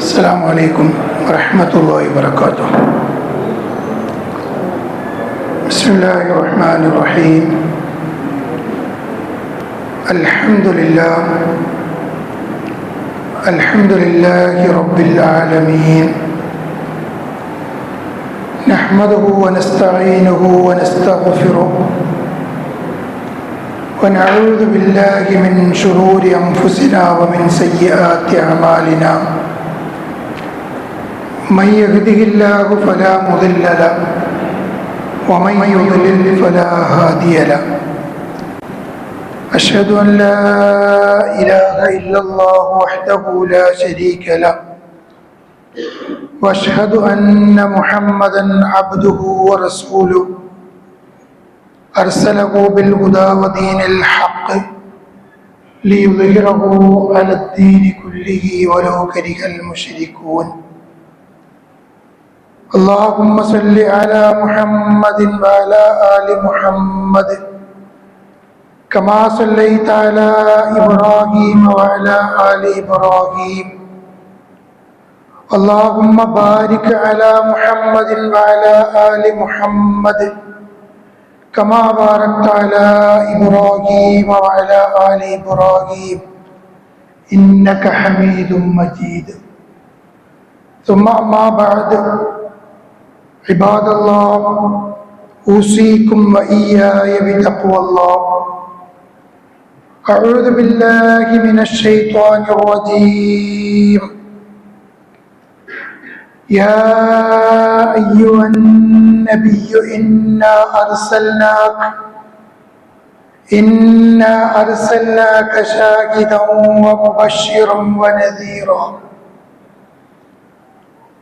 السلام عليكم ورحمة الله وبركاته. بسم الله الرحمن الرحيم. الحمد لله رب العالمين. نحمده ونستعينه ونستغفره ونعوذ بالله من شرور أنفسنا ومن سيئات أعمالنا. من يهده الله فلا مضل له ومن يضلل فلا هادي له. أشهد أن لا إله إلا الله وحده لا شريك له وأشهد أن محمدا عبده ورسوله أرسله بالهدى ودين الحق ليظهره على الدين كله ولو كره المشركون. اللهم صل على محمد وعلى آل محمد كما صليت على إبراهيم وعلى آل إبراهيم. اللهم بارك على محمد وعلى آل محمد كما باركت على إبراهيم وعلى آل إبراهيم إنك حميد مجيد. ثم أما بعد، عباد الله، أوصيكم وإياي بتقوى الله. أعوذ بالله من الشيطان الرجيم. يا أيها النبي إنا أرسلناك شاهدا ومبشرا ونذيرا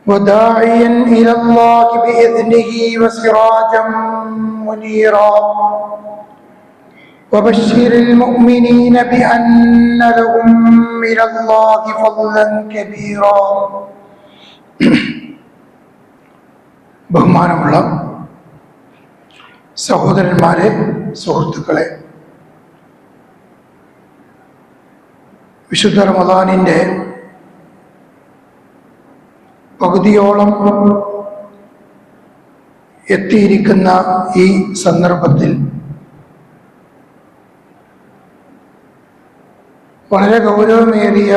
وداعيا إلى الله بإذنه وسراجا منيرا وبشر المؤمنين بأن لهم من الله فضلا كبيرا. ബഹുമാനമുള്ള സഹോദരന്മാരെ, സുഹൃത്തുക്കളെ, വിശുദ്ധ റമദാനിൻ്റെ പകുതിയോളം എത്തിയിരിക്കുന്ന ഈ സന്ദർഭത്തിൽ വളരെ ഗൗരവമേറിയ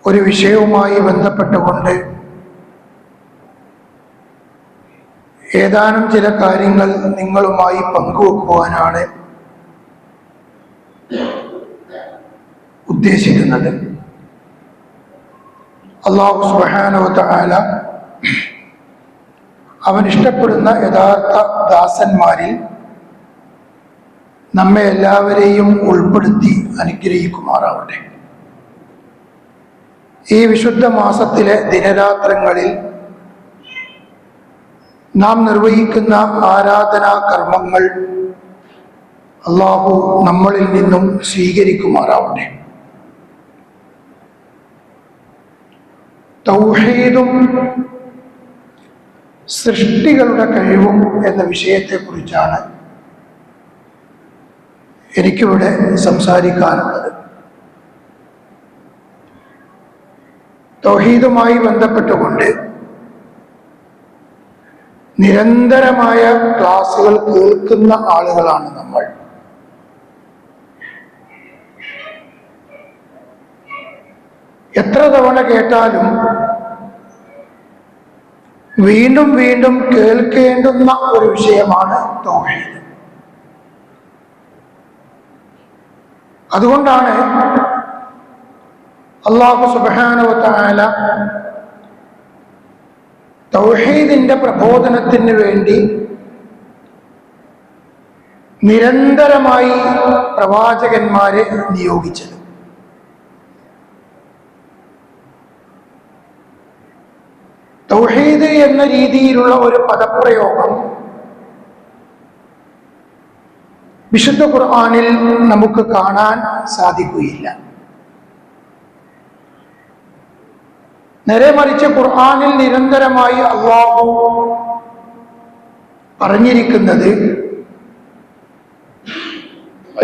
ഒരു വിഷയവുമായി ബന്ധപ്പെട്ടുകൊണ്ട് ഏതാനും ചില കാര്യങ്ങൾ നിങ്ങളുമായി പങ്കുവെക്കുവാനാണ് ഉദ്ദേശിക്കുന്നത്. അല്ലാഹു സുബ്ഹാനഹു വ തആല അവൻ ഇഷ്ടപ്പെടുന്ന യഥാർത്ഥ ദാസന്മാരിൽ നമ്മെ എല്ലാവരെയും ഉൾപ്പെടുത്തി അനുഗ്രഹിക്കുമാറാവട്ടെ. ഈ വിശുദ്ധ മാസത്തിലെ ദിനരാത്രങ്ങളിൽ നാം നിർവഹിക്കുന്ന ആരാധനാ കർമ്മങ്ങൾ അല്ലാഹു നമ്മളിൽ നിന്നും സ്വീകരിക്കുമാറാവട്ടെ. തൗഹീദും സൃഷ്ടികളുടെ കഴിവും എന്ന വിഷയത്തെക്കുറിച്ചാണ് എനിക്കിവിടെ സംസാരിക്കാനുള്ളത്. തൗഹീദുമായി ബന്ധപ്പെട്ടുകൊണ്ട് നിരന്തരമായ ക്ലാസുകൾ കേൾക്കുന്ന ആളുകളാണ് നമ്മൾ. എത്ര തവണ കേട്ടാലും വീണ്ടും വീണ്ടും കേൾക്കേണ്ടുന്ന ഒരു വിഷയമാണ് തൗഹീദ്. അതുകൊണ്ടാണ് അല്ലാഹു സുബ്ഹാനഹു വ തആല തൗഹീദിന്റെ പ്രബോധനത്തിന് വേണ്ടി നിരന്തരമായി പ്രവാചകന്മാരെ നിയോഗിച്ചത്. തൗഹീദ് എന്ന രീതിയിലുള്ള ഒരു പദപ്രയോഗം വിശുദ്ധ ഖുർആനിൽ നമുക്ക് കാണാൻ സാധിക്കുകയില്ല. നേരെ മറിച്ച് ഖുർആനിൽ നിരന്തരമായി അല്ലാഹു പറഞ്ഞിരിക്കുന്നത്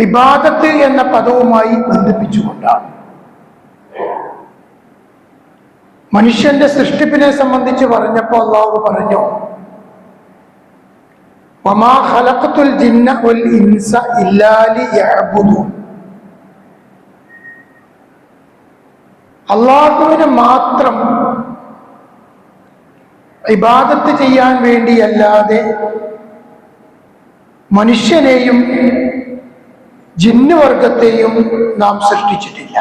ഇബാദത്ത് എന്ന പദവുമായി ബന്ധിപ്പിച്ചുകൊണ്ടാണ്. മനുഷ്യന്റെ സൃഷ്ടിപ്പിനെ സംബന്ധിച്ച് പറഞ്ഞപ്പോൾ അല്ലാഹു പറഞ്ഞു, വമാ ഖലഖതുൽ ജിന്ന വൽ ഇൻസ ഇല്ലാ ലിയഅ്ബുദൂൻ. അല്ലാഹുവിനെ മാത്രം ഇബാദത്ത് ചെയ്യാൻ വേണ്ടിയല്ലാതെ മനുഷ്യനെയും ജിന്നുവർഗത്തെയും നാം സൃഷ്ടിച്ചിട്ടില്ല.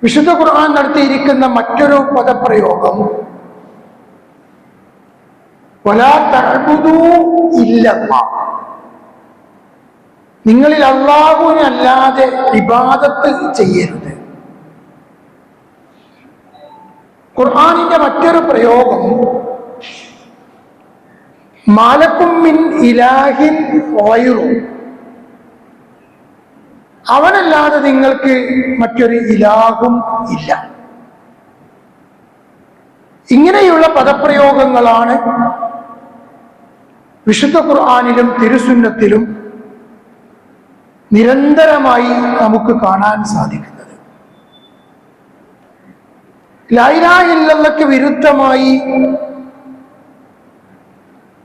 വിശുദ്ധ ഖുർആൻ നടത്തിയിരിക്കുന്ന മറ്റൊരു പദപ്രയോഗം വലാ തഅ്ബുദൂ ഇല്ലല്ലാഹ്, നിങ്ങളിൽ അല്ലാഹുവിനെ അല്ലാതെ ഇബാദത്ത് ചെയ്യരുത്. ഖുർആനിന്റെ മറ്റൊരു പ്രയോഗം മാലക്കും മിൻ ഇലാഹിൻ ഗൈറു, അവനല്ലാതെ നിങ്ങൾക്ക് മറ്റൊരു ഇലാഹും ഇല്ല. ഇങ്ങനെയുള്ള പദപ്രയോഗങ്ങളാണ് വിശുദ്ധ ഖുർആനിലും തിരുസുന്നത്തിലും നിരന്തരമായി നമുക്ക് കാണാൻ സാധിക്കുന്നത്. ലാ ഇലാഹ ഇല്ലല്ലാഹ്ക്ക് വിരുദ്ധമായി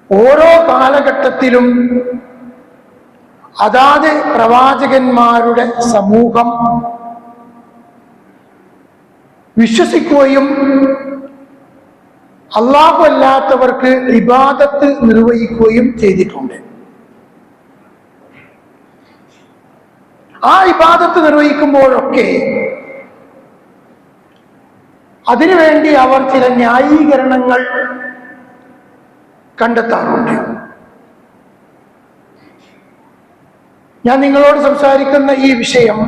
ഓരോ കാലഘട്ടത്തിലും അതാത് പ്രവാചകന്മാരുടെ സമൂഹം വിശ്വസിക്കുകയും അല്ലാഹു അല്ലാത്തവർക്ക് ഇബാദത്ത് നിർവഹിക്കുകയും ചെയ്തിട്ടുണ്ട്. ആ ഇബാദത്ത് നിർവഹിക്കുമ്പോഴൊക്കെ അതിനുവേണ്ടി അവർ ചില ന്യായീകരണങ്ങൾ കണ്ടെത്താറുണ്ട്. ഞാൻ നിങ്ങളോട് സംസാരിക്കുന്ന ഈ വിഷയം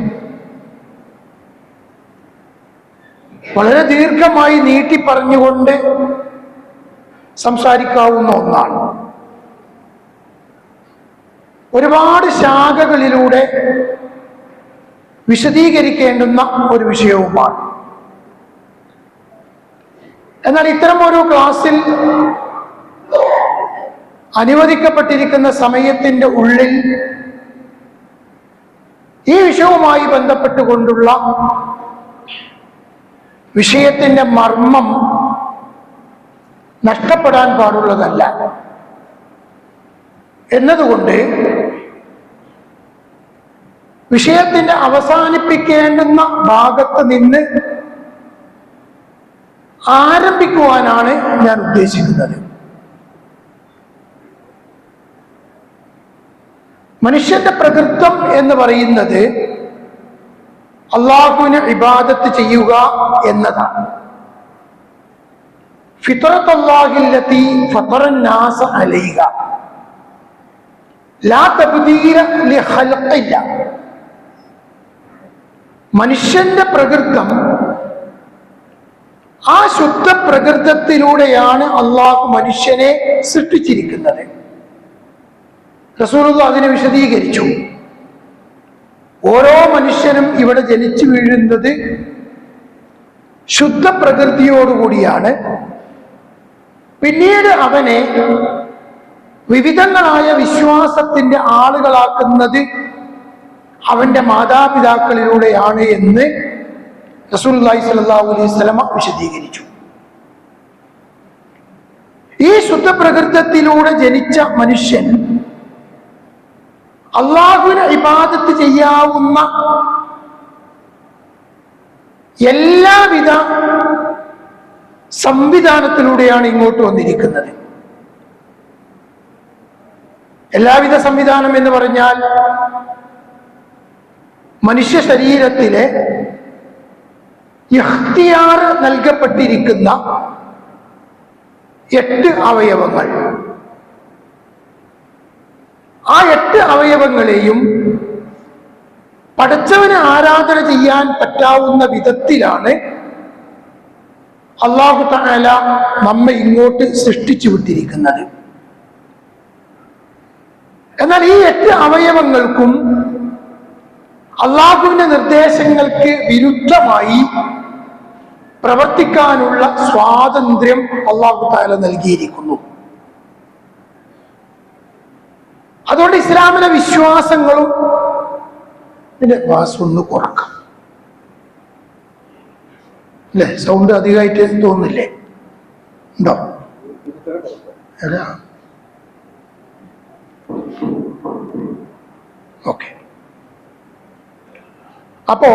വളരെ ദീർഘമായി നീട്ടി പറഞ്ഞുകൊണ്ട് സംസാരിക്കാവുന്ന ഒന്നാണ്. ഒരുപാട് ശാഖകളിലൂടെ വിശദീകരിക്കേണ്ടുന്ന ഒരു വിഷയവുമാണ്. എന്നാൽ ഇത്തരം ഒരു ക്ലാസ്സിൽ അനുവദിക്കപ്പെട്ടിരിക്കുന്ന സമയത്തിന്റെ ഉള്ളിൽ ഈ വിഷയവുമായി ബന്ധപ്പെട്ടുകൊണ്ടുള്ള വിഷയത്തിന്റെ മർമ്മം നഷ്ടപ്പെടാൻ പാടുള്ളതല്ല എന്നതുകൊണ്ട് വിഷയത്തിന്റെ അവസാനിപ്പിക്കേണ്ടുന്ന ഭാഗത്ത് നിന്ന് ആരംഭിക്കുവാനാണ് ഞാൻ ഉദ്ദേശിക്കുന്നത്. മനുഷ്യന്റെ പ്രകൃതം എന്ന് പറയുന്നത് അല്ലാഹുവിനെ ഇബാദത്ത് ചെയ്യുക എന്നതാണ്. ഫിത്രത്തുല്ലാഹില്ലതി ഫതറന്നാസ അലൈഹ ലാ തബ്ദീല ലിഖൽഖില്ല. മനുഷ്യന്റെ പ്രകൃതം, ആ ശുദ്ധ പ്രകൃതത്തിലൂടെയാണ് അല്ലാഹു മനുഷ്യനെ സൃഷ്ടിച്ചിരിക്കുന്നത്. റസൂലുള്ളാഹി അതിനെ വിശദീകരിച്ചു. ഓരോ മനുഷ്യനും ഇവിടെ ജനിച്ചു വീഴുന്നത് ശുദ്ധ പ്രകൃതിയോടുകൂടിയാണ്. പിന്നീട് അവനെ വിവിധങ്ങളായ വിശ്വാസത്തിന്റെ ആളുകളാക്കുന്നത് അവന്റെ മാതാപിതാക്കളിലൂടെയാണ് എന്ന് റസൂലുള്ളാഹി സ്വല്ലല്ലാഹു അലൈഹി വസല്ലം വിശദീകരിച്ചു. ഈ ശുദ്ധ പ്രകൃതത്തിലൂടെ ജനിച്ച മനുഷ്യൻ അല്ലാഹുവിനെ ഇബാദത്ത് ചെയ്യാവുന്ന എല്ലാവിധ സംവിധാനത്തിലൂടെയാണ് ഇങ്ങോട്ട് വന്നിരിക്കുന്നത്. എല്ലാവിധ സംവിധാനം എന്ന് പറഞ്ഞാൽ മനുഷ്യ ശരീരത്തിലെ ഇഖ്തിയാർ നൽകപ്പെട്ടിരിക്കുന്ന 8 അവയവങ്ങൾ, ആ 8 അവയവങ്ങളെയും പടച്ചവനെ ആരാധന ചെയ്യാൻ പറ്റാവുന്ന വിധത്തിലാണ് അല്ലാഹു തആല നമ്മെ ഇങ്ങോട്ട് സൃഷ്ടിച്ചു വിട്ടിരിക്കുന്നത്. എന്നാൽ ഈ 8 അവയവങ്ങൾക്കും അല്ലാഹുവിന്റെ നിർദ്ദേശങ്ങൾക്ക് വിരുദ്ധമായി പ്രവർത്തിക്കാനുള്ള സ്വാതന്ത്ര്യം അല്ലാഹു തആല നൽകിയിരിക്കുന്നു. അതുകൊണ്ട് ഇസ്ലാമിലെ വിശ്വാസങ്ങളും ഇതിന്റെ വാസ് ഒന്ന് കുറക്കാം. അല്ലേ? സൗണ്ട് അധികമായിട്ട് തോന്നുന്നില്ലേ? ഉണ്ടോ? ഓക്കെ. അപ്പോ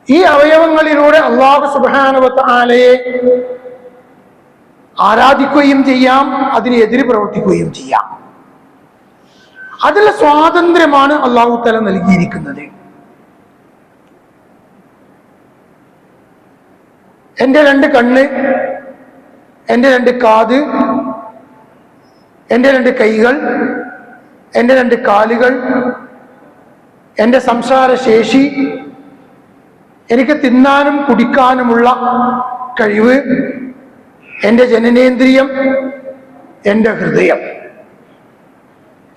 ഈ അവയവങ്ങളിലൂടെ അല്ലാഹു സുബ്ഹാനഹു വ തആലയെ ആരാധിക്കുകയും ചെയ്യാം, അതിന് എതിര് പ്രവർത്തിക്കുകയും ചെയ്യാം. അതിലെ സ്വാതന്ത്ര്യമാണ് അല്ലാഹു തആല നൽകിയിരിക്കുന്നത്. എൻ്റെ 2 കണ്ണ്, എൻ്റെ 2 കാത്, എൻ്റെ 2 കൈകൾ, എൻ്റെ 2 കാലുകൾ, എൻ്റെ സംസാരശേഷി, എനിക്ക് തിന്നാനും കുടിക്കാനുമുള്ള കഴിവ്, എൻ്റെ ജനനേന്ദ്രിയം, എൻ്റെ ഹൃദയം,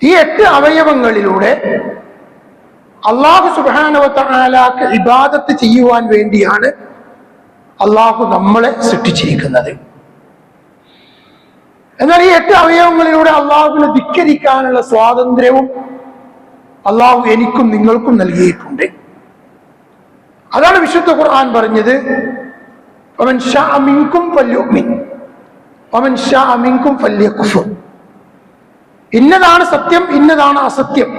ഈ 8 അവയവങ്ങളിലൂടെ അല്ലാഹു സുബ്ഹാനഹു വ തആലക്ക് ഇബാദത്ത് ചെയ്യുവാൻ വേണ്ടിയാണ് അല്ലാഹു നമ്മളെ സൃഷ്ടിച്ചിരിക്കുന്നത്. എന്നാൽ ഈ 8 അവയവങ്ങളിലൂടെ അല്ലാഹുവിനെ ധിക്കരിക്കാനുള്ള സ്വാതന്ത്ര്യവും അല്ലാഹു എനിക്കും നിങ്ങൾക്കും നൽകിയിട്ടുണ്ട്. അതാണ് വിശുദ്ധ ഖുർആൻ പറഞ്ഞത്, വമൻ ശാഅ മിൻകും ഫല്യുമിൻ വമൻ ശാഅ മിൻകും ഫല്യക്ഫുർ. ഇന്നതാണ് സത്യം, ഇന്നതാണ് അസത്യം.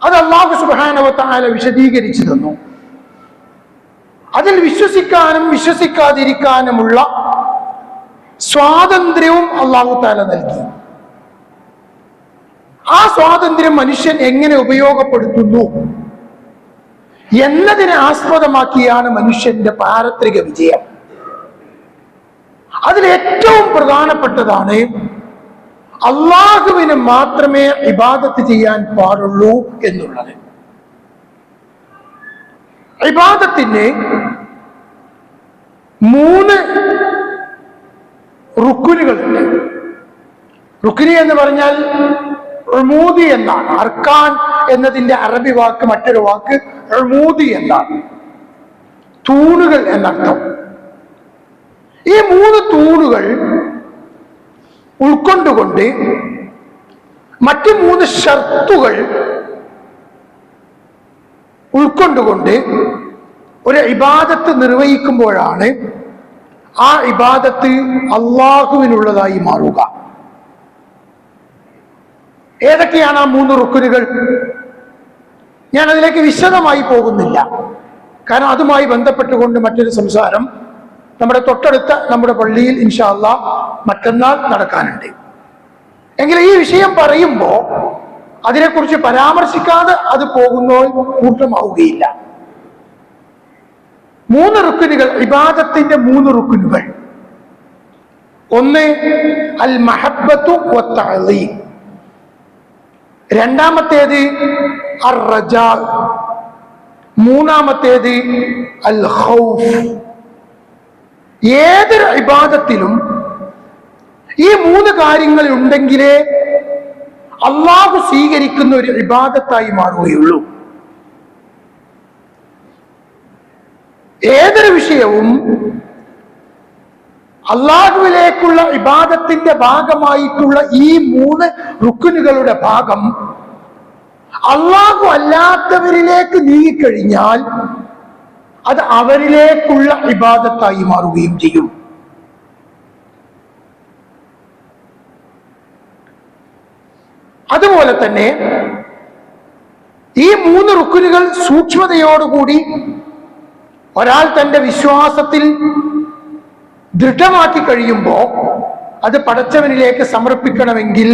അത് അല്ലാഹു സുബ്ഹാനഹു വ തആല വിശദീകരിച്ചു തന്നു. അതിൽ വിശ്വസിക്കാനും വിശ്വസിക്കാതിരിക്കാനുമുള്ള സ്വാതന്ത്ര്യവും അല്ലാഹു തആല നൽകി. ആ സ്വാതന്ത്ര്യം മനുഷ്യൻ എങ്ങനെ ഉപയോഗപ്പെടുത്തുന്നു എന്നതിനെ ആസ്പദമാക്കിയാണ് മനുഷ്യന്റെ പാരത്രിക വിജയം. അതിൽ ഏറ്റവും പ്രധാനപ്പെട്ടതാണ് അല്ലാഹുവിന് മാത്രമേ ഇബാദത്ത് ചെയ്യാൻ പാടുള്ളൂ എന്നുള്ളത്. ഇബാദത്തിന് 3 റുക്കുനുകളുണ്ട്. റുക്കുനി എന്ന് പറഞ്ഞാൽ ഉമൂദി എന്നാണ്. അർക്കാൻ എന്നതിന്റെ അറബി വാക്ക് മറ്റൊരു വാക്ക് ഉമൂദി എന്നാണ്, തൂണുകൾ എന്നർത്ഥം. ഈ 3 തൂണുകൾ ഉൾക്കൊണ്ടുകൊണ്ട് മറ്റ് 3 ഷർത്തുകൾ ഉൾക്കൊണ്ടുകൊണ്ട് ഒരു ഇബാദത്ത് നിർവഹിക്കുമ്പോഴാണ് ആ ഇബാദത്ത് അല്ലാഹുവിനുള്ളതായി മാറുക. ഏതൊക്കെയാണ് ആ 3 റുക്കുനുകൾ? ഞാൻ അതിലേക്ക് വിശദമായി പോകുന്നില്ല, കാരണം അതുമായി ബന്ധപ്പെട്ടുകൊണ്ട് മറ്റൊരു സംസാരം നമ്മുടെ തൊട്ടടുത്ത നമ്മുടെ പള്ളിയിൽ ഇൻഷാ അല്ലാഹ് മറ്റന്നാൾ നടക്കാനുണ്ട്. എങ്കിൽ ഈ വിഷയം പറയുമ്പോൾ അതിനെക്കുറിച്ച് പരാമർശിക്കാതെ അത് പോകുന്നോ പൂർണ്ണമാവുകയില്ല. 3 റുക്കുനുകൾ, ഇബാദത്തിന്റെ 3 റുക്കുനുകൾ. ഒന്ന് അൽ മഹബ്ബത്തു വത്തഅളീം, രണ്ടാമത്തേത് അർ റജാ, മൂന്നാമത്തേത് അൽ ഖൗഫ്. ഏതൊരു ഇബാദത്തിലും ഈ 3 കാര്യങ്ങൾ ഉണ്ടെങ്കിലേ അല്ലാഹു സ്വീകരിക്കുന്ന ഒരു ഇബാദത്തായി മാറുകയുള്ളൂ. ഏതൊരു വിഷയവും അല്ലാഹുവിലേക്കുള്ള ഇബാദത്തിന്റെ ഭാഗമായിട്ടുള്ള ഈ 3 റുക്കുനുകളുടെ ഭാഗം അല്ലാഹു അല്ലാത്തവരിലേക്ക് നീങ്ങിക്കഴിഞ്ഞാൽ അത് അവരിലേക്കുള്ള ഇബാദത്തായി മാറുകയും ചെയ്യും. അതുപോലെ തന്നെ ഈ 3 റുക്കുനുകൾ സൂക്ഷ്മതയോടുകൂടി ഒരാൾ തന്റെ വിശ്വാസത്തിൽ ദൃഢമാക്കി കഴിയുമ്പോൾ അത് പടച്ചവനിലേക്ക് സമർപ്പിക്കണമെങ്കിൽ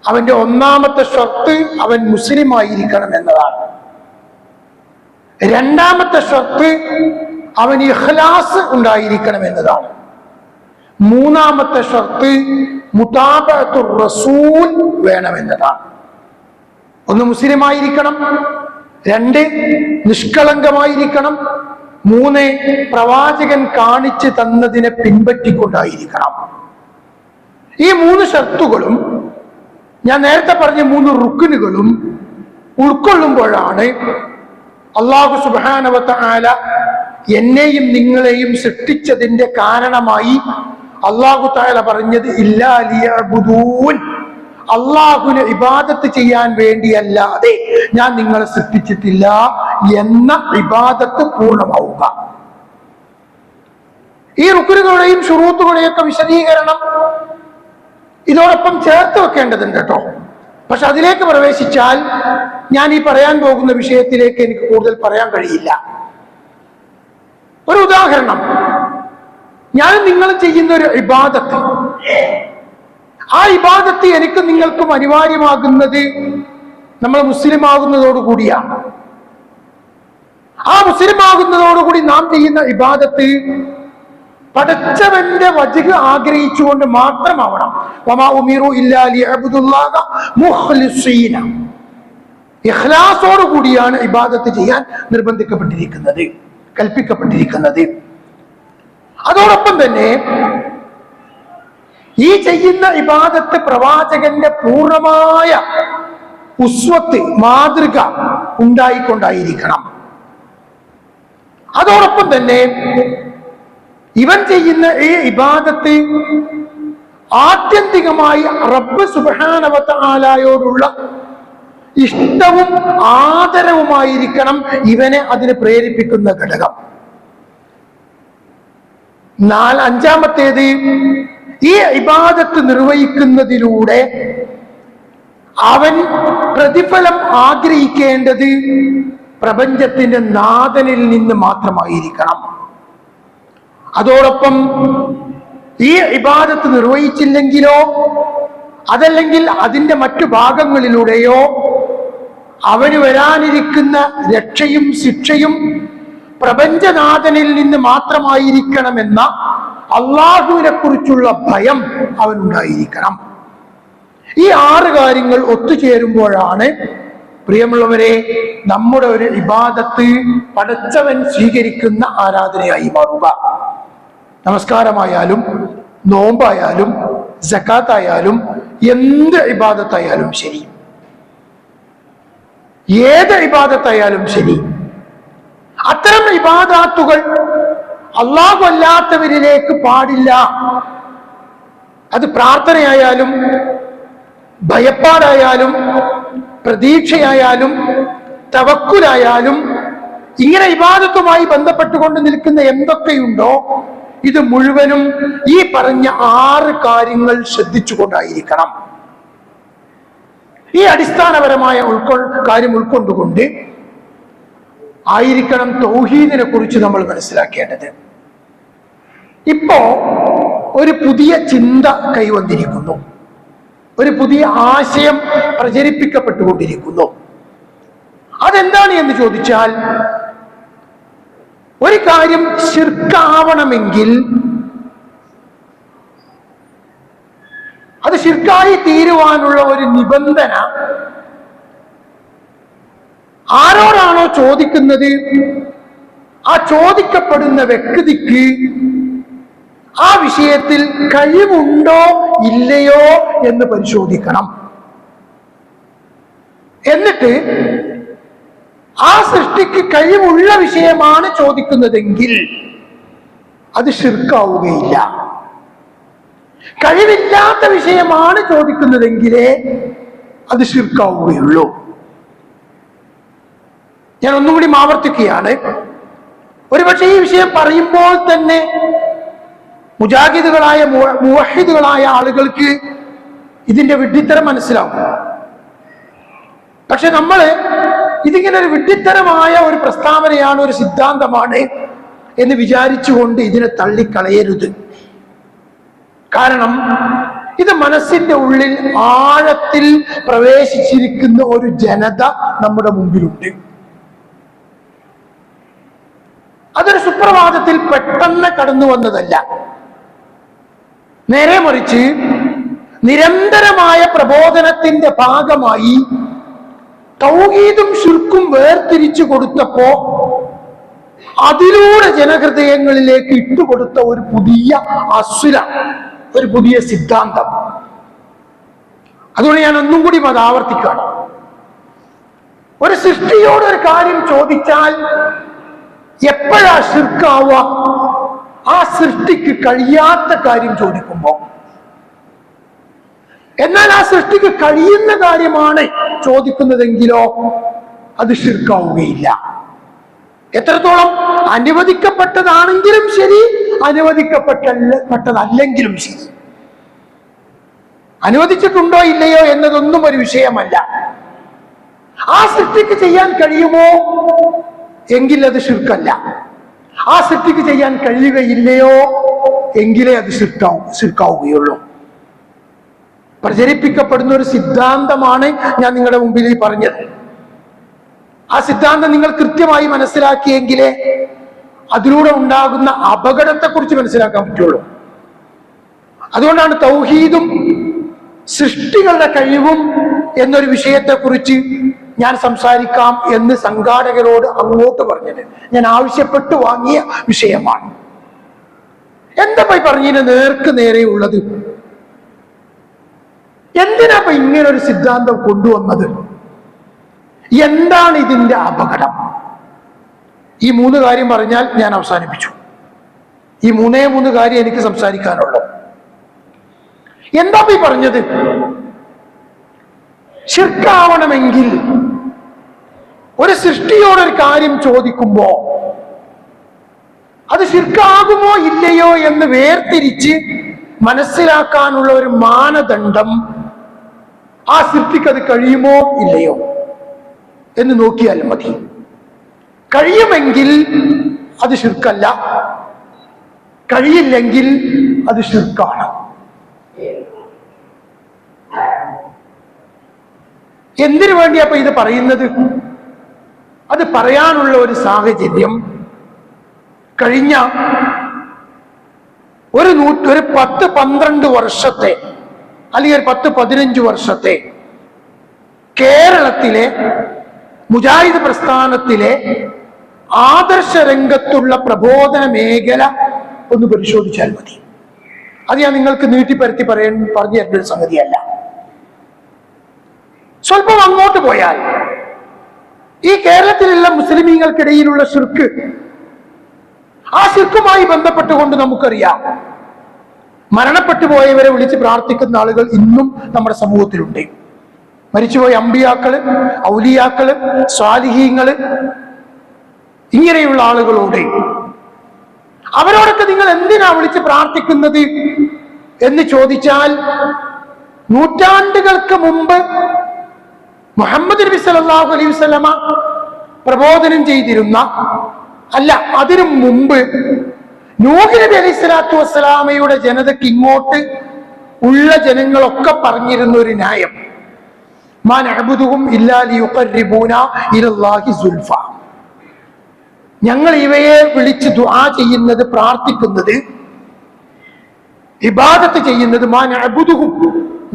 അവന്റെ ഒന്നാമത്തെ ഷർത്ത് അവൻ മുസ്ലിം ആയിരിക്കണം എന്നതാണ്. രണ്ടാമത്തെ ഷർത്ത് അവൻ ഇഖ്ലാസ് ഉണ്ടായിരിക്കണം എന്നതാണ്. മൂന്നാമത്തെ ഷർത്ത് മുതാബഅത്തുർ റസൂൽ വേണമെന്നതാണ്. ഒന്ന് മുസ്ലിം ആയിരിക്കണം, 2 നിഷ്കളങ്കമായിരിക്കണം, 3 പ്രവാചകൻ കാണിച്ചു തന്നതിനെ പിൻപറ്റിക്കൊണ്ടായിരിക്കണം. ഈ 3 ഷർത്തുകളും ഞാൻ നേരത്തെ പറഞ്ഞ 3 റുക്കുനുകളും ഉൾക്കൊള്ളുമ്പോഴാണ് അല്ലാഹു സുബ്ഹാനഹു വ തആല എന്നെയും നിങ്ങളെയും സൃഷ്ടിച്ചതിന്റെ കാരണമായി അല്ലാഹു തആല പറഞ്ഞത് ഇല്ലാ ലിയഅ്ബുദൂൻ, അള്ളാഹുവിന് ഇബാദത്ത് ചെയ്യാൻ വേണ്ടിയല്ലാതെ ഞാൻ നിങ്ങളെ സൃഷ്ടിച്ചിട്ടില്ല എന്ന ഇബാദത്ത് പൂർണ്ണമാവുക. ഈ റുക്നുകളുടെയും ശുറൂത്തുകളുടെയൊക്കെ വിശദീകരണം ഇതോടൊപ്പം ചേർത്ത് വെക്കേണ്ടതുണ്ട് കേട്ടോ. പക്ഷെ അതിലേക്ക് പ്രവേശിച്ചാൽ ഞാൻ ഈ പറയാൻ പോകുന്ന വിഷയത്തിലേക്ക് എനിക്ക് കൂടുതൽ പറയാൻ കഴിയില്ല. ഒരു ഉദാഹരണം, ഞാൻ നിങ്ങൾ ചെയ്യുന്ന ഒരു ഇബാദത്ത്, ആ ഇബാദത്ത് എനിക്ക് നിങ്ങൾക്കും അനിവാര്യമാകുന്നത് നമ്മൾ മുസ്ലിം ആകുന്നതോടുകൂടിയാണ്. ആ മുസ്ലിം ആകുന്നതോടുകൂടി നാം ചെയ്യുന്ന ഇബാദത്ത് പടച്ചവന്റെ വജ്ഹ് ആഗ്രഹിച്ചുകൊണ്ട് മാത്രമാവണം. വമാ ഉമിറു ഇല്ലാ ലിയഅബ്ദുല്ലാഹ മുഖ്ലിസീന, ഇഖ്ലാസോട് കൂടിയാണ് ഇബാദത്ത് ചെയ്യാൻ നിർബന്ധിക്കപ്പെട്ടിരിക്കുന്നത്, കൽപ്പിക്കപ്പെട്ടിരിക്കുന്നത്. അതോടൊപ്പം തന്നെ ഈ ചെയ്യുന്ന ഇബാദത്ത് പ്രവാചകന്റെ പൂർണ്ണമായ ഉസ്വത്ത്, മാതൃക ഉണ്ടായിക്കൊണ്ടായിരിക്കണം. അതോടൊപ്പം തന്നെ ഇവൻ ചെയ്യുന്ന ഈ ഇബാദത്ത് ആത്യന്തികമായി റബ്ബ് സുബ്ഹാനഹു വ തആലയോടുള്ള ഇഷ്ടവും ആദരവുമായിരിക്കണം ഇവനെ അതിന് പ്രേരിപ്പിക്കുന്ന ഘടകം. അഞ്ചാമത്തേത്, ഈ ഇബാദത്ത് നിർവഹിക്കുന്നതിലൂടെ അവൻ പ്രതിഫലം ആഗ്രഹിക്കേണ്ടത് പ്രപഞ്ചത്തിന്റെ നാഥനിൽ നിന്ന് മാത്രമായിരിക്കണം. അതോടൊപ്പം ഈ ഇബാദത്ത് നിർവഹിച്ചില്ലെങ്കിലോ അതല്ലെങ്കിൽ അതിന്റെ മറ്റു ഭാഗങ്ങളിലൂടെയോ അവന് വരാനിരിക്കുന്ന രക്ഷയും ശിക്ഷയും പ്രപഞ്ചനാഥനിൽ നിന്ന് മാത്രമായിരിക്കണമെന്ന അള്ളാഹുവിനെ കുറിച്ചുള്ള ഭയം അവനുണ്ടായിരിക്കണം. ഈ 6 കാര്യങ്ങൾ ഒത്തുചേരുമ്പോഴാണ് പ്രിയമുള്ളവരെ നമ്മുടെ ഒരു ഇബാദത്ത് പടച്ചവൻ സ്വീകരിക്കുന്ന ആരാധനയായി മാറുക. നമസ്കാരമായാലും നോമ്പായാലും സകാത്തായാലും എന്ത് ഇബാദത്തായാലും ശരി, ഏത് ഇബാദത്തായാലും ശരി, അത്തരം ഇബാദത്തുകൾ അല്ലാഹു അല്ലാത്തവരിലേക്ക് പാടില്ല. അത് പ്രാർത്ഥനയായാലും ഭയപ്പാടായാലും പ്രതീക്ഷയായാലും തവക്കുലായാലും ഇങ്ങനെ ഇബാദത്തുമായി ബന്ധപ്പെട്ടുകൊണ്ട് നിൽക്കുന്ന എന്തൊക്കെയുണ്ടോ ഇത് മുഴുവനും ഈ പറഞ്ഞ 6 കാര്യങ്ങൾ ശ്രദ്ധിച്ചുകൊണ്ടായിരിക്കണം. ഈ അടിസ്ഥാനപരമായ കാര്യം ഉൾക്കൊണ്ടുകൊണ്ട് ആയിരിക്കണം തൗഹീദിനെ കുറിച്ച് നമ്മൾ മനസ്സിലാക്കേണ്ടത്. ഇപ്പോ ഒരു പുതിയ ചിന്ത കൈവന്നിരിക്കുന്നു, ഒരു പുതിയ ആശയം പ്രചരിപ്പിക്കപ്പെട്ടുകൊണ്ടിരിക്കുന്നു. അതെന്താണ് എന്ന് ചോദിച്ചാൽ, ഒരു കാര്യം ശിർക്കാവണമെങ്കിൽ അത് ശിർക്കായി തീരുവാനുള്ള ഒരു നിബന്ധന ആരോടാണോ ചോദിക്കുന്നത് ആ ചോദിക്കപ്പെടുന്ന വ്യക്തിക്ക് ആ വിഷയത്തിൽ കഴിവുണ്ടോ ഇല്ലയോ എന്ന് പരിശോധിക്കണം. എന്നിട്ട് ആ സൃഷ്ടിക്ക് കഴിവുള്ള വിഷയമാണ് ചോദിക്കുന്നതെങ്കിൽ അത് ശിർക്കാവുകയില്ല. കഴിവില്ലാത്ത വിഷയമാണ് ചോദിക്കുന്നതെങ്കിലേ അത് ശിർക്കാവുകയുള്ളൂ. ഞാൻ ഒന്നുകൂടി ആവർത്തിക്കുകയാണ്. ഒരുപക്ഷെ ഈ വിഷയം പറയുമ്പോൾ തന്നെ മുജാഹിദുകളായ മുവഹിദുകളായ ആളുകൾക്ക് ഇതിന്റെ വിഡ്ഢിത്തരം മനസ്സിലാവും. പക്ഷെ നമ്മൾ ഇതിങ്ങനെ ഒരു വിഡ്ഢിത്തരമായ ഒരു പ്രസ്താവനയാണ്, ഒരു സിദ്ധാന്തമാണ് എന്ന് വിചാരിച്ചുകൊണ്ട് ഇതിനെ തള്ളിക്കളയരുത്. കാരണം ഇത് മനസ്സിന്റെ ഉള്ളിൽ ആഴത്തിൽ പ്രവേശിച്ചിരിക്കുന്ന ഒരു ജനത നമ്മുടെ മുമ്പിലുണ്ട്. അതൊരു സുപ്രഭാതത്തിൽ പെട്ടെന്ന് കടന്നു വന്നതല്ല. നേരെ മറിച്ച് നിരന്തരമായ പ്രബോധനത്തിന്റെ ഭാഗമായി തൗഹീദും ശിർക്കും വേർതിരിച്ചു കൊടുത്തപ്പോ അതിലൂടെ ജനഹൃദയങ്ങളിലേക്ക് ഇട്ടുകൊടുത്ത ഒരു പുതിയ അസുര, ഒരു പുതിയ സിദ്ധാന്തം. അതുകൊണ്ട് ഞാൻ ഒന്നും കൂടി അത് ആവർത്തിക്കുകയാണ്. ഒരു സൃഷ്ടിയോട് ഒരു കാര്യം ചോദിച്ചാൽ എപ്പോഴാ ശിർക്കാവുക? ആ സൃഷ്ടിക്ക് കഴിയാത്ത കാര്യം ചോദിക്കുമ്പോ. എന്നാൽ ആ സൃഷ്ടിക്ക് കഴിയുന്ന കാര്യമാണ് ചോദിക്കുന്നതെങ്കിലോ അത് ശിർക്കാവുകയില്ല. എത്രത്തോളം അനുവദിക്കപ്പെട്ടതാണെങ്കിലും ശരി, അനുവദിക്കപ്പെട്ടതല്ലെങ്കിലും ശരി. അനുവദിച്ചിട്ടുണ്ടോ ഇല്ലയോ എന്നതൊന്നും ഒരു വിഷയമല്ല. ആ സൃഷ്ടിക്ക് ചെയ്യാൻ കഴിയുമോ എങ്കിൽ അത് ശിർക്കല്ല. ആ സൃഷ്ടിക്ക് ചെയ്യാൻ കഴിയുകയില്ലയോ എങ്കിലേ അത് ശിർക്കാവുകയുള്ളൂ. പ്രചരിപ്പിക്കപ്പെടുന്ന ഒരു സിദ്ധാന്തമാണ് ഞാൻ നിങ്ങളുടെ മുമ്പിൽ പറഞ്ഞത്. ആ സിദ്ധാന്തം നിങ്ങൾ കൃത്യമായി മനസ്സിലാക്കിയെങ്കിലേ അതിലൂടെ ഉണ്ടാകുന്ന അപകടത്തെക്കുറിച്ച് മനസ്സിലാക്കാൻ പറ്റുള്ളൂ. അതുകൊണ്ടാണ് തൗഹീദും സൃഷ്ടികളുടെ കഴിവും എന്നൊരു വിഷയത്തെക്കുറിച്ച് ഞാൻ സംസാരിക്കാം എന്ന് സംഘാടകരോട് അങ്ങോട്ട് പറഞ്ഞത്. ഞാൻ ആവശ്യപ്പെട്ടു വാങ്ങിയ വിഷയമാണ്. എന്താ പറഞ്ഞതിന് നേർക്ക് നേരെയുള്ളത്? എന്തിനാ ഇങ്ങനൊരു സിദ്ധാന്തം കൊണ്ടുവന്നത്? എന്താണ് ഇതിന്റെ അപകടം? ഈ 3 കാര്യം പറഞ്ഞാൽ ഞാൻ അവസാനിപ്പിച്ചു. ഈ 3 കാര്യം എനിക്ക് സംസാരിക്കാനുള്ളൂ. എന്താ പറഞ്ഞത്? ശിർക്കാവണമെങ്കിൽ ഒരു സൃഷ്ടിയോടൊരു കാര്യം ചോദിക്കുമ്പോ അത് ശിർക്കാകുമോ ഇല്ലയോ എന്ന് വേർതിരിച്ച് മനസ്സിലാക്കാനുള്ള ഒരു മാനദണ്ഡം ആ സൃഷ്ടിക്ക് അത് കഴിയുമോ ഇല്ലയോ എന്ന് നോക്കിയാൽ മതി. കഴിയുമെങ്കിൽ അത് ശിർക്കല്ല, കഴിയില്ലെങ്കിൽ അത് ശിർക്കാണ്. എന്തിനു വേണ്ടിയാ ഇത് പറയുന്നത്? അത് പറയാനുള്ള ഒരു സാഹചര്യം കഴിഞ്ഞ ഒരു 10-12 വർഷത്തെ അല്ലെങ്കിൽ 10-15 വർഷത്തെ കേരളത്തിലെ മുജാഹിദ് പ്രസ്ഥാനത്തിലെ ആദർശ രംഗത്തുള്ള പ്രബോധന മേഖല ഒന്ന് പരിശോധിച്ചാൽ മതി. അത് ഞാൻ നിങ്ങൾക്ക് നീട്ടിപ്പരത്തി പറഞ്ഞു തരുന്ന ഒരു സംഗതിയല്ല. സ്വല്പം അങ്ങോട്ട് പോയാൽ ഈ കേരളത്തിലുള്ള മുസ്ലിമീങ്ങൾക്കിടയിലുള്ള ശിർക്ക്, ആ ശിർക്കുമായി ബന്ധപ്പെട്ടുകൊണ്ട് നമുക്കറിയാം മരണപ്പെട്ടു പോയവരെ വിളിച്ച് പ്രാർത്ഥിക്കുന്ന ആളുകൾ ഇന്നും നമ്മുടെ സമൂഹത്തിലുണ്ട്. മരിച്ചുപോയ അമ്പിയാക്കള്, ഔലിയാക്കള്, സ്വാലിഹീങ്ങള്, ഇങ്ങനെയുള്ള ആളുകളോട് അവരോടൊക്കെ നിങ്ങൾ എന്തിനാ വിളിച്ച് പ്രാർത്ഥിക്കുന്നത് എന്ന് ചോദിച്ചാൽ, നൂറ്റാണ്ടുകൾക്ക് മുമ്പ് മുഹമ്മദ് നബി സല്ലല്ലാഹു അലൈഹി വസല്ലമ പ്രബോധനം ചെയ്തിരുന്ന, അല്ല അതിനു മുമ്പ് നൂഹ് നബി അലൈഹി സ്വലാത്തു വസ്സലാമയുടെ ജനതയ്ക്ക് ഇങ്ങോട്ട് ഉള്ള ജനങ്ങളൊക്കെ പറഞ്ഞിരുന്ന ഒരു ന്യായം, മാ നഅ്ബുദുഹും ഇല്ലാ ലിയുഖർരിബൂനാ ഇലല്ലാഹി സുൽഫ. ഞങ്ങൾ ഇവയെ വിളിച്ച് ദുആ ചെയ്യുന്നത്, പ്രാർത്ഥിക്കുന്നത്, ഇബാദത്ത് ചെയ്യുന്നത്, മാ നഅ്ബുദുഹും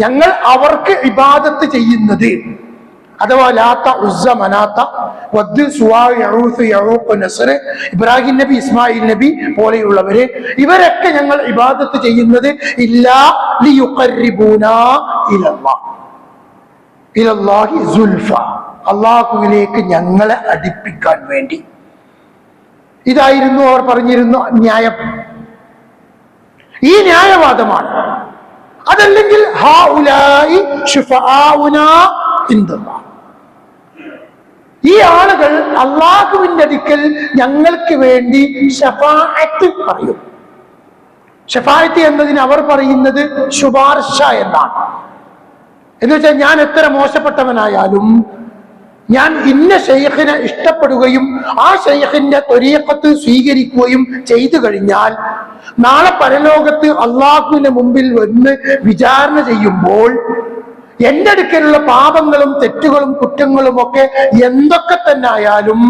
ഞങ്ങൾ അവർക്ക് ഇബാദത്ത് ചെയ്യുന്നത്, അഥവാ ലാത്ത, ഉസ്സ, മനാത്ത, വദ്, സുവാ, യഊസ്, യഊഖ്, നസ്ർ, ഇബ്രാഹിം നബി, ഇസ്മായിൽ നബി പോലെയുള്ളവര്, ഇവരൊക്കെ ഞങ്ങൾ ഇബാദത്ത് ചെയ്യുന്നത് ഇല്ലാ ലിയുഖർരിബൂനാ ഇലല്ലാഹി സുൽഫ, അല്ലാഹുവിലേക്ക് ഞങ്ങളെ അടുപ്പിക്കാൻ വേണ്ടി. ഇതായിരുന്നു അവർ പറഞ്ഞിരുന്ന ന്യായം. ഈ ന്യായവാദമാണ്. അതല്ലെങ്കിൽ ഹൗലായി ശുഫആഉനാ ഇൻദല്ലാഹ്, ഈ ആളുകൾ അള്ളാഹുവിന്റെ അടുക്കൽ ഞങ്ങൾക്ക് വേണ്ടി ശഫാഅത്ത് പറയും. ശഫാഅത്ത് എന്നതിന് അവർ പറയുന്നത് ശുപാർശ എന്നാണ്. എന്ന് വെച്ചാൽ ഞാൻ എത്ര മോശപ്പെട്ടവനായാലും ഞാൻ ഇന്ന ശൈഖിനെ ഇഷ്ടപ്പെടുകയും ആ ശൈഖിന്റെ ത്വരീഖത്ത് സ്വീകരിക്കുകയും ചെയ്തു കഴിഞ്ഞാൽ നാളെ പരലോകത്ത് അള്ളാഹുവിന്റെ മുമ്പിൽ വന്ന് വിചാരണ ചെയ്യുമ്പോൾ എന്റെ അടുക്കലുള്ള പാപങ്ങളും തെറ്റുകളും കുറ്റങ്ങളും ഒക്കെ എന്തൊക്കെ തന്നെ ആയാലും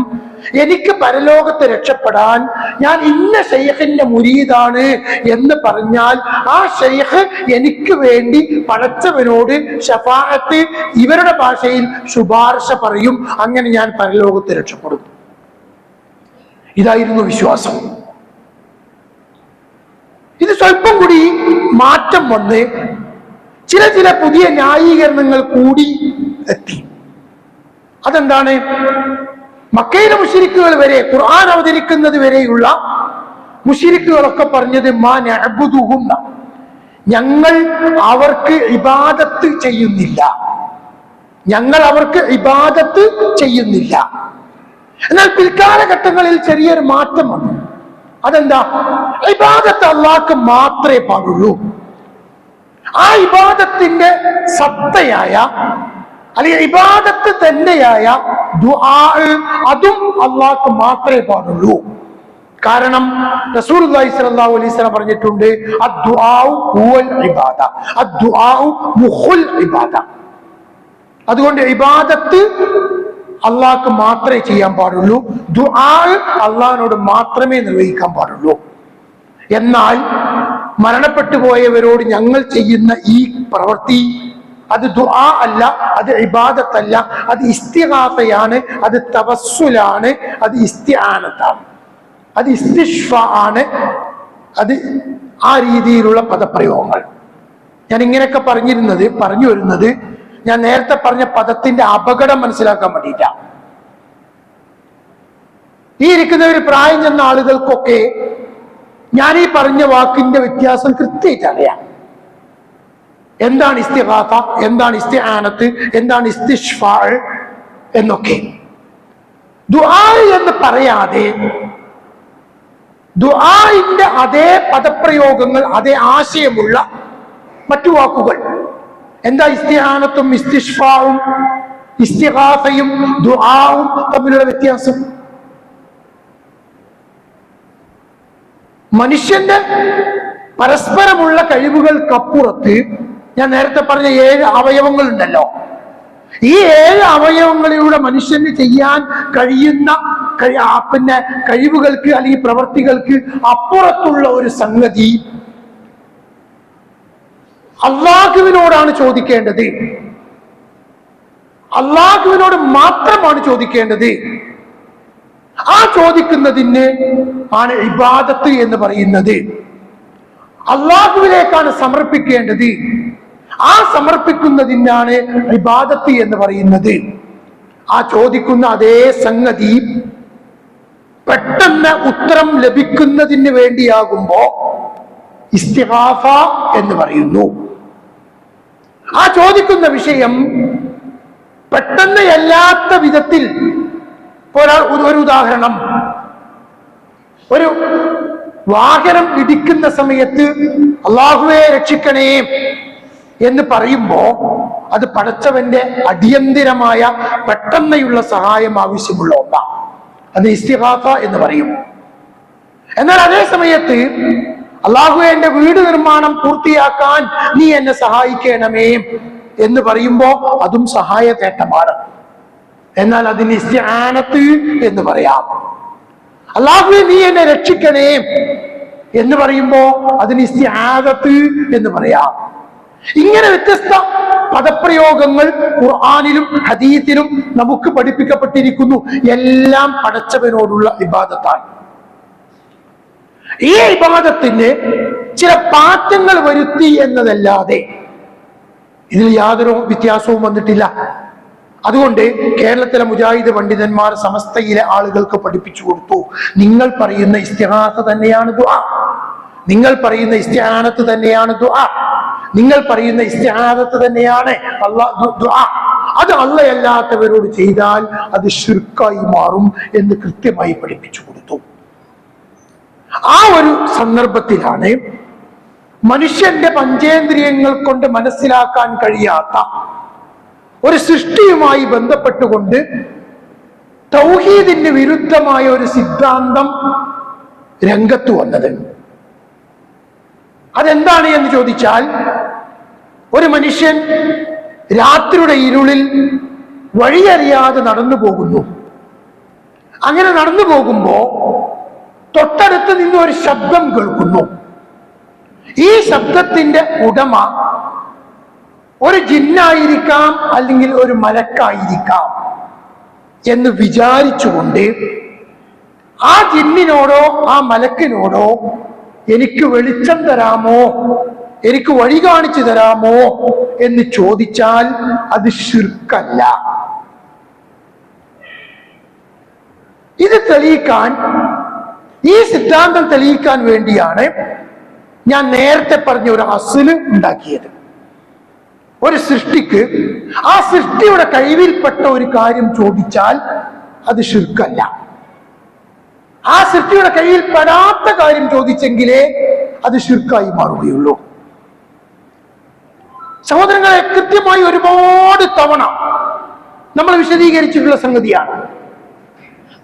എനിക്ക് പരലോകത്ത് രക്ഷപ്പെടാൻ ഞാൻ ഇന്ന ശൈഖിന്റെ മുരീദാണ് എന്ന് പറഞ്ഞാൽ ആ ശൈഖ് എനിക്ക് വേണ്ടി പടച്ചവനോട് ശഫാഅത്ത്, ഇവരുടെ ഭാഷയിൽ ശുപാർശ പറയും. അങ്ങനെ ഞാൻ പരലോകത്ത് രക്ഷപ്പെടും. ഇതായിരുന്നു വിശ്വാസം. ഇത് സ്വല്പം കൂടി മാറ്റം വന്ന് ചില പുതിയ ന്യായീകരണങ്ങൾ കൂടി എത്തി. അതെന്താണ്? മക്കയിലെ മുശ്രിക്കുകൾ വരെ, ഖുർആൻ അവതരിക്കുന്നത് വരെയുള്ള മുശ്രിക്കുകളൊക്കെ പറഞ്ഞത് മാ നഅ്ബുദുഹും, ഞങ്ങൾ അവർക്ക് ഇബാദത്ത് ചെയ്യുന്നില്ല, ഞങ്ങൾ അവർക്ക് ഇബാദത്ത് ചെയ്യുന്നില്ല. എന്നാൽ പിൽക്കാലഘട്ടങ്ങളിൽ ചെറിയൊരു മാറ്റം വന്നു. അതെന്താ? ഇബാദത്ത് അല്ലാഹ്ക്ക് മാത്രമേ പാടുള്ളൂ. ആ ഇബാദത്തിന്റെ സത്തയായ അല്ലെങ്കിൽ ഇബാദത്ത് തന്നെയായ ദുആ അതും അല്ലാഹ്ക്ക് മാത്രമേ പാടുള്ളൂ. കാരണം റസൂലുള്ളാഹി സ്വല്ലല്ലാഹു അലൈഹി വസല്ലം പറഞ്ഞിട്ടുണ്ട്, അദ്ദുആഉ ഹുവൽ ഇബാദ, അദ്ദുആഉ മുഖുൽ ഇബാദ. അതുകൊണ്ട് ഇബാദത്ത് അള്ളാഹ്ക്ക് മാത്രമേ ചെയ്യാൻ പാടുള്ളൂ, ദുആ അള്ളാഹിനോട് മാത്രമേ നിർവഹിക്കാൻ പാടുള്ളൂ. എന്നാൽ മരണപ്പെട്ടു പോയവരോട് ഞങ്ങൾ ചെയ്യുന്ന ഈ പ്രവൃത്തി അത് ദുആ അല്ല, അത് ഇബാദത്തല്ല, അത് ഇസ്തിഗാസയാണ്, അത് തവസ്സുലാണ്, അത് ഇസ്തിആനത്താണ്, അത് ഇസ്തിശ്ഫാ ആണ്. അത് ആ രീതിയിലുള്ള പദപ്രയോഗങ്ങൾ. ഞാൻ ഇങ്ങനെയൊക്കെ പറഞ്ഞു വരുന്നത് ഞാൻ നേരത്തെ പറഞ്ഞ പദത്തിന്റെ അപകടം മനസ്സിലാക്കാൻ വേണ്ടിയിട്ടാണ്. ഈ ഇരിക്കുന്നവർ പ്രായം ചെന്ന ആളുകൾക്കൊക്കെ ഞാൻ ഈ പറഞ്ഞ വാക്കിന്റെ വ്യത്യാസം കൃത്യമായിട്ട് അറിയാം. എന്താണ് ഇസ്തിഗാസ, എന്താണ് ഇസ്തിആനത്ത്, എന്താണ് ഇസ്തിശ്ഫാ എന്നൊക്കെ. ദുആ എന്ന് പറയാതെ ദുആഇന്റെ അതേ പദപ്രയോഗങ്ങൾ, അതേ ആശയമുള്ള മറ്റു വാക്കുകൾ. എന്താ ഇസ്തിആനത്തും ഇസ്തിശ്ഫാഉം ഇസ്തിഗാസയും ദുആവും തമ്മിലുള്ള വ്യത്യാസം? മനുഷ്യന്റെ പരസ്പരമുള്ള കഴിവുകൾക്കപ്പുറത്ത് ഞാൻ നേരത്തെ പറഞ്ഞ 7 അവയവങ്ങൾ ഉണ്ടല്ലോ. ഈ 7 അവയവങ്ങളിലൂടെ മനുഷ്യന് ചെയ്യാൻ കഴിയുന്ന കഴിവുകൾക്ക് അല്ലെങ്കിൽ പ്രവൃത്തികൾക്ക് അപ്പുറത്തുള്ള ഒരു സംഗതി അള്ളാഹുവിനോടാണ് ചോദിക്കേണ്ടത്. അള്ളാഹുവിനോട് മാത്രമാണ് ചോദിക്കേണ്ടത്. ആ ചോദിക്കുന്നതിന് ആണ് ഇബാദത്ത് എന്ന് പറയുന്നത്. അള്ളാഹുവിലേക്കാണ് സമർപ്പിക്കേണ്ടത്. ആ സമർപ്പിക്കുന്നതിനാണ് ഇബാദത്ത് എന്ന് പറയുന്നത്. ആ ചോദിക്കുന്ന അതേ സംഗതി പെട്ടെന്ന് ഉത്തരം ലഭിക്കുന്നതിന് വേണ്ടിയാകുമ്പോ ഇസ്തിഗാസ എന്ന് പറയുന്നു. ആ ചോദിക്കുന്ന വിഷയം പെട്ടെന്ന് അല്ലാത്ത വിധത്തിൽ, ഒരു ഉദാഹരണം, ഒരു വാഹനം ഇടിക്കുന്ന സമയത്ത് അല്ലാഹുവേ രക്ഷിക്കണേ എന്ന് പറയുമ്പോ അത് പടച്ചവന്റെ അടിയന്തിരമായ പെട്ടെന്നുള്ള സഹായം ആവശ്യമുള്ള ഒന്നാണ്. അത് ഇസ്തിഗാസ എന്ന് പറയും. എന്നാൽ അതേ സമയത്ത് അല്ലാഹുവേ എന്റെ വീട് നിർമ്മാണം പൂർത്തിയാക്കാൻ നീ എന്നെ സഹായിക്കണമേ എന്ന് പറയുമ്പോ അതും സഹായ തേട്ടമാണ്. എന്നാൽ അതിന് ഇസ്തിആനത്ത് എന്ന് പറയാം. അല്ലാഹുവേ നീ എന്നെ രക്ഷിക്കണേ എന്ന് പറയുമ്പോ അതിന് ഇസ്തിആദത്ത് എന്ന് പറയാം. ഇങ്ങനെ വ്യത്യസ്ത പദപ്രയോഗങ്ങൾ ഖുർആനിലും ഹദീസിലും നമുക്ക് പഠിപ്പിക്കപ്പെട്ടിരിക്കുന്നു. എല്ലാം പടച്ചവനോടുള്ള ഇബാദത്താണ്. ഈ ഇബാദത്തിന് ചില പാറ്റങ്ങൾ വരുത്തി എന്നതല്ലാതെ ഇതിൽ യാതൊരു വ്യത്യാസവും വന്നിട്ടില്ല. അതുകൊണ്ട് കേരളത്തിലെ മുജാഹിദ് പണ്ഡിതന്മാർ സമസ്തയിലെ ആളുകൾക്ക് പഠിപ്പിച്ചു കൊടുത്തു, നിങ്ങൾ പറയുന്ന ഇസ്തിഗാസ തന്നെയാണ് ദുആ, നിങ്ങൾ പറയുന്ന ഇസ്തിആനത്ത് തന്നെയാണ് ദുആ, നിങ്ങൾ പറയുന്ന ഇസ്തിആദത്ത് തന്നെയാണ് ദുആ. അത് അല്ലാത്തവരോട് ചെയ്താൽ അത് ശിർക്കായി മാറും എന്ന് കൃത്യമായി പഠിപ്പിച്ചു കൊടുത്തു. ആ ഒരു സന്ദർഭത്തിലാണ് മനുഷ്യന്റെ പഞ്ചേന്ദ്രിയങ്ങൾ കൊണ്ട് മനസ്സിലാക്കാൻ കഴിയാത്ത ഒരു സൃഷ്ടിയുമായി ബന്ധപ്പെട്ടുകൊണ്ട് തൗഹീദിന് വിരുദ്ധമായ ഒരു സിദ്ധാന്തം രംഗത്ത് വന്നത്. അതെന്താണ് എന്ന് ചോദിച്ചാൽ, ഒരു മനുഷ്യൻ രാത്രിയുടെ ഇരുളിൽ വഴിയറിയാതെ നടന്നു പോകുന്നു. അങ്ങനെ നടന്നു പോകുമ്പോ തൊട്ടടുത്ത് നിന്ന് ഒരു ശബ്ദം കേൾക്കുന്നു. ഈ ശബ്ദത്തിന്റെ ഉടമ ഒരു ജിന്നായിരിക്കാം, അല്ലെങ്കിൽ ഒരു മലക്കായിരിക്കാം എന്ന് വിചാരിച്ചുകൊണ്ട് ആ ജിന്നിനോടോ ആ മലക്കിനോടോ എനിക്ക് വെളിച്ചം തരാമോ, എനിക്ക് വഴി കാണിച്ചു തരാമോ എന്ന് ചോദിച്ചാൽ അത് ശിർക്കല്ല. ഇത് തെളിയിക്കാൻ, ഈ സിദ്ധാന്തം തെളിയിക്കാൻ വേണ്ടിയാണ് ഞാൻ നേരത്തെ പറഞ്ഞ ഒരു അസ്ല് ഉണ്ടാക്കിയത്. ഒരു സൃഷ്ടിക്ക് ആ സൃഷ്ടിയുടെ കഴിവിൽപ്പെട്ട ഒരു കാര്യം ചോദിച്ചാൽ അത് ശിർക്കല്ല. ആ സൃഷ്ടിയുടെ കയ്യിൽപ്പെടാത്ത കാര്യം ചോദിച്ചെങ്കിലേ അത് ശിർക്കായി മാറുകയുള്ളൂ. സഹോദരങ്ങളെ, കൃത്യമായി ഒരുപാട് തവണ നമ്മൾ വിശദീകരിച്ചിട്ടുള്ള സംഗതിയാണ്.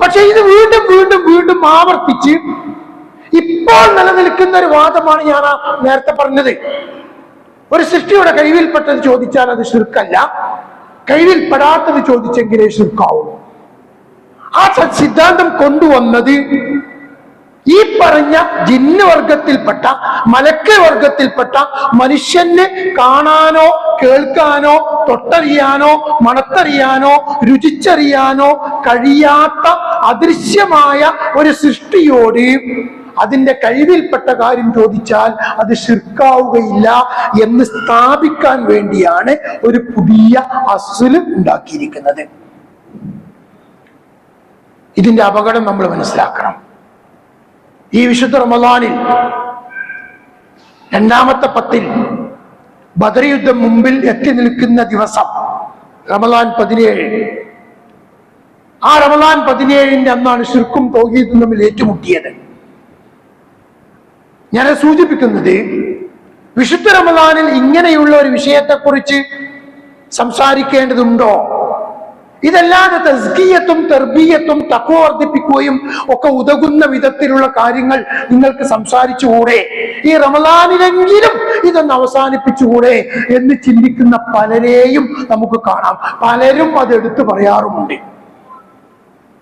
പക്ഷെ ഇത് വീണ്ടും വീണ്ടും വീണ്ടും ആവർത്തിച്ച് ഇപ്പോൾ നിലനിൽക്കുന്ന ഒരു വാദമാണ് ഞാൻ നേരത്തെ പറഞ്ഞത്. ഒരു സൃഷ്ടിയുടെ കഴിവിൽപ്പെട്ടത് ചോദിച്ചാൽ അത് ശിർക്കല്ല, കഴിവിൽപ്പെടാത്തത് ചോദിച്ചെങ്കിലേ ശിർക്കാവൂ. ആ സിദ്ധാന്തം കൊണ്ടുവന്നത് ഈ പറഞ്ഞ ജിന്ന് വർഗത്തിൽപ്പെട്ട, മലക്ക് വർഗത്തിൽപ്പെട്ട മനുഷ്യന് കാണാനോ കേൾക്കാനോ തൊട്ടറിയാനോ മണത്തറിയാനോ രുചിച്ചറിയാനോ കഴിയാത്ത അദൃശ്യമായ ഒരു സൃഷ്ടിയോട് അതിന്റെ കഴിവിൽപ്പെട്ട കാര്യം ചോദിച്ചാൽ അത് ശിർക്കാവുകയില്ല എന്ന് സ്ഥാപിക്കാൻ വേണ്ടിയാണ് ഒരു പുതിയ അസ്ല് ഉണ്ടാക്കിയിരിക്കുന്നത്. ഇതിന്റെ അപകടം നമ്മൾ മനസ്സിലാക്കണം. ഈ വിശുദ്ധ റമളാനിൽ രണ്ടാമത്തെ 10 ബദർ യുദ്ധം മുമ്പിൽ എത്തി നിൽക്കുന്ന ദിവസം റമളാൻ 17. ആ റമളാൻ 17 അന്നാണ് ശിർക്കും തൗഹീദും തമ്മിൽ ഏറ്റുമുട്ടിയത്. ഞാൻ സൂചിപ്പിക്കുന്നത്, വിശുദ്ധ റമളാനിൽ ഇങ്ങനെയുള്ള ഒരു വിഷയത്തെക്കുറിച്ച് സംസാരിക്കേണ്ടതുണ്ടോ? ഇതല്ലാതെ തസ്കിയത്തും തർബീയത്തും തഖ്വ വർദ്ധിപ്പിക്കുകയും ഒക്കെ ഉതകുന്ന വിധത്തിലുള്ള കാര്യങ്ങൾ നിങ്ങൾക്ക് സംസാരിച്ചുകൂടെ? ഈ റമളാനിലെങ്കിലും ഇതൊന്ന് അവസാനിപ്പിച്ചുകൂടെ എന്ന് ചിന്തിക്കുന്ന പലരെയും നമുക്ക് കാണാം. പലരും അത് എടുത്തു പറയാറുമുണ്ട്.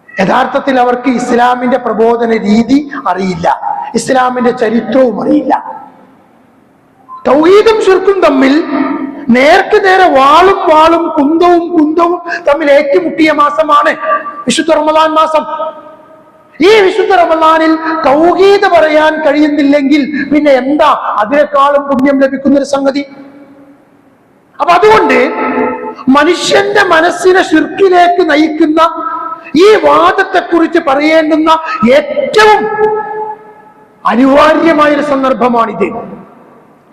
യഥാർത്ഥത്തിൽ അവർക്ക് ഇസ്ലാമിന്റെ പ്രബോധന രീതി അറിയില്ല, ഇസ്ലാമിന്റെ ചരിത്രവും അറിയില്ല. തൗഹീദും ശിർക്കും തമ്മിൽ നേർക്ക് നേരെ വാളും കുന്തവും തമ്മിൽ ഏറ്റുമുട്ടിയ മാസമാണ് വിശുദ്ധ റമളാൻ മാസം. ഈ വിശുദ്ധ റമളാനിൽ തൗഹീദ് പറയാൻ കഴിയുന്നില്ലെങ്കിൽ പിന്നെ എന്താ അതിനേക്കാളും പുണ്യം ലഭിക്കുന്ന ഒരു സംഗതി? അപ്പൊ അതുകൊണ്ട് മനുഷ്യന്റെ മനസ്സിനെ ശിർക്കിലേക്ക് നയിക്കുന്ന ഈ വാദത്തെക്കുറിച്ച് പറയേണ്ടുന്ന ഏറ്റവും അനിവാര്യമായൊരു സന്ദർഭമാണിത്.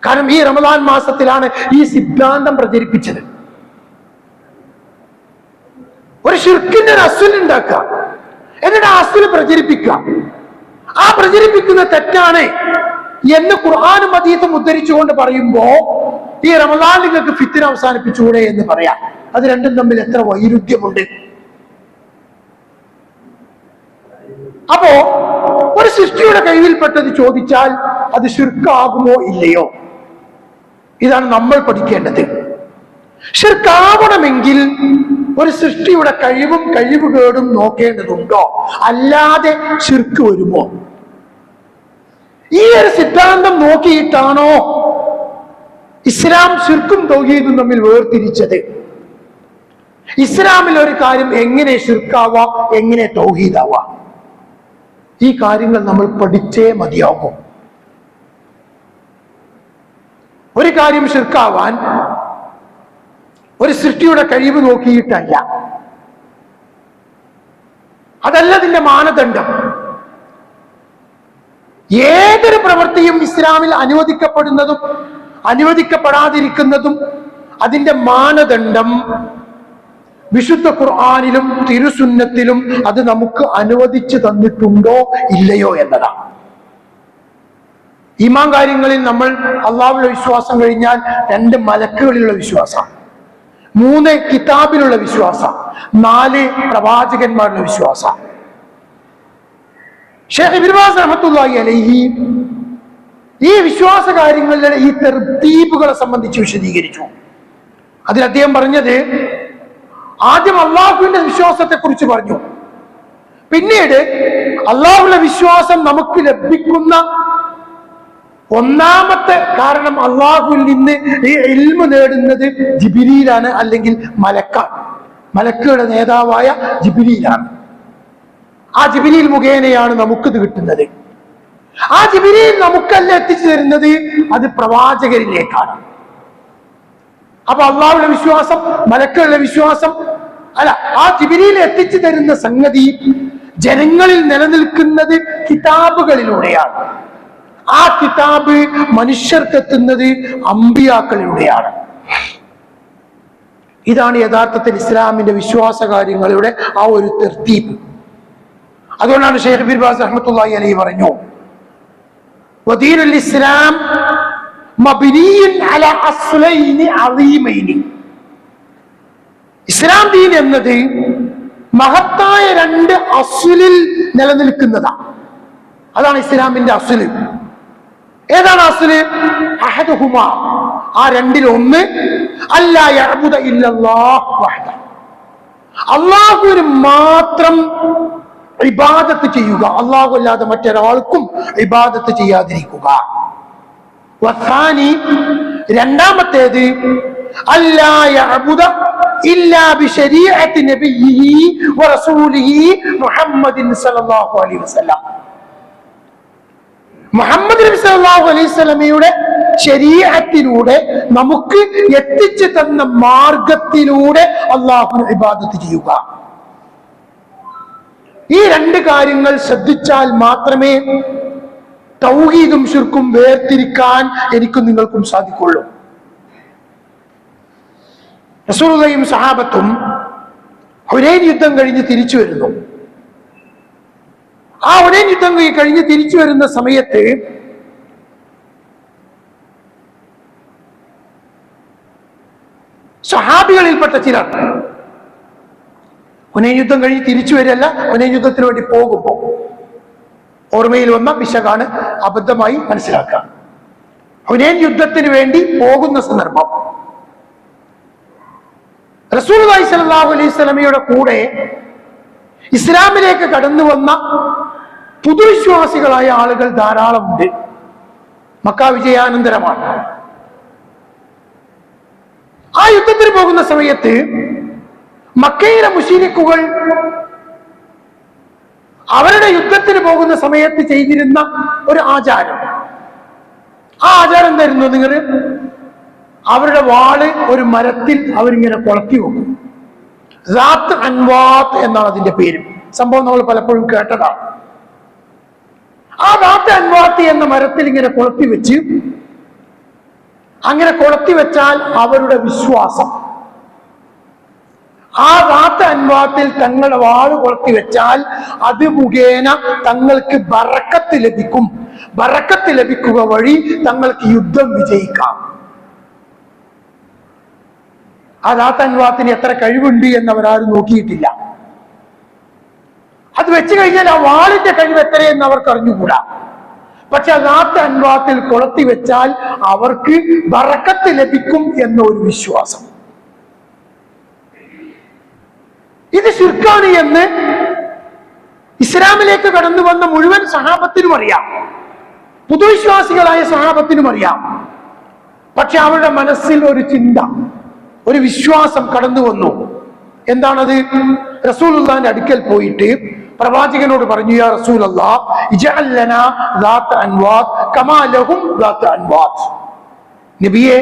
കാരണം ഈ റമളാൻ മാസത്തിലാണ് ഈ സിദ്ധാന്തം പ്രചരിപ്പിച്ചത്. ഒരു ശിർക്കിന്റെ ഒരു അസ്ൽ ഉണ്ടാക്കുക, എന്നിട്ട് ആ അസ്ൽ പ്രചരിപ്പിക്കുക. ആ പ്രചരിപ്പിക്കുന്ന തെറ്റാണ് എന്ന് ഖുർആനും ഹദീസും ഉദ്ധരിച്ചുകൊണ്ട് പറയുമ്പോ ഈ റമളാൻ നിങ്ങൾക്ക് ഫിത്ന അവസാനിപ്പിച്ചുകൂടെ എന്ന് പറയാം. അത് രണ്ടും തമ്മിൽ എത്ര വൈരുദ്ധ്യമുണ്ട്! അപ്പോ ഒരു സൃഷ്ടിയുടെ കഴിവിൽപ്പെട്ടത് ചോദിച്ചാൽ അത് ശിർക്കാകുമോ ഇല്ലയോ? ഇതാണ് നമ്മൾ പഠിക്കേണ്ടത്. ശിർക്കാവണമെങ്കിൽ ഒരു സൃഷ്ടിയുടെ കഴിവും കഴിവുകേടും നോക്കേണ്ടതുണ്ടോ? അല്ലാതെ ശിർക്ക് വരുമോ? ഈ ഒരു സിദ്ധാന്തം നോക്കിയിട്ടാണോ ഇസ്ലാം ശിർക്കും തൗഹീദും തമ്മിൽ വേർതിരിച്ചത്? ഇസ്ലാമിൽ ഒരു കാര്യം എങ്ങനെ ശിർക്കാവാം, എങ്ങനെ തൗഹീദാവാം? ഈ കാര്യങ്ങൾ നമ്മൾ പഠിച്ചേ മതിയാകും. ഒരു കാര്യം ശിർക്കാവാൻ ഒരു സൃഷ്ടിയുടെ കഴിവ് നോക്കിയിട്ടല്ല, അതല്ല അതിന്റെ മാനദണ്ഡം. ഏതൊരു പ്രവൃത്തിയും ഇസ്ലാമിൽ അനുവദിക്കപ്പെടുന്നതും അനുവദിക്കപ്പെടാതിരിക്കുന്നതും അതിന്റെ മാനദണ്ഡം വിശുദ്ധ ഖുർആനിലും തിരുസുന്നത്തിലും അത് നമുക്ക് അനുവദിച്ചു തന്നിട്ടുണ്ടോ ഇല്ലയോ എന്നതാണ്. ഈമാൻ കാര്യങ്ങളിൽ നമ്മൾ അള്ളാഹുവിലുള്ള വിശ്വാസം കഴിഞ്ഞാൽ 2 മലക്കുകളിലുള്ള വിശ്വാസം, 3 കിതാബിലുള്ള വിശ്വാസം, 4 പ്രവാചകന്മാരുടെ വിശ്വാസം. ഷേഖ് ഇബ്നു ബാസ് റഹ്മത്തുള്ളാഹി അലൈഹി ഈ വിശ്വാസ കാര്യങ്ങളിലെ ഈ തർത്തീബുകളെ സംബന്ധിച്ച് വിശദീകരിച്ചു. അതിൽ അദ്ദേഹം പറഞ്ഞത്, ആദ്യം അള്ളാഹുവിന്റെ വിശ്വാസത്തെ കുറിച്ച് പറഞ്ഞു. പിന്നീട് അള്ളാഹുവിന്റെ വിശ്വാസം നമുക്ക് ലഭിക്കുന്ന ഒന്നാമത്തെ കാരണം അള്ളാഹുവിൽ നിന്ന് ഈ ഇൽമു നേടുന്നത് ജിബ്രീലാണ്, അല്ലെങ്കിൽ മലക്കാണ്. മലക്കുകളുടെ നേതാവായ ജിബ്രീലാണ്. ആ ജിബ്രീൽ മുഖേനയാണ് നമുക്കിത് കിട്ടുന്നത്. ആ ജിബ്രീൽ നമുക്കല്ല എത്തിച്ചു തരുന്നത്, അത് പ്രവാചകരിലേക്കാണ്. അപ്പൊ അള്ളാഹുവിന്റെ വിശ്വാസം, മലക്കുകളുടെ വിശ്വാസം അല്ല, ആ ജിബ്രീൽ എത്തിച്ചു തരുന്ന സംഗതി ജനങ്ങളിൽ നിലനിൽക്കുന്നത് കിതാബുകളിലൂടെയാണ്. ആ കിതാബ് മനുഷ്യർക്ക് എത്തുന്നത് അമ്പിയാക്കളിലൂടെയാണ്. ഇതാണ് യഥാർത്ഥത്തിൽ ഇസ്ലാമിന്റെ വിശ്വാസ കാര്യങ്ങളുടെ ആ ഒരു തർത്തീബ്. അതുകൊണ്ടാണ് ഷെയ്ഖ് ബിൻ ബാസ് റഹ്മത്തുള്ളാഹി അലൈഹി പറഞ്ഞു, വദീനുൽ ഇസ്ലാം മബ്നിയുൻ അലാ അസ്ലൈനി അളീമൈനി. ഇസ്ലാം ദീൻ എന്നത് മഹത്തായ രണ്ട് അസ്ലിൽ നിലനിൽക്കുന്നതാണ്. അതാണ് ഇസ്ലാമിന്റെ അസ്ല്. ഏതാണ് അസ്ല്? അഹദുഹുമ, ആ രണ്ടിൽ ഒന്ന്, അല്ലാ യഅ്ബുദ ഇല്ലല്ലാഹ് വഹദ, അല്ലാഹുവിന് മാത്രം ഇബാദത്ത് ചെയ്യുക, അല്ലാഹു അല്ലാതെ മറ്റൊരാൾക്കും ഇബാദത്ത് ചെയ്യാതിരിക്കുക. വസാനി, രണ്ടാമത്തേത്, അല്ലാ യഅ്ബുദ ഇല്ലാ ബിശരീഅത്തി നബിയിഹി വറസൂലിഹി മുഹമ്മദിൻ സല്ലല്ലാഹു അലൈഹി വസല്ലം. മുഹമ്മദ് നബി സല്ലല്ലാഹു അലൈഹി വസല്ലമയുടെ ശരീഅത്തിലൂടെ നമുക്ക് എത്തിച്ചു തന്ന മാർഗത്തിലൂടെ അല്ലാഹുവിനെ ഇബാദത്ത് ചെയ്യുക. ഈ രണ്ട് കാര്യങ്ങൾ ശ്രദ്ധിച്ചാൽ മാത്രമേ തൗഹീദും ശിർക്കും വേർതിരിക്കാൻ എനിക്കും നിങ്ങൾക്കും സാധിക്കുള്ളൂ. റസൂലുള്ളാഹിയും സഹാബത്തും ഹുനൈൻ യുദ്ധം കഴിഞ്ഞ് തിരിച്ചു വരുന്നു. ആ ഹുനൈൻ യുദ്ധം കഴിഞ്ഞ് തിരിച്ചു വരുന്ന സമയത്ത് സഹാബികളിൽപ്പെട്ട ചിലർ ഹുനൈൻ യുദ്ധം കഴിഞ്ഞ് തിരിച്ചു വരില്ല, ഹുനൈൻ യുദ്ധത്തിന് വേണ്ടി പോകുമ്പോൾ ഓർമ്മയിൽ വന്ന പിശകാണ്, അബദ്ധമായി മനസ്സിലാക്കുക. ഹുനൈൻ യുദ്ധത്തിന് വേണ്ടി പോകുന്ന സന്ദർഭം റസൂലുള്ളാഹി സ്വല്ലല്ലാഹു അലൈഹി വസല്ലമയുടെ കൂടെ ഇസ്ലാമിലേക്ക് കടന്നു വന്ന പുതുവിശ്വാസികളായ ആളുകൾ ധാരാളമുണ്ട്. മക്ക വിജയാനന്തരമാണ്. ആ യുദ്ധത്തിന് പോകുന്ന സമയത്ത് മക്കയിലെ മുശ്രിക്കുകൾ അവരുടെ യുദ്ധത്തിന് പോകുന്ന സമയത്ത് ചെയ്തിരുന്ന ഒരു ആചാരം, ആ ആചാരം എന്തായിരുന്നു? നിങ്ങൾ അവരുടെ വാള് ഒരു മരത്തിൽ അവരിങ്ങനെ കൊളത്തി വെക്കും. ദാത്ത് അൻവാത്ത് എന്നാണ് അതിന്റെ പേര്. സംഭവം നമ്മൾ പലപ്പോഴും കേട്ടതാണ്. ആ ദാത്ത് അൻവാത്ത് എന്ന മരത്തിൽ ഇങ്ങനെ കൊളത്തി വെച്ച്, അങ്ങനെ കൊളത്തി വെച്ചാൽ അവരുടെ വിശ്വാസം, ആ ദാത്ത് അൻവാത്തിൽ തങ്ങളുടെ വാള് കൊളത്തി വെച്ചാൽ അത് മുഖേന തങ്ങൾക്ക് ബറക്കത്ത് ലഭിക്കും. ബറക്കത്ത് ലഭിക്കുക വഴി തങ്ങൾക്ക് യുദ്ധം വിജയിക്കാം. ആ ദാത്ത് അൻവാത്തിന് എത്ര കഴിവുണ്ട് എന്ന് അവരാരും നോക്കിയിട്ടില്ല. അത് വെച്ച് കഴിഞ്ഞാൽ ആ വാളിന്റെ കഴിവ് എത്രയെന്ന് അവർക്ക് അറിഞ്ഞുകൂടാ. പക്ഷെ ആ ദാത്ത് അൻവാത്തിൽ കൊളത്തി വെച്ചാൽ അവർക്ക് ബറക്കത്ത് ലഭിക്കും എന്ന ഒരു വിശ്വാസം. ഇത് ശിർക്കാണ് എന്ന് ഇസ്ലാമിലേക്ക് കടന്നു വന്ന മുഴുവൻ സഹാബത്തിനും അറിയാം, പുതുവിശ്വാസികളായ സഹാബത്തിനും അറിയാം. പക്ഷെ അവരുടെ മനസ്സിൽ ഒരു ചിന്ത, ഒരു വിശ്വാസം കടന്നു വന്നു. എന്താണത്? റസൂലുള്ളാഹിന്റെ അടുക്കൽ പോയിട്ട് പ്രവാചകനോട് പറഞ്ഞു, യാ റസൂലല്ലാഹ് ഇജ്അൽ ലനാ ദാത്ത അൻവാത്ത് കമാ ലഹും ദാത്ത അൻവാത്ത്. നബിയെ,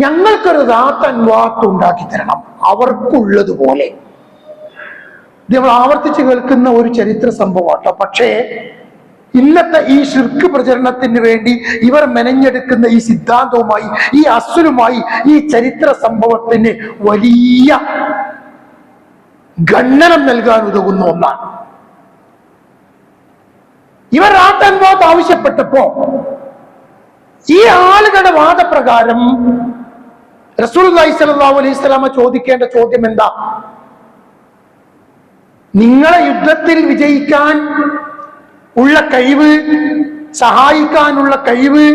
ഞങ്ങൾക്കൊരു ദാത്ത അൻവാത്ത് ഉണ്ടാക്കി തരണം, അവർക്കുള്ളതുപോലെ. നമ്മൾ ആവർത്തിച്ച് കേൾക്കുന്ന ഒരു ചരിത്ര സംഭവമാട്ടോ. പക്ഷേ ഇന്നത്തെ ഈ ശിർക്ക് പ്രചരണത്തിന് വേണ്ടി ഇവർ മെനഞ്ഞെടുക്കുന്ന ഈ സിദ്ധാന്തവുമായി, ഈ അസ്ലുമായി, ഈ ചരിത്ര സംഭവത്തിന് വലിയ ഖണ്ഡനം നൽകാൻ ഉതകുന്ന ഒന്നാണ്. ഇവർ ദാത്ത് ആവശ്യപ്പെട്ടപ്പോ ഈ ആളുകളുടെ വാദപ്രകാരം റസൂലുള്ളാഹി സ്വല്ലല്ലാഹു അലൈഹി വസല്ലമ ചോദിക്കേണ്ട ചോദ്യം എന്താ? നിങ്ങളെ യുദ്ധത്തിൽ വിജയിക്കാൻ ഉള്ള കഴിവ്, സഹായിക്കാനുള്ള കഴിവ്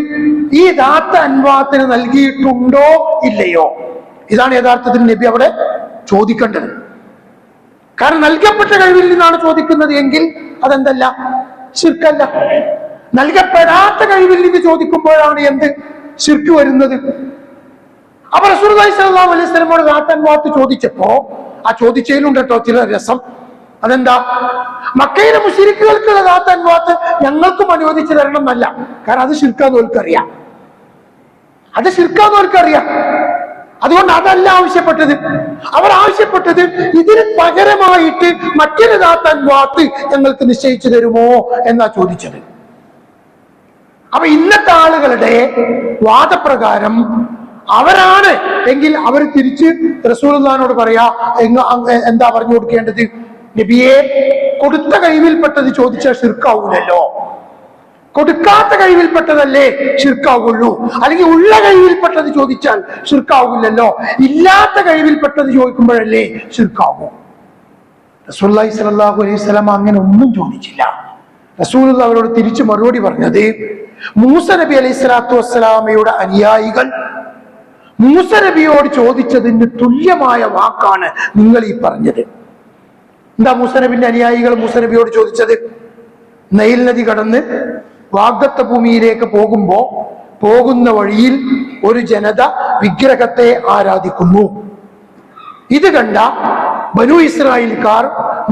ഈ ദാത്ത് അൻവാത്തിന് നൽകിയിട്ടുണ്ടോ ഇല്ലയോ? ഇതാണ് യഥാർത്ഥത്തിൽ നബി അവിടെ ചോദിക്കേണ്ടത്. കാരണം നൽകപ്പെട്ട കഴിവിൽ നിന്നാണ് ചോദിക്കുന്നത് എങ്കിൽ അതെന്തല്ല, ശിർക്കല്ല. നൽകപ്പെടാത്ത കഴിവിൽ നിന്ന് ചോദിക്കുമ്പോഴാണ് എന്ത്, ശിർക്ക് വരുന്നത്. അപ്പൊ റസൂലുള്ളാഹി സ്വല്ലല്ലാഹു അലൈഹി വസല്ലമയോട് ദാത്ത് അൻവാത്ത് ചോദിച്ചപ്പോ ആ ചോദിച്ചതിലുണ്ട് കേട്ടോ ചില രസം. അതെന്താ? മക്കയിലെ മുശ്രിക്കുകൾക്കുള്ള ദാത്ത് അൻവാത്ത് ഞങ്ങൾക്കും അനുവദിച്ചു തരണം എന്നല്ല. കാരണം അത് ശിർക്കാന്ന് ഓൽക്കറിയാം, അത് ശിർക്കാന്ന് ഓൽക്കറിയാം. അതുകൊണ്ട് അതല്ല ആവശ്യപ്പെട്ടത്. അവർ ആവശ്യപ്പെട്ടത് ഇതിന് പകരമായിട്ട് മറ്റൊരു ദാത്ത് അൻവാത്ത് ഞങ്ങൾക്ക് നിശ്ചയിച്ചു തരുമോ എന്നാ ചോദിച്ചത്. അപ്പൊ ഇന്നത്തെ ആളുകളുടെ വാദപ്രകാരം അവരാണ് എങ്കിൽ അവർ തിരിച്ച് റസൂലുള്ളാഹിനോട് പറയാ, എന്താ പറഞ്ഞു കൊടുക്കേണ്ടത്? നബിയെ, കൊടുത്ത കഴിവിൽപ്പെട്ടത് ചോദിച്ചാൽ ശിർക്കാവൂലല്ലോ, കൊടുക്കാത്ത കഴിവിൽപ്പെട്ടതല്ലേ ശിർക്കാവുള്ളൂ, അല്ലെങ്കിൽ ഉള്ള കഴിവിൽപ്പെട്ടത് ചോദിച്ചാൽ ശിർക്കാവില്ലല്ലോ, ഇല്ലാത്ത കഴിവിൽപ്പെട്ടത് ചോദിക്കുമ്പോഴല്ലേ ശിർക്കാവൂ. റസൂലുള്ളാഹി സ്വല്ലല്ലാഹു അലൈഹി വസല്ലം അങ്ങനെ ഒന്നും ചോദിച്ചില്ല. റസൂലുള്ളാഹി അവരോട് തിരിച്ചു മറുപടി പറഞ്ഞത്, മൂസ നബി അലൈഹി സ്വലാത്തു വസ്സലാമയുടെ അനുയായികൾ മൂസ നബിയോട് ചോദിച്ചതിന് തുല്യമായ വാക്കാണ് നിങ്ങൾ ഈ പറഞ്ഞത്. എന്താ മൂസ നബിന്റെ അനുയായികൾ മൂസ നബിയോട് ചോദിച്ചത്? നൈൽ നദി കടന്ന് വാഗ്ദത്ത ഭൂമിയിലേക്ക് പോകുന്ന വഴിയിൽ ഒരു ജനത വിഗ്രഹത്തെ ആരാധിക്കുന്നു. ഇത് കണ്ട ബനു ഇസ്രായേൽക്കാർ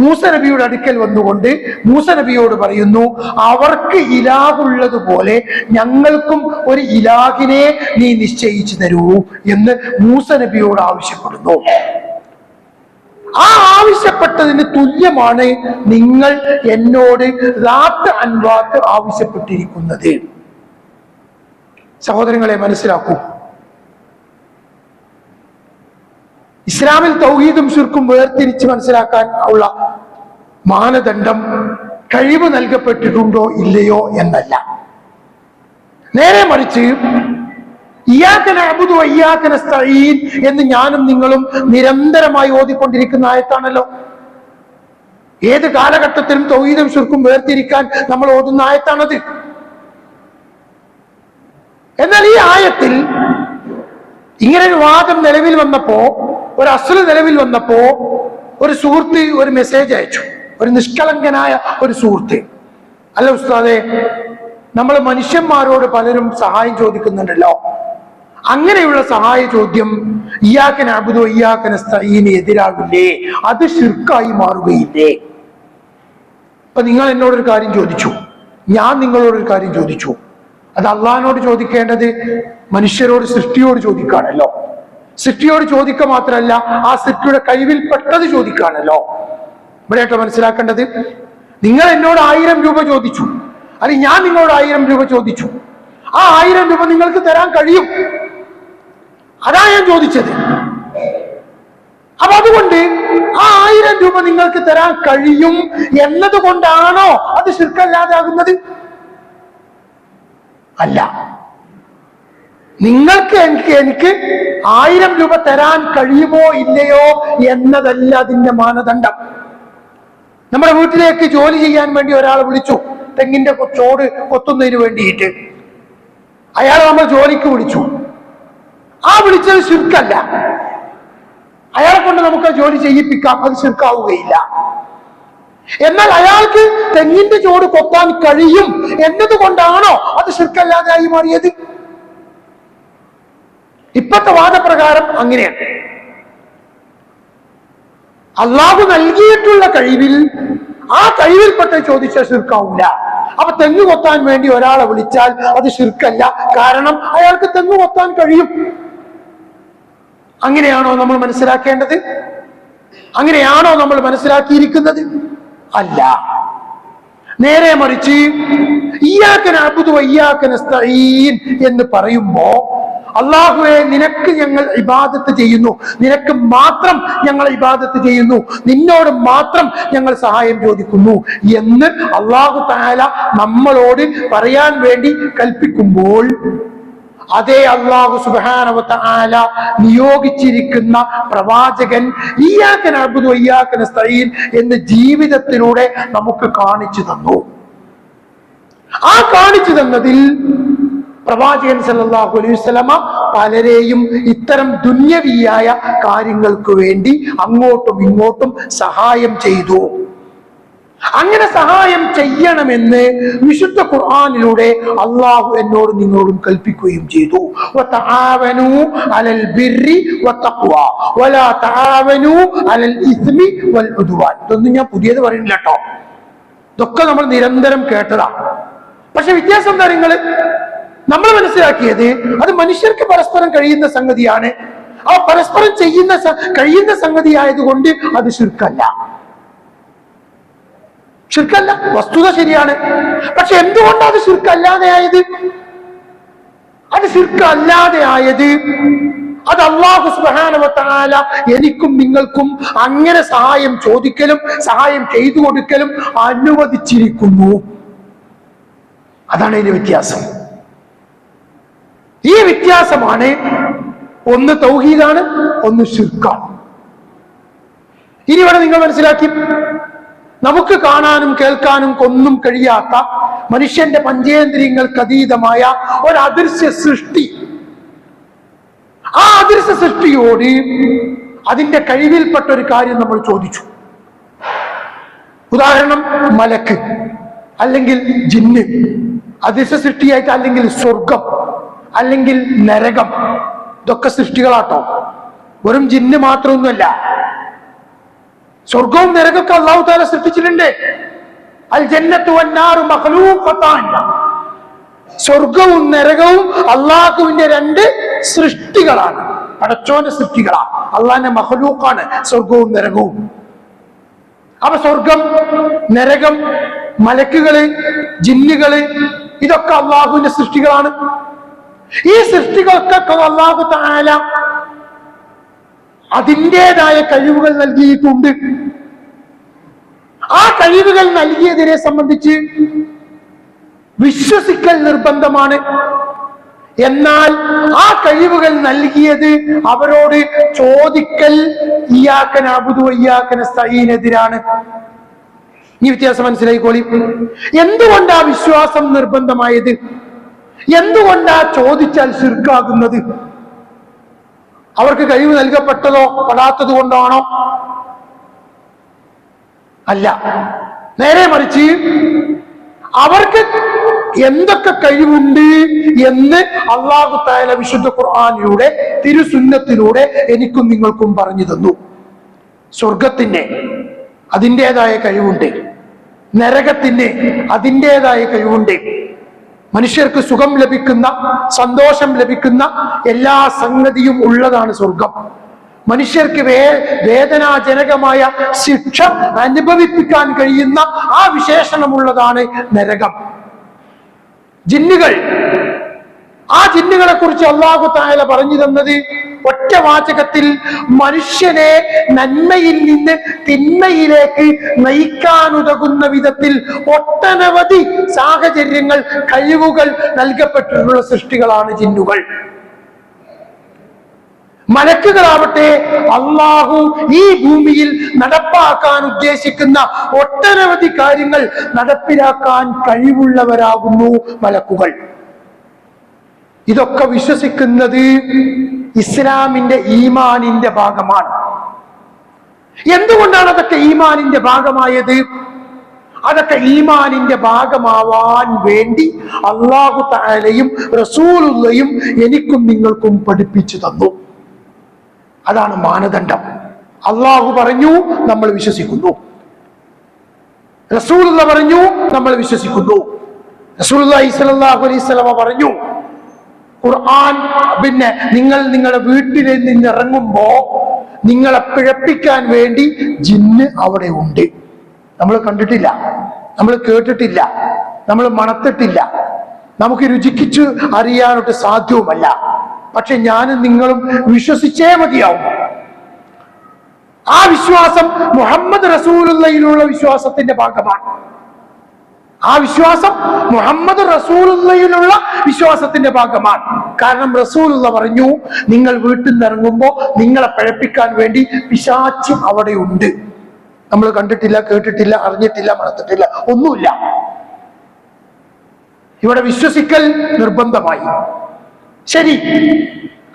മൂസ നബിയുടെ അടുക്കൽ വന്നുകൊണ്ട് മൂസ നബിയോട് പറയുന്നു, അവർക്ക് ഇലാഹുള്ളതുപോലെ ഞങ്ങൾക്കും ഒരു ഇലാഹിനെ നീ നിശ്ചയിച്ചു തരൂ എന്ന് മൂസ നബിയോട് ആവശ്യപ്പെടുന്നു. ആ ആവശ്യപ്പെട്ടതിന് തുല്യമാണ് നിങ്ങൾ എന്നോട് റാത്ത് അൻവാത്ത് ആവശ്യപ്പെട്ടിരിക്കുന്നത്. സഹോദരങ്ങളെ, മനസ്സിലാക്കൂ, ഇസ്ലാമിൽ തൗഹീദും ശിർക്കും വേർതിരിച്ച് മനസ്സിലാക്കാൻ ഉള്ള മാനദണ്ഡം കഴിവ് നൽകപ്പെട്ടിട്ടുണ്ടോ ഇല്ലയോ എന്നല്ല. നേരെ മറിച്ച് ഇയ്യാക നഅ്ബുദു വ ഇയ്യാക നസ്തഈൻ എന്ന് ഞാനും നിങ്ങളും നിരന്തരമായി ഓതിക്കൊണ്ടിരിക്കുന്ന ആയത്താണല്ലോ. ഏത് കാലഘട്ടത്തിലും തൗഹീദും ശിർക്കും വേർതിരിക്കാൻ നമ്മൾ ഓതുന്ന ആയത്താണത്. എന്നാൽ ഈ ആയത്തിൽ ഇങ്ങനെ ഒരു വാദം നിലവിൽ വന്നപ്പോ, ഒരു അസ്ല് നിലവിൽ വന്നപ്പോ, ഒരു സുഹൃത്ത് ഒരു മെസ്സേജ് അയച്ചു. ഒരു നിഷ്കളങ്കനായ ഒരു സുഹൃത്ത്, അല്ല ഉസ്താദേ, നമ്മൾ മനുഷ്യന്മാരോട് പലരും സഹായം ചോദിക്കുന്നുണ്ടല്ലോ, അങ്ങനെയുള്ള സഹായ ചോദ്യം ഇയ്യാക നഅ്ബുദു വ ഇയ്യാക നസ്തഈൻ എതിരാകില്ലേ? അത് ശിർക്കായി മാറുകയില്ലേ? ഇപ്പൊ നിങ്ങൾ എന്നോടൊരു കാര്യം ചോദിച്ചു, ഞാൻ നിങ്ങളോടൊരു കാര്യം ചോദിച്ചു. അത് അള്ളാഹിനോട് ചോദിക്കേണ്ടത് മനുഷ്യരോട്, സൃഷ്ടിയോട് ചോദിക്കാണല്ലോ. സൃഷ്ടിയോട് ചോദിക്കുക മാത്രമല്ല, ആ സൃഷ്ടിയുടെ കഴിവിൽപ്പെട്ടത് ചോദിക്കാണല്ലോ. ഇവിടെയായിട്ട് മനസ്സിലാക്കേണ്ടത്, നിങ്ങൾ എന്നോട് 1000 രൂപ ചോദിച്ചു, അല്ലെങ്കിൽ ഞാൻ നിങ്ങളോട് 1000 രൂപ ചോദിച്ചു. ആ 1000 രൂപ നിങ്ങൾക്ക് തരാൻ കഴിയും, അതാ ഞാൻ ചോദിച്ചത്. അപ്പൊ അതുകൊണ്ട് ആ 1000 രൂപ നിങ്ങൾക്ക് തരാൻ കഴിയും എന്നതുകൊണ്ടാണോ അത് ശിർക്കല്ലാതാകുന്നത്? അല്ല. നിങ്ങൾക്ക് എനിക്ക് 1000 രൂപ തരാൻ കഴിയുമോ ഇല്ലയോ എന്നതല്ല അതിന്റെ മാനദണ്ഡം. നമ്മുടെ വീട്ടിലേക്ക് ജോലി ചെയ്യാൻ വേണ്ടി ഒരാളെ വിളിച്ചു, തെങ്ങിന്റെ ചോട് കൊത്തുന്നതിന് വേണ്ടിയിട്ട്. അയാളെ നമ്മൾ ജോലിക്ക് വിളിച്ചു. ആ വിളിച്ചത് ശിർക്കല്ല. അയാളെ കൊണ്ട് നമുക്ക് ജോലി ചെയ്യിപ്പിക്കാം, അത് ശിർക്കാവുകയില്ല. എന്നാൽ അയാൾക്ക് തെങ്ങിന്റെ ചോട് കൊത്താൻ കഴിയും എന്നതുകൊണ്ടാണോ അത് ശിർക്കല്ലാതായി മാറിയത്? ഇപ്പോഴത്തെ വാദപ്രകാരം അങ്ങനെയാണ്. അള്ളാഹു നൽകിയിട്ടുള്ള കഴിവിൽ ആ കഴിവിൽപ്പെട്ട ചോദിച്ചാൽ ശിർക്കാവൂല. അപ്പൊ തെങ്ങ് കൊത്താൻ വേണ്ടി ഒരാളെ വിളിച്ചാൽ അത് ശിർക്കല്ല, കാരണം അയാൾക്ക് തെങ്ങ് കൊത്താൻ കഴിയും. അങ്ങനെയാണോ നമ്മൾ മനസ്സിലാക്കേണ്ടത്? അങ്ങനെയാണോ നമ്മൾ മനസ്സിലാക്കിയിരിക്കുന്നത്? അല്ല. നേരെ മറിച്ച് ഇയ്യാക നഅ്ബുദു വ ഇയ്യാക നസ്തഈൻ എന്ന് പറയുമ്പോ, അല്ലാഹുവേ, നിനക്ക് ഞങ്ങൾ ഇബാദത്ത് ചെയ്യുന്നു, നിനക്ക് മാത്രം ഞങ്ങൾ ഇബാദത്ത് ചെയ്യുന്നു, നിന്നോട് മാത്രം ഞങ്ങൾ സഹായം ചോദിക്കുന്നു എന്ന് അല്ലാഹു തആല നമ്മളോട് പറയാൻ വേണ്ടി കൽപ്പിക്കുമ്പോൾ, അതേ അല്ലാഹു സുബ്ഹാനഹു വ തആല നിയോഗിച്ചിരിക്കുന്ന പ്രവാചകൻ ഇയ്യാക നഅ്ബുദു വ ഇയ്യാക നസ്തഈൻ എന്ന് ജീവിതത്തിലൂടെ നമുക്ക് കാണിച്ചു തന്നു. ആ കാണിച്ചു തന്നതിൽ പ്രവാചകൻ സല്ലല്ലാഹു അലൈഹി വസല്ലമ പലരെയും ഇത്തരം ദുന്യവിയായ കാര്യങ്ങൾക്ക് വേണ്ടി അങ്ങോട്ടും ഇങ്ങോട്ടും സഹായം ചെയ്തു. അങ്ങനെ സഹായം ചെയ്യണമെന്ന് വിശുദ്ധ ഖുർആനിലൂടെ അള്ളാഹു എന്നോട് നിങ്ങളോടും കൽപ്പിക്കുകയും ചെയ്തു. വതആവനൂ അലൽ ബിർരി വത്തഖ്വ വലാ തആവനൂ അലൽ ഇസ്മി വൽ ഉദ്വാൻ. ഇതൊന്നും ഞാൻ പുതിയത് പറയുന്നില്ല കേട്ടോ, ഇതൊക്കെ നമ്മൾ നിരന്തരം കേട്ടതാ. പക്ഷെ വ്യത്യാസം എന്താ? നമ്മൾ മനസ്സിലാക്കിയത് അത് മനുഷ്യർക്ക് പരസ്പരം കഴിയുന്ന സംഗതിയാണ്. ആ പരസ്പരം കഴിയുന്ന സംഗതി ആയതുകൊണ്ട് അത് ശിർക്കല്ല. ശിർക്കല്ല, വസ്തുത ശരിയാണ്. പക്ഷെ എന്തുകൊണ്ടാണ് അത് ശിർക്കല്ലാതെ ആയത്? അത് ശിർക്കല്ലാതെ ആയത് അത് അല്ലാഹു സുബ്ഹാനഹു വ തആല എനിക്കും നിങ്ങൾക്കും അങ്ങനെ സഹായം ചോദിക്കലും സഹായം ചെയ്തു കൊടുക്കലും അനുവദിച്ചിരിക്കുന്നു. അതാണ് ഇതിന്റെ വ്യത്യാസം. ഈ വ്യത്യാസമാണ്. ഒന്ന് തൗഹീദാണ്, ഒന്ന് ശിർക്കാണ്. ഇനി ഇവിടെ നിങ്ങൾ മനസ്സിലാക്കി, നമുക്ക് കാണാനും കേൾക്കാനും ഒന്നും കഴിയാത്ത മനുഷ്യന്റെ പഞ്ചേന്ദ്രിയങ്ങൾക്ക് അതീതമായ ഒരു അദൃശ്യ സൃഷ്ടി, ആ അദൃശ്യ സൃഷ്ടിയോട് അതിന്റെ കഴിവിൽപ്പെട്ട ഒരു കാര്യം നമ്മൾ ചോദിച്ചു. ഉദാഹരണം, മലക്ക് അല്ലെങ്കിൽ ജിന്ന്, അദൃശ്യ സൃഷ്ടിയായിട്ട്, അല്ലെങ്കിൽ സ്വർഗം, അല്ലെങ്കിൽ നരകം. ഇതൊക്കെ സൃഷ്ടികളാട്ടോ, വെറും ജിന്ന് മാത്രമൊന്നുമല്ല. സ്വർഗവും നരകമൊക്കെ അല്ലാഹു തആല സൃഷ്ടിച്ചിട്ടുണ്ട്. അൽ ജന്നത്തു വന്നാറു മഖ്ലൂഖത്താൻ. സ്വർഗവും നരകവും അള്ളാഹുവിന്റെ രണ്ട് സൃഷ്ടികളാണ്, പടച്ചോന്റെ സൃഷ്ടികളാണ്. അള്ളാഹിന്റെ മഖ്ലൂഖാണ് സ്വർഗവും നരകവും. അപ്പൊ സ്വർഗം, നരകം, മലക്കുകള്, ജിന്നുകള്, ഇതൊക്കെ അള്ളാഹുവിന്റെ സൃഷ്ടികളാണ്. ഈ സൃഷ്ടികൾക്കൊക്കെ അല്ലാഹു തആല അതിൻ്റെതായ കഴിവുകൾ നൽകിയിട്ടുണ്ട്. ആ കഴിവുകൾ നൽകിയതിനെ സംബന്ധിച്ച് വിശ്വസിക്കൽ നിർബന്ധമാണ്. എന്നാൽ ആ കഴിവുകൾ നൽകിയത് അവരോട് ചോദിക്കൽ ഇയ്യാക നഅ്ബുദു വ ഇയ്യാക നസ്തഈനെതിരാണ്. ഈ വ്യത്യാസം മനസ്സിലായിക്കോളി. എന്തുകൊണ്ടാ വിശ്വാസം നിർബന്ധമായത്? എന്തുകൊണ്ടാ ചോദിച്ചാൽ ശിർക്കാകുന്നത്? അവർക്ക് കഴിവ് നൽകപ്പെട്ടതോ പെടാത്തത് കൊണ്ടാണോ? അല്ല, നേരെ മറിച്ച് അവർക്ക് എന്തൊക്കെ കഴിവുണ്ട് എന്ന് അല്ലാഹു തആല വിശുദ്ധ ഖുർആനിലൂടെ തിരുസുന്നത്തിലൂടെ എനിക്കും നിങ്ങൾക്കും പറഞ്ഞു തന്നു. സ്വർഗത്തിന് അതിൻ്റെതായ കഴിവുണ്ട്, നരകത്തിന് അതിൻ്റെതായ കഴിവുണ്ട്. മനുഷ്യർക്ക് സുഖം ലഭിക്കുന്ന, സന്തോഷം ലഭിക്കുന്ന എല്ലാ സംഗതിയും ഉള്ളതാണ് സ്വർഗം. മനുഷ്യർക്ക് വേദനാജനകമായ ശിക്ഷ അനുഭവിപ്പിക്കാൻ കഴിയുന്ന ആ വിശേഷണമുള്ളതാണ് നരകം. ജിന്നുകൾ, ആ ജിന്നുകളെ കുറിച്ച് അല്ലാഹു തആല പറഞ്ഞു തന്നത് ഒറ്റ വാചകത്തിൽ മനുഷ്യനെ നന്മയിൽ നിന്ന് തിന്മയിലേക്ക് നയിക്കാനുതകുന്ന വിധത്തിൽ ഒട്ടനവധി സാഹചര്യങ്ങൾ, കഴിവുകൾ നൽകപ്പെട്ടിട്ടുള്ള സൃഷ്ടികളാണ് ജിന്നുകൾ. മലക്കുകളാവട്ടെ അല്ലാഹു ഈ ഭൂമിയിൽ നടപ്പാക്കാൻ ഉദ്ദേശിക്കുന്ന ഒട്ടനവധി കാര്യങ്ങൾ നടപ്പിലാക്കാൻ കഴിവുള്ളവരാകുന്നു മലക്കുകൾ. ഇതൊക്കെ വിശ്വസിക്കുന്നത് ഇസ്ലാമിന്റെ ഈമാനിന്റെ ഭാഗമാണ്. എന്തുകൊണ്ടാണ് അതൊക്കെ ഈമാനിന്റെ ഭാഗമായത്? അതൊക്കെ ഈമാനിന്റെ ഭാഗമാവാൻ വേണ്ടി അല്ലാഹു തആലയും റസൂലുള്ളയും എനിക്കും നിങ്ങൾക്കും പഠിപ്പിച്ചു തന്നു. അതാണ് മാനദണ്ഡം. അല്ലാഹു പറഞ്ഞു, നമ്മൾ വിശ്വസിക്കുന്നു. റസൂലുള്ള പറഞ്ഞു, നമ്മൾ വിശ്വസിക്കുന്നു. റസൂലുള്ളാഹി സ്വല്ലല്ലാഹു അലൈഹി വസല്ലം പറഞ്ഞു, ഖുർആൻ പിന്നെ നിങ്ങൾ നിങ്ങളുടെ വീട്ടിൽ നിന്ന് ഇറങ്ങുമ്പോ നിങ്ങളെ പിഴപ്പിക്കാൻ വേണ്ടി ജിന്ന് അവിടെ ഉണ്ട്. നമ്മൾ കണ്ടിട്ടില്ല, നമ്മൾ കേട്ടിട്ടില്ല, നമ്മൾ മണത്തിട്ടില്ല, നമുക്ക് രുചിക്കിച്ചു അറിയാനൊട്ട് സാധ്യവുമല്ല. പക്ഷെ ഞാനും നിങ്ങളും വിശ്വസിച്ചേ മതിയാവും. ആ വിശ്വാസം മുഹമ്മദ് റസൂലുള്ളയിലുള്ള വിശ്വാസത്തിന്റെ ഭാഗമാണ്. ആ വിശ്വാസം മുഹമ്മദ് റസൂലുള്ളയിലുള്ള വിശ്വാസത്തിന്റെ ഭാഗമാണ്. കാരണം റസൂലുള്ള പറഞ്ഞു, നിങ്ങൾ വീട്ടിൽ നിന്ന് ഇറങ്ങുമ്പോ നിങ്ങളെ പഴപ്പിക്കാൻ വേണ്ടി പിശാച് അവിടെ ഉണ്ട്. നമ്മൾ കണ്ടിട്ടില്ല, കേട്ടിട്ടില്ല, അറിഞ്ഞിട്ടില്ല, മണത്തിട്ടില്ല, ഒന്നുമില്ല. ഇവിടെ വിശ്വസിക്കൽ നിർബന്ധമായി. ശരി,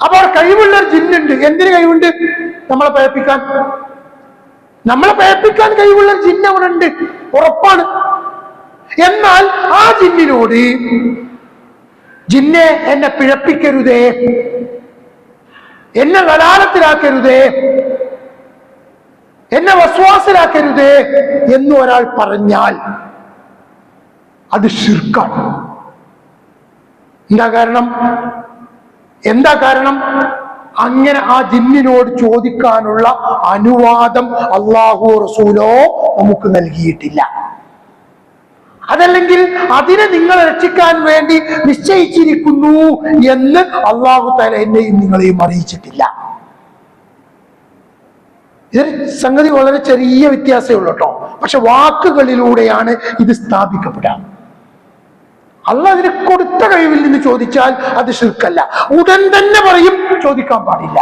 അപ്പോൾ കഴിവുള്ള ജിന്നുണ്ട്. എന്തിന് കഴിവുണ്ട്? നമ്മളെ പഴപ്പിക്കാൻ. നമ്മളെ പഴപ്പിക്കാൻ കഴിവുള്ള ജിന്ന് അവിടെ ഉണ്ട്, ഉറപ്പാണ്. എന്നാൽ ആ ജിന്നിനോട്, ജിന്നെ എന്നെ പിഴപ്പിക്കരുതേ, എന്നെ ഗലാലത്തിലാക്കരുതേ, എന്നെ വസ്വാസിലാക്കരുതേ എന്ന് ഒരാൾ പറഞ്ഞാൽ അത് ശിർക്കാണ്. എന്താ കാരണം? അങ്ങനെ ആ ജിന്നിനോട് ചോദിക്കാനുള്ള അനുവാദം അല്ലാഹു റസൂലോ നമുക്ക് നൽകിയിട്ടില്ല. അതല്ലെങ്കിൽ അതിനെ നിങ്ങളെ രക്ഷിക്കാൻ വേണ്ടി നിശ്ചയിച്ചിരിക്കുന്നു എന്ന് അള്ളാഹു തആല എന്നെയും നിങ്ങളെയും അറിയിച്ചിട്ടില്ല. ഇതൊരു സംഗതി വളരെ ചെറിയ വ്യത്യാസമേ ഉള്ളൂ കേട്ടോ. പക്ഷെ വാക്കുകളിലൂടെയാണ് ഇത് സ്ഥാപിക്കപ്പെടുക. അള്ളാഹ് അതിന് കൊടുത്ത കഴിവിൽ നിന്ന് ചോദിച്ചാൽ അത് ശിർക്കല്ല. ഉടൻ തന്നെ പറയും ചോദിക്കാൻ പാടില്ല.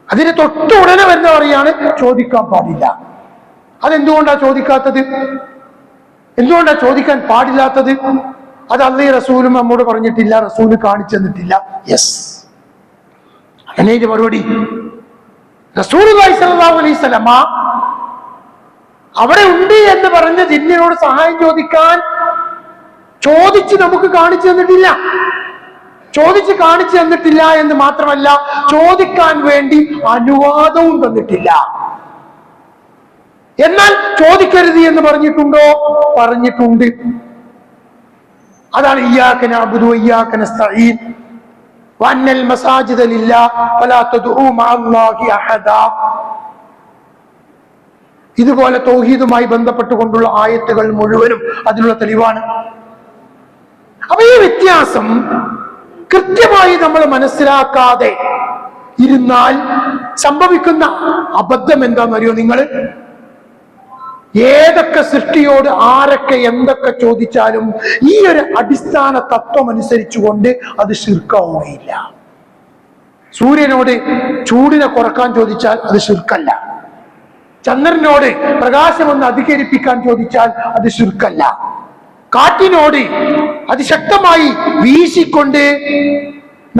അതിന് തൊട്ട് ഉടനെ വരുന്ന പറയാണ് ചോദിക്കാൻ പാടില്ല. അതെന്തുകൊണ്ടാ ചോദിക്കാത്തത്? എന്തുകൊണ്ടാ ചോദിക്കാൻ പാടില്ലാത്തത്? അത് അള്ളാഹും റസൂലും നമ്മോട് പറഞ്ഞിട്ടില്ല, റസൂല് കാണിച്ചു തന്നിട്ടില്ല. യെസ്, അതന്നെ ഇതിന്റെ മറുപടി. റസൂലുള്ളാഹി സ്വല്ലല്ലാഹു അലൈഹി വസല്ലമ അവിടെ ഉണ്ട് എന്ന് പറഞ്ഞ ജിന്നിനോട് സഹായം ചോദിക്കാൻ ചോദിച്ച് നമുക്ക് കാണിച്ചു തന്നിട്ടില്ല. ചോദിച്ച് കാണിച്ചു തന്നിട്ടില്ല എന്ന് മാത്രമല്ല, ചോദിക്കാൻ വേണ്ടി അനുവാദവും തന്നിട്ടില്ല. എന്നാൽ ചോദിക്കരുത് എന്ന് പറഞ്ഞിട്ടുണ്ടോ? പറഞ്ഞിട്ടുണ്ട്. അതാണ് ഇയ്യാക നഅ്ബുദു വഇയ്യാക നസ്തഈൻ വഅന്നൽ മസാജിദ ലില്ലാഹ് ഫലാ തദ്ഉ മഅല്ലാഹി അഹദാ. ഇതുപോലെ തൗഹീദുമായി ബന്ധപ്പെട്ടുകൊണ്ടുള്ള ആയത്തുകൾ മുഴുവനും അതിനുള്ള തെളിവാണ്. അപ്പൊ ഈ വ്യത്യാസം കൃത്യമായി നമ്മൾ മനസ്സിലാക്കാതെ ഇരുന്നാൽ സംഭവിക്കുന്ന അബദ്ധം എന്താണെന്നറിയോ നിങ്ങൾ? ഏതൊക്കെ സൃഷ്ടിയോട് ആരൊക്കെ എന്തൊക്കെ ചോദിച്ചാലും ഈ ഒരു അടിസ്ഥാന തത്വം അനുസരിച്ചുകൊണ്ട് അത് ശിർക്കാവുകയില്ല. സൂര്യനോട് ചൂടിനെ കുറക്കാൻ ചോദിച്ചാൽ അത് ശിർക്കല്ല. ചന്ദ്രനോട് പ്രകാശം ഒന്ന് അധികരിപ്പിക്കാൻ ചോദിച്ചാൽ അത് ശിർക്കല്ല. കാറ്റിനോട് അതിശക്തമായി വീശിക്കൊണ്ട്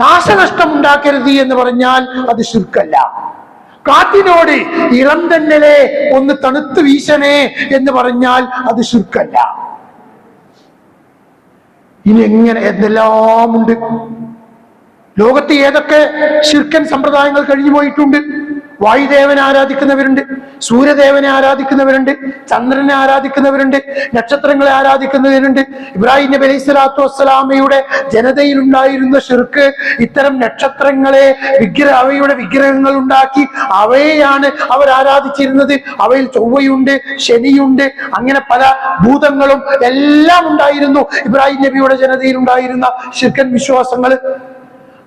നാശനഷ്ടം ഉണ്ടാക്കരുത് എന്ന് പറഞ്ഞാൽ അത് ശിർക്കല്ല. കാറ്റിനോട് ഇളം തന്നലെ ഒന്ന് തണുത്ത് വീശണേ എന്ന് പറഞ്ഞാൽ അത് ശിർക്കല്ല. ഇനി എങ്ങനെ എന്തെല്ലാമുണ്ട് ലോകത്ത്. ഏതൊക്കെ ശിർക്കൻ സമ്പ്രദായങ്ങൾ കഴിഞ്ഞു പോയിട്ടുണ്ട്. വായുദേവനെ ആരാധിക്കുന്നവരുണ്ട്, സൂര്യദേവനെ ആരാധിക്കുന്നവരുണ്ട്, ചന്ദ്രനെ ആരാധിക്കുന്നവരുണ്ട്, നക്ഷത്രങ്ങളെ ആരാധിക്കുന്നവരുണ്ട്. ഇബ്രാഹിം നബി അലൈഹി സ്വലാത്തു വസ്സലാമയുടെ ജനതയിൽ ഉണ്ടായിരുന്ന ശിർക്ക് ഇത്തരം നക്ഷത്രങ്ങളെ അവയുടെ വിഗ്രഹങ്ങൾ ഉണ്ടാക്കി അവയെയാണ് അവർ ആരാധിച്ചിരുന്നത്. അവയിൽ ചൊവ്വയുണ്ട്, ശനിയുണ്ട്, അങ്ങനെ പല ഭൂതങ്ങളും എല്ലാം ഉണ്ടായിരുന്നു ഇബ്രാഹിം നബിയുടെ ജനതയിൽ ഉണ്ടായിരുന്ന ശിർക്കൻ വിശ്വാസങ്ങൾ.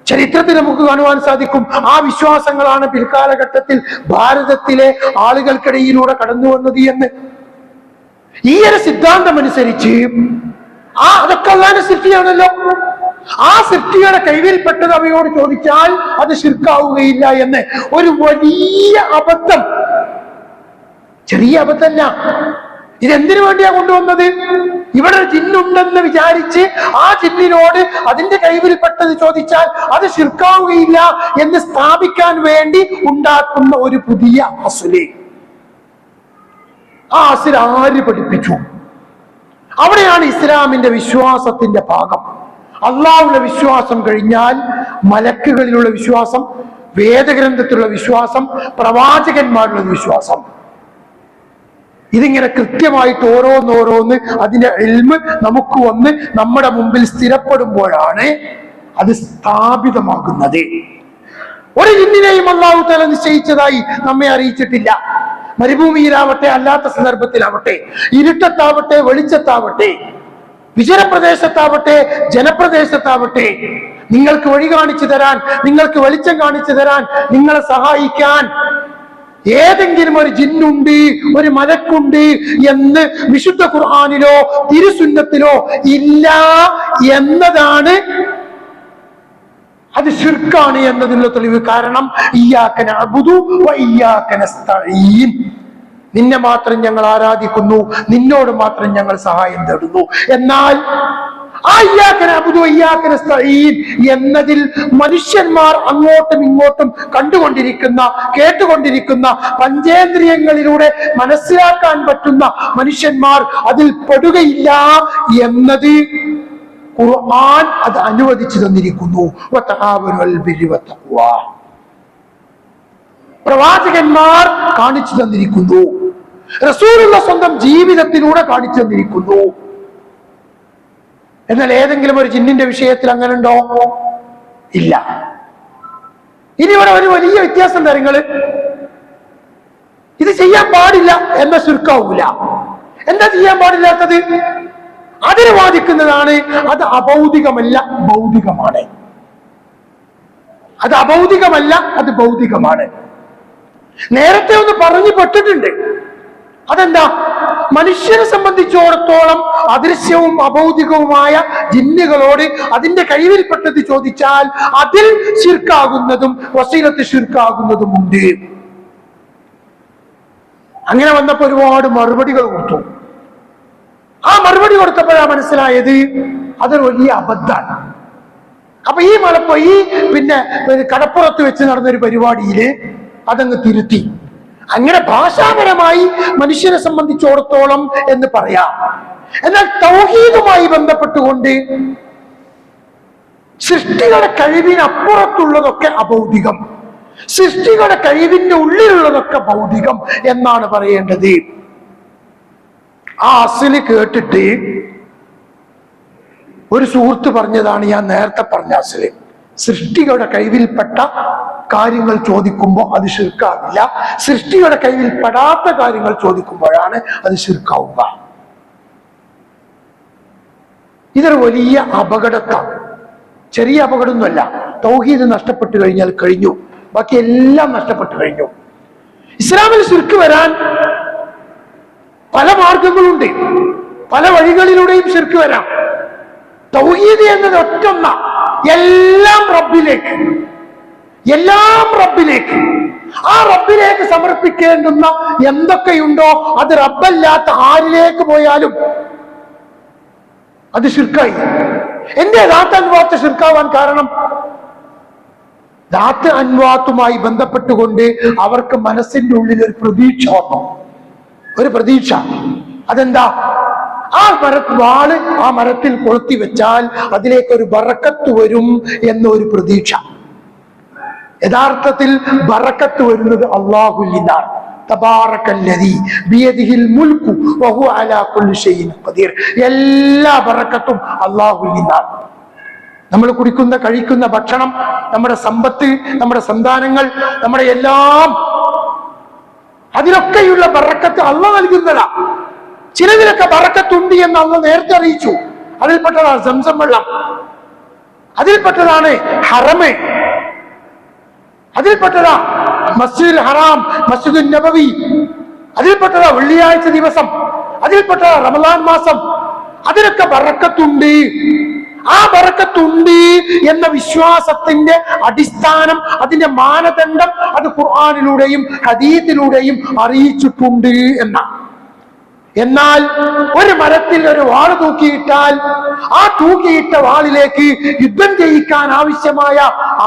ചരിത്രത്തിൽ നമുക്ക് കാണുവാൻ സാധിക്കും. ആ വിശ്വാസങ്ങളാണ് പിൽക്കാലഘട്ടത്തിൽ ഭാരതത്തിലെ ആളുകൾക്കിടയിലൂടെ കടന്നു വന്നത് എന്ന്. ഈ ഒരു സിദ്ധാന്തം അനുസരിച്ച് അതൊക്കെ അല്ലാതെ സൃഷ്ടിയാണല്ലോ. ആ സൃഷ്ടിയുടെ കൈവിൽപ്പെട്ടത് അവയോട് ചോദിച്ചാൽ അത് ശിർക്കാവുകയില്ല എന്ന് ഒരു വലിയ അബദ്ധം. ചെറിയ അബദ്ധമല്ല. ഇതെന്തിനു വേണ്ടിയാ കൊണ്ടുവന്നത്? ഇവിടെ ജിന്നുണ്ടെന്ന് വിചാരിച്ച് ആ ജിന്നിനോട് അതിന്റെ കൈവിൽപ്പെട്ടത് ചോദിച്ചാൽ അത് ശിർക്കാവുകയില്ല എന്ന് സ്ഥാപിക്കാൻ വേണ്ടി ഉണ്ടാക്കുന്ന ഒരു പുതിയ അസുല്. ആ അസുൽ ആര് പഠിപ്പിച്ചു? അവിടെയാണ് ഇസ്ലാമിന്റെ വിശ്വാസത്തിന്റെ ഭാഗം. അള്ളാഹുവിന്റെ വിശ്വാസം കഴിഞ്ഞാൽ മലക്കുകളിലുള്ള വിശ്വാസം, വേദഗ്രന്ഥത്തിലുള്ള വിശ്വാസം, പ്രവാചകന്മാരുടെ വിശ്വാസം. ഇതിങ്ങനെ കൃത്യമായിട്ട് ഓരോന്നോരോന്ന് അതിന്റെ ഇൽമ് നമുക്ക് വന്ന് നമ്മുടെ മുമ്പിൽ സ്ഥിരപ്പെടുമ്പോഴാണ് അത് സ്ഥാപിതമാകുന്നത്. ഒരു ജിന്നിനെയും അല്ലാഹു തആല നിശ്ചയിച്ചതായി നമ്മെ അറിയിച്ചിട്ടില്ല. മരുഭൂമിയിലാവട്ടെ, അല്ലാത്ത സന്ദർഭത്തിലാവട്ടെ, ഇരുട്ടത്താവട്ടെ, വെളിച്ചത്താവട്ടെ, വിജനപ്രദേശത്താവട്ടെ, ജനപ്രദേശത്താവട്ടെ, നിങ്ങൾക്ക് വഴി കാണിച്ചു തരാൻ, നിങ്ങൾക്ക് വെളിച്ചം കാണിച്ചു തരാൻ, നിങ്ങളെ സഹായിക്കാൻ ഏതെങ്കിലും ഒരു ജിന്നുണ്ട്, ഒരു മലക്കുണ്ട് എന്ന് വിശുദ്ധ ഖുർആനിലോ തിരുസുന്നത്തിലോ ഇല്ല എന്നതാണ് അത് ശിർക്കാണ് എന്നതിനുള്ള തെളിവ്. കാരണം ഇയ്യാക നഅ്ബുദു വ ഇയ്യാക നസ്തഈൻ, നിന്നെ മാത്രം ഞങ്ങൾ ആരാധിക്കുന്നു, നിന്നോട് മാത്രം ഞങ്ങൾ സഹായം തേടുന്നു. എന്നാൽ എന്നതിൽ മനുഷ്യന്മാർ അങ്ങോട്ടും ഇങ്ങോട്ടും കണ്ടുകൊണ്ടിരിക്കുന്ന, കേട്ടുകൊണ്ടിരിക്കുന്ന, പഞ്ചേന്ദ്രിയങ്ങളിലൂടെ മനസ്സിലാക്കാൻ പറ്റുന്ന മനുഷ്യന്മാർ അതിൽ പെടുകയില്ല എന്നത് ഖുർആൻ അത് അനുവദിച്ചു തന്നിരിക്കുന്നു. പ്രവാചകന്മാർ കാണിച്ചു തന്നിരിക്കുന്നു, റസൂലുള്ള സ്വന്തം ജീവിതത്തിലൂടെ കാണിച്ചു തന്നിരിക്കുന്നു. എന്നാൽ ഏതെങ്കിലും ഒരു ജിന്നിന്റെ വിഷയത്തിൽ അങ്ങനെ ഉണ്ടോ? ഇല്ല. ഇനി ഇവിടെ ഒരു വലിയ വ്യത്യാസം എന്താ? ഇത് ചെയ്യാൻ പാടില്ല എന്ന ശിർക്കാവൂല. എന്താ ചെയ്യാൻ പാടില്ലാത്തത്? അതിന് വാദിക്കുന്നതാണ് അത് അഭൗതികമല്ല, ഭൗതികമാണ്. അത് അഭൗതികമല്ല, അത് ഭൗതികമാണ്. നേരത്തെ ഒന്ന് പറഞ്ഞു പെട്ടിട്ടുണ്ട്. അതെന്താ? മനുഷ്യനെ സംബന്ധിച്ചിടത്തോളം അദൃശ്യവും അഭൗതികവുമായ ജിന്നുകളോട് അതിന്റെ കഴിവിൽപ്പെട്ടത് ചോദിച്ചാൽ അതിൽ ശിർക്കാകുന്നതും വസീലത്ത് ശിർക്കാകുന്നതുമുണ്ട്. അങ്ങനെ വന്നപ്പോ ഒരുപാട് മറുപടികൾ കൊടുത്തു. ആ മറുപടി കൊടുത്തപ്പോഴാണ് മനസ്സിലായത് അതൊരു വലിയ അബദ്ധാണ്. അപ്പൊ പിന്നെ കടപ്പുറത്ത് വെച്ച് നടന്നൊരു പരിപാടിയില് അതങ്ങ് തിരുത്തി. അങ്ങനെ ഭാഷാപരമായി മനുഷ്യനെ സംബന്ധിച്ചിടത്തോളം എന്ന് പറയാം. എന്നാൽ തൗഹീദുമായി ബന്ധപ്പെട്ടുകൊണ്ട് സൃഷ്ടികളുടെ കഴിവിനപ്പുറത്തുള്ളതൊക്കെ അഭൗതികം, സൃഷ്ടികളുടെ കഴിവിന്റെ ഉള്ളിലുള്ളതൊക്കെ ഭൗതികം എന്നാണ് പറയേണ്ടത്. ആ അസില് കേട്ടിട്ട് ഒരു സുഹൃത്ത് പറഞ്ഞതാണ് ഞാൻ നേരത്തെ പറഞ്ഞ അസില്. സൃഷ്ടികളുടെ കഴിവിൽപ്പെട്ട കാര്യങ്ങൾ ചോദിക്കുമ്പോൾ അത് ശിർക്കാവില്ല, സൃഷ്ടിയുടെ കഴിവിൽപ്പെടാത്ത കാര്യങ്ങൾ ചോദിക്കുമ്പോഴാണ് അത് ശിർക്കാവുക. ഇതൊരു വലിയ അപകടത്താണ്. ചെറിയ അപകടമൊന്നുമല്ല. തൗഹീദ് നഷ്ടപ്പെട്ടു കഴിഞ്ഞാൽ കഴിഞ്ഞു, ബാക്കി എല്ലാം നഷ്ടപ്പെട്ടു കഴിഞ്ഞു. ഇസ്ലാമിൽ ശിർക്ക് വരാൻ പല മാർഗങ്ങളുണ്ട്, പല വഴികളിലൂടെയും ശിർക്ക് വരാം. തൗഹീദ് എന്നത് ഒറ്റൊന്ന എല്ലാം റബ്ബിലേക്ക് ആ റബ്ബിലേക്ക് സമർപ്പിക്കേണ്ടുന്ന എന്തൊക്കെയുണ്ടോ അത് റബ്ബല്ലാത്ത ആരിലേക്ക് പോയാലും അത് ശിർക്കായി. എന്റെ ദാത്ത് അൻവാത്ത് ശിർക്കാവാൻ കാരണം ദാത്ത് അൻവാത്തുമായി ബന്ധപ്പെട്ടുകൊണ്ട് അവർക്ക് മനസ്സിന്റെ ഉള്ളിൽ ഒരു പ്രതീക്ഷ വന്നു. ഒരു പ്രതീക്ഷ. അതെന്താ? വാള് ആ മരത്തിൽ കൊളുത്തി വെച്ചാൽ അതിലേക്ക് ഒരു ബറക്കത്ത് വരും എന്നൊരു പ്രതീക്ഷ. യഥാർത്ഥത്തിൽ ബറക്കത്ത് വരുന്നത് അല്ലാഹുവിൽ നിന്നാണ്. തബാറക്കല്ലദീ ബിയദിഹിൽ മുൽക്കു വഹുവ അലാ കുല്ലി ഷൈഇൻ ഖദീർ. എല്ലാ ബറക്കത്തും അല്ലാഹുവിൽ നിന്നാണ്. നമ്മൾ കുടിക്കുന്ന കഴിക്കുന്ന ഭക്ഷണം, നമ്മുടെ സമ്പത്ത്, നമ്മുടെ സന്താനങ്ങൾ, നമ്മുടെ എല്ലാം, അതിലൊക്കെയുള്ള ബറക്കത്ത് അല്ലാഹു നൽകുന്നതാ. ചിലതിലൊക്കെ ബറക്കത്തുണ്ട് എന്ന് അല്ലാഹു നേരത്തെ അറിയിച്ചു. അതിൽപ്പെട്ടതാണ് സംസം വെള്ളം, അതിൽപ്പെട്ടതാണ് ഹറമ്, അതിൽപ്പെട്ടതാ മസ്ജിദുൽ ഹറാം, മസ്ജിദുൽ നബവി, അതിൽപ്പെട്ടതാ വെള്ളിയാഴ്ച ദിവസം, അതിൽപ്പെട്ടതാ റമദാൻ മാസം. അതിലൊക്കെ ബറക്കത്തുണ്ട്. ആ ബറക്കത്തുണ്ട് എന്ന വിശ്വാസത്തിന്റെ അടിസ്ഥാനം, അതിന്റെ മാനദണ്ഡം അത് ഖുർആനിലൂടെയും ഹദീസിലൂടെയും അറിയിച്ചിട്ടുണ്ട് എന്നാണ്. എന്നാൽ ഒരു മരത്തിൽ ഒരു വാള് തൂക്കിയിട്ടാൽ ആ തൂക്കിയിട്ട വാളിലേക്ക് യുദ്ധം ചെയ്യിക്കാൻ ആവശ്യമായ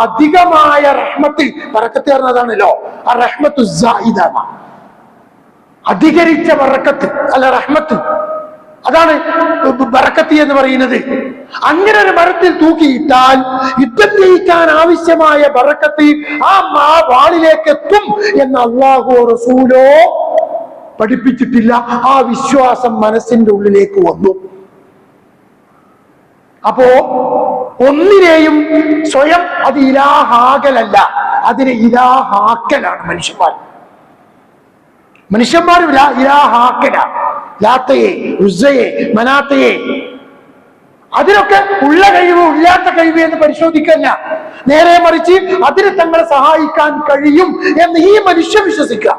അധികമായ റഹ്മത്ത്, ബറക്കത്ത് പറഞ്ഞതാണല്ലോ, ആ റഹ്മത്തു സായിദാണ്, അധികരിച്ച ബറക്കത്ത് അല്ല റഹ്മത്ത്, അതാണ് ബറക്കത്ത് എന്ന് പറയുന്നത്. അങ്ങനെ ഒരു മരത്തിൽ തൂക്കിയിട്ടാൽ യുദ്ധം ചെയ്യിക്കാൻ ആവശ്യമായ ബറക്കത്ത് ആ വാളിലേക്ക് എത്തും എന്ന് അല്ലാഹുവോ റസൂലോ പഠിപ്പിച്ചിട്ടില്ല. ആ വിശ്വാസം മനസ്സിന്റെ ഉള്ളിലേക്ക് വന്നു. അപ്പോ ഒന്നിനെയും സ്വയം അത് ഇലാഹാകലല്ല, അതിനെ ഇലാഹാക്കലാണ് മനുഷ്യന്മാർ ഇലാഹാക്കലാണ്. ലാത്തയെ, ഉസ്സയെ, മനാത്തയെ, അതിനൊക്കെ ഉള്ള കഴിവ് ഇല്ലാത്ത കഴിവ് എന്ന് പരിശോധിക്കല്ല, നേരെ മറിച്ച് അതിന് തങ്ങളെ സഹായിക്കാൻ കഴിയും എന്ന് ഈ മനുഷ്യൻ വിശ്വസിക്കുക.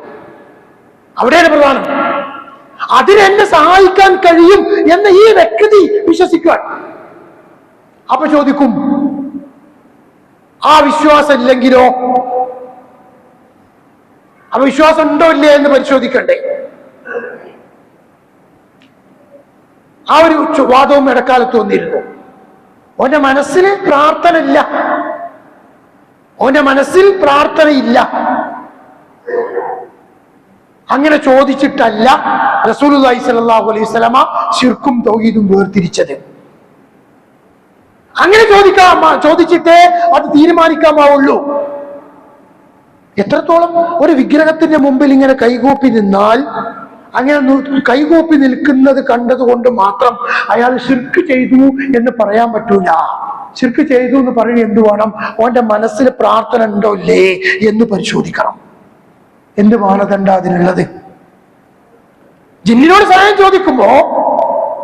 അവിടെയാണ് പ്രധാനം. അതിനെന്നെ സഹായിക്കാൻ കഴിയും എന്ന് ഈ വ്യക്തി വിശ്വസിക്കുക. അപ്പൊ ചോദിക്കും, ആ വിശ്വാസം ഇല്ലെങ്കിലോ? ആ വിശ്വാസം ഉണ്ടോ ഇല്ലേ എന്ന് പരിശോധിക്കണ്ടേ? ആ ഒരു വാദവും ഇടക്കാലത്ത് വന്നിരുന്നു. ഓന്റെ മനസ്സിൽ പ്രാർത്ഥനയില്ല, ഓന്റെ മനസ്സിൽ പ്രാർത്ഥനയില്ല. അങ്ങനെ ചോദിച്ചിട്ടല്ല റസൂലുള്ളാഹി സ്വല്ലല്ലാഹു അലൈഹി വസല്ലമ ശിർക്കും തൗഹീദും വേർതിരിച്ചത്. അങ്ങനെ ചോദിച്ചിട്ടേ അത് തീരുമാനിക്കാമാവുള്ളൂ. എത്രത്തോളം ഒരു വിഗ്രഹത്തിന്റെ മുമ്പിൽ ഇങ്ങനെ കൈകൂപ്പി നിന്നാൽ, അങ്ങനെ കൈകൂപ്പി നിൽക്കുന്നത് കണ്ടതുകൊണ്ട് മാത്രം അയാൾ ശിർക്ക് ചെയ്തു എന്ന് പറയാൻ പറ്റൂല. ശിർക്ക് ചെയ്തു എന്ന് പറയുന്നത് എന്ത് വേണം? ഓന്റെ മനസ്സിൽ പ്രാർത്ഥന ഉണ്ടോ ഇല്ലേ എന്ന് പരിശോധിക്കണം. എന്ത് മാനദണ്ഡ അതിനുള്ളത്? ജിന്നിനോട് സഹായം ചോദിക്കുമ്പോ,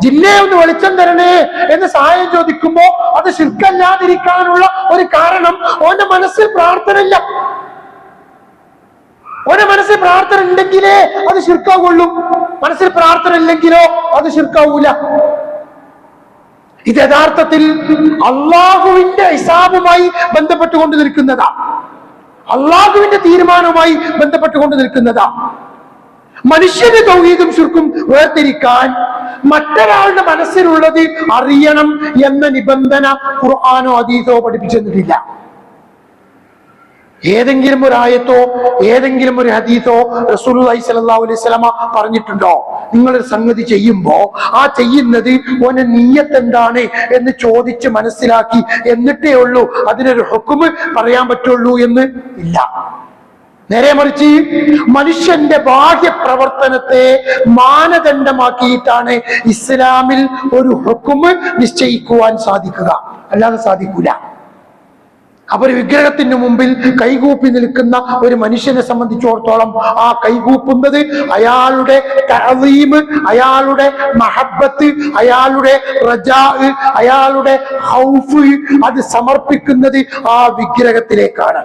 ജിന്നെ ഒന്ന് വെളിച്ചം തരണേ എന്ന് സഹായം ചോദിക്കുമ്പോ അത് ശിർക്കല്ലാതിരിക്കാനുള്ള ഒരു കാരണം ഓന്റെ മനസ്സിൽ പ്രാർത്ഥന ഇല്ല. ഓന്റെ മനസ്സിൽ പ്രാർത്ഥന ഉണ്ടെങ്കിലേ അത് ശിർക്കാവുള്ളൂ. മനസ്സിൽ പ്രാർത്ഥന ഇല്ലെങ്കിലോ അത് ശിർക്കാവൂല. ഇത് യഥാർത്ഥത്തിൽ അള്ളാഹുവിന്റെ ഹിസാബുമായി ബന്ധപ്പെട്ടുകൊണ്ട് നിൽക്കുന്നതാ, അള്ളാഹുവിന്റെ തീരുമാനവുമായി ബന്ധപ്പെട്ടുകൊണ്ട് നിൽക്കുന്നതാ. മനുഷ്യന്റെ തൗഹീദും ശിർക്കും വേർതിരിക്കാൻ മറ്റൊരാളുടെ മനസ്സിലുള്ളത് അറിയണം എന്ന നിബന്ധന ഖുർആനോ ഹദീസോ പഠിപ്പിച്ചെന്നിട്ടില്ല. ഏതെങ്കിലും ഒരു ആയത്തോ ഏതെങ്കിലും ഒരു ഹദീസോ റസൂലുള്ളാഹി സ്വല്ലല്ലാഹു അലൈഹി വസല്ലമ പറഞ്ഞിട്ടുണ്ടോ? നിങ്ങളൊരു സംഗതി ചെയ്യുമ്പോ ആ ചെയ്യുന്നത് ഓന്റെ നിയ്യത്ത് എന്താണ് എന്ന് ചോദിച്ച് മനസ്സിലാക്കി എന്നിട്ടേ ഉള്ളൂ അതിനൊരു ഹുക്മ് പറയാൻ പറ്റുള്ളൂ എന്ന് ഇല്ല. നേരെ മറിച്ച് മനുഷ്യന്റെ ബാഹ്യ പ്രവർത്തനത്തെ മാനദണ്ഡമാക്കിയിട്ടാണ് ഇസ്ലാമിൽ ഒരു ഹുക്മ് നിശ്ചയിക്കുവാൻ സാധിക്കുക, അല്ലാതെ സാധിക്കൂല. അപ്പൊ ഒരു വിഗ്രഹത്തിന് മുമ്പിൽ കൈകൂപ്പി നിൽക്കുന്ന ഒരു മനുഷ്യനെ സംബന്ധിച്ചിടത്തോളം ആ കൈകൂപ്പുന്നത് അയാളുടെ തഅ്ളീം, അയാളുടെ മഹബ്ബത്ത്, അയാളുടെ റജാ, അയാളുടെ ഖൗഫ് അത് സമർപ്പിക്കുന്നത് ആ വിഗ്രഹത്തിലേക്കാണ്.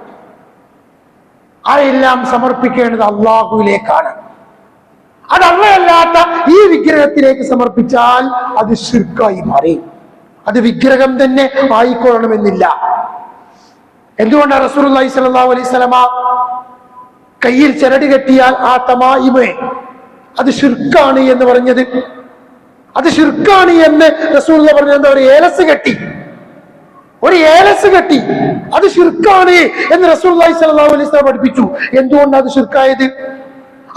അതെല്ലാം സമർപ്പിക്കേണ്ടത് അള്ളാഹുവിലേക്കാണ്. അത് അല്ലാത്ത ഈ വിഗ്രഹത്തിലേക്ക് സമർപ്പിച്ചാൽ അത് ശിർക്കായി മാറി. അത് വിഗ്രഹം തന്നെ ആയിക്കൊള്ളണമെന്നില്ല. എന്തുകൊണ്ടാണ് റസൂലുള്ളാഹി സ്വല്ലല്ലാഹു അലൈഹി വസല്ലമ കയ്യിൽ ചരട് കെട്ടിയാൽ ആ തമായിമ് അത് ശിർക്കാണ് എന്ന് പറഞ്ഞത്? അത് ശിർക്കാണ് എന്ന് റസൂലുള്ളാഹി പറഞ്ഞത് എന്താ? ഒരു ഏലസ് കെട്ടി, ഒരു ഏലസ് കെട്ടി അത് ശിർക്കാണ് എന്ന് റസൂലുള്ളാഹി സ്വല്ലല്ലാഹു അലൈഹി വസല്ലം പഠിപ്പിച്ചു. എന്തുകൊണ്ടാണ് അത് ശിർക്കായത്?